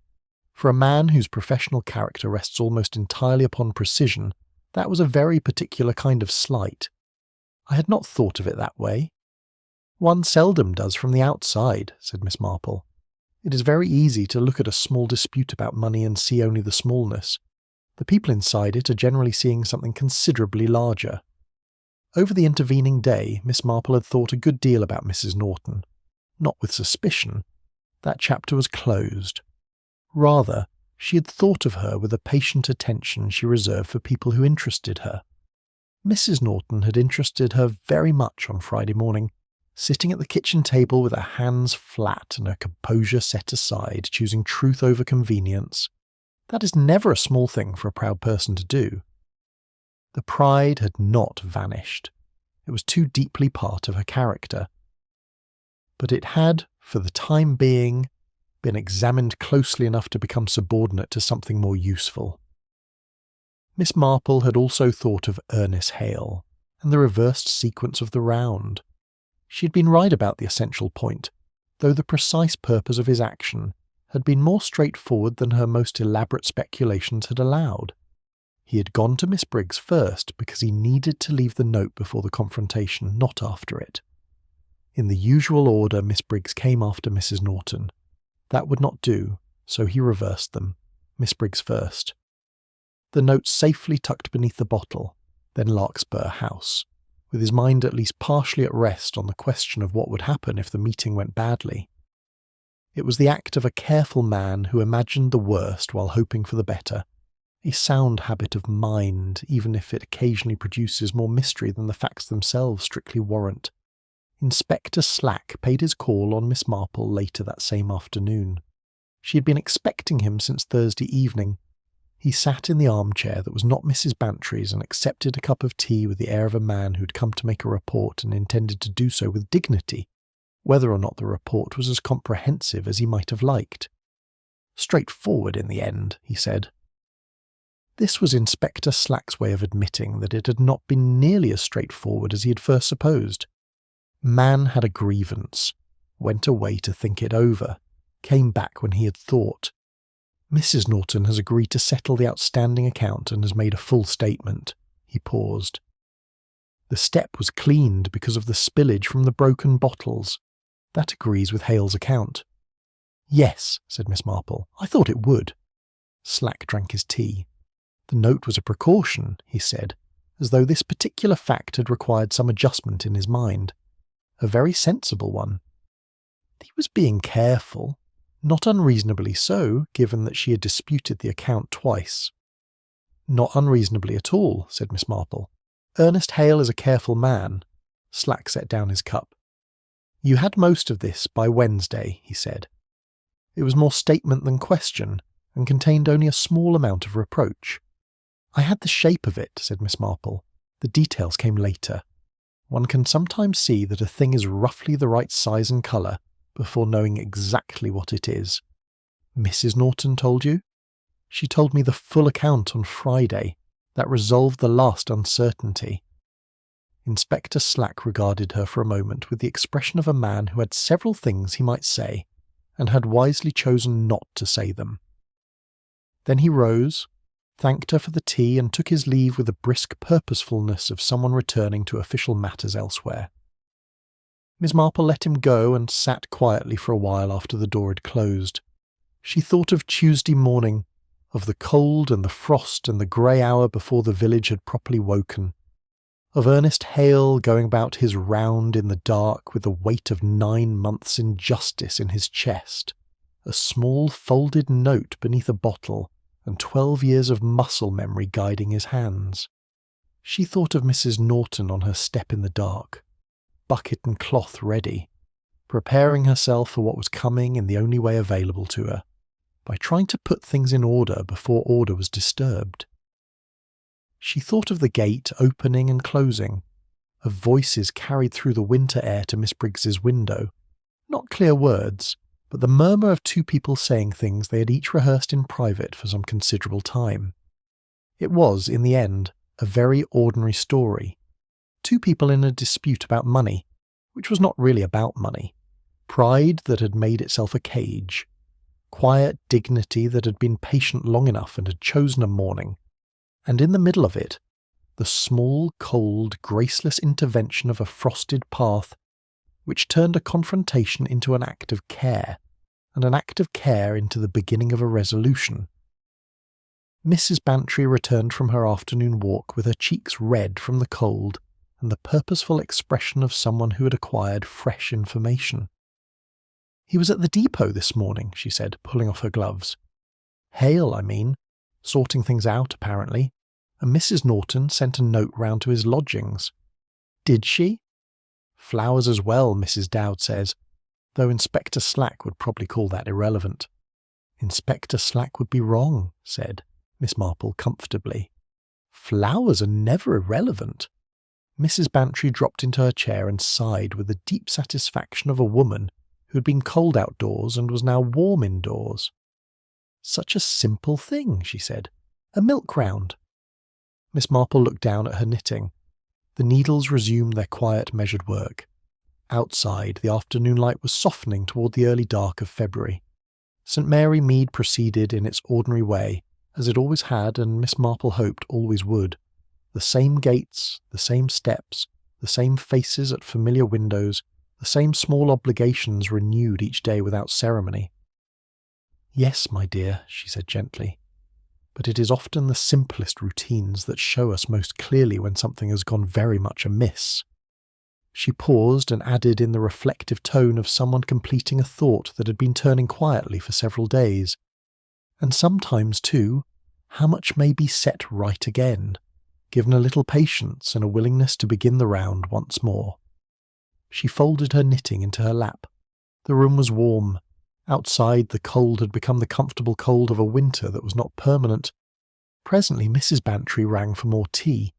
For a man whose professional character rests almost entirely upon precision, that was a very particular kind of slight. I had not thought of it that way." "One seldom does from the outside," said Miss Marple. "It is very easy to look at a small dispute about money and see only the smallness. The people inside it are generally seeing something considerably larger." Over the intervening day, Miss Marple had thought a good deal about Mrs. Norton. Not with suspicion. That chapter was closed. Rather, she had thought of her with a patient attention she reserved for people who interested her. Mrs. Norton had interested her very much on Friday morning, sitting at the kitchen table with her hands flat and her composure set aside, choosing truth over convenience. That is never a small thing for a proud person to do. The pride had not vanished. It was too deeply part of her character. But it had, for the time being, been examined closely enough to become subordinate to something more useful. Miss Marple had also thought of Ernest Hale, and the reversed sequence of the round. She had been right about the essential point, though the precise purpose of his action had been more straightforward than her most elaborate speculations had allowed. He had gone to Miss Briggs first because he needed to leave the note before the confrontation, not after it. In the usual order, Miss Briggs came after Mrs. Norton. That would not do, so he reversed them. Miss Briggs first. The note safely tucked beneath the bottle, then Larkspur House, with his mind at least partially at rest on the question of what would happen if the meeting went badly. It was the act of a careful man who imagined the worst while hoping for the better. A sound habit of mind, even if it occasionally produces more mystery than the facts themselves strictly warrant. Inspector Slack paid his call on Miss Marple later that same afternoon. She had been expecting him since Thursday evening. He sat in the armchair that was not Mrs. Bantry's and accepted a cup of tea with the air of a man who had come to make a report and intended to do so with dignity, whether or not the report was as comprehensive as he might have liked. "Straightforward in the end," he said. This was Inspector Slack's way of admitting that it had not been nearly as straightforward as he had first supposed. Man had a grievance, went away to think it over, came back when he had thought. Mrs. Norton has agreed to settle the outstanding account and has made a full statement. He paused. The step was cleaned because of the spillage from the broken bottles. That agrees with Hale's account. "Yes," said Miss Marple. "I thought it would." Slack drank his tea. The note was a precaution, he said, as though this particular fact had required some adjustment in his mind. A very sensible one. He was being careful, not unreasonably so, given that she had disputed the account twice. "Not unreasonably at all," said Miss Marple. "Ernest Hale is a careful man." Slack set down his cup. "You had most of this by Wednesday," he said. It was more statement than question, and contained only a small amount of reproach. "I had the shape of it," said Miss Marple. "The details came later. One can sometimes see that a thing is roughly the right size and colour before knowing exactly what it is." "Mrs. Norton told you?" "She told me the full account on Friday. That resolved the last uncertainty." Inspector Slack regarded her for a moment with the expression of a man who had several things he might say, and had wisely chosen not to say them. Then he rose, thanked her for the tea, and took his leave with the brisk purposefulness of someone returning to official matters elsewhere. Miss Marple let him go and sat quietly for a while after the door had closed. She thought of Tuesday morning, of the cold and the frost and the grey hour before the village had properly woken, of Ernest Hale going about his round in the dark with the weight of 9 months' injustice in his chest, a small folded note beneath a bottle, and 12 years of muscle memory guiding his hands. She thought of Mrs. Norton on her step in the dark, bucket and cloth ready, preparing herself for what was coming in the only way available to her, by trying to put things in order before order was disturbed. She thought of the gate opening and closing, of voices carried through the winter air to Miss Briggs's window, not clear words, but the murmur of two people saying things they had each rehearsed in private for some considerable time. It was, in the end, a very ordinary story. Two people in a dispute about money, which was not really about money. Pride that had made itself a cage. Quiet dignity that had been patient long enough and had chosen a morning. And in the middle of it, the small, cold, graceless intervention of a frosted path, which turned a confrontation into an act of care, and an act of care into the beginning of a resolution. Mrs. Bantry returned from her afternoon walk with her cheeks red from the cold and the purposeful expression of someone who had acquired fresh information. "He was at the depot this morning," she said, pulling off her gloves. "Hale, I mean, sorting things out, apparently, and Mrs. Norton sent a note round to his lodgings." "Did she?" "Flowers as well, Mrs. Dowd says, though Inspector Slack would probably call that irrelevant." "Inspector Slack would be wrong," said Miss Marple comfortably. "Flowers are never irrelevant." Mrs. Bantry dropped into her chair and sighed with the deep satisfaction of a woman who had been cold outdoors and was now warm indoors. "Such a simple thing," she said. "A milk round." Miss Marple looked down at her knitting. The needles resumed their quiet, measured work. Outside, the afternoon light was softening toward the early dark of February. St. Mary Mead proceeded in its ordinary way, as it always had and Miss Marple hoped always would. The same gates, the same steps, the same faces at familiar windows, the same small obligations renewed each day without ceremony. "Yes, my dear," she said gently, "but it is often the simplest routines that show us most clearly when something has gone very much amiss." She paused and added in the reflective tone of someone completing a thought that had been turning quietly for several days. "And sometimes, too, how much may be set right again, given a little patience and a willingness to begin the round once more." She folded her knitting into her lap. The room was warm. Outside, the cold had become the comfortable cold of a winter that was not permanent. Presently Mrs. Bantry rang for more tea.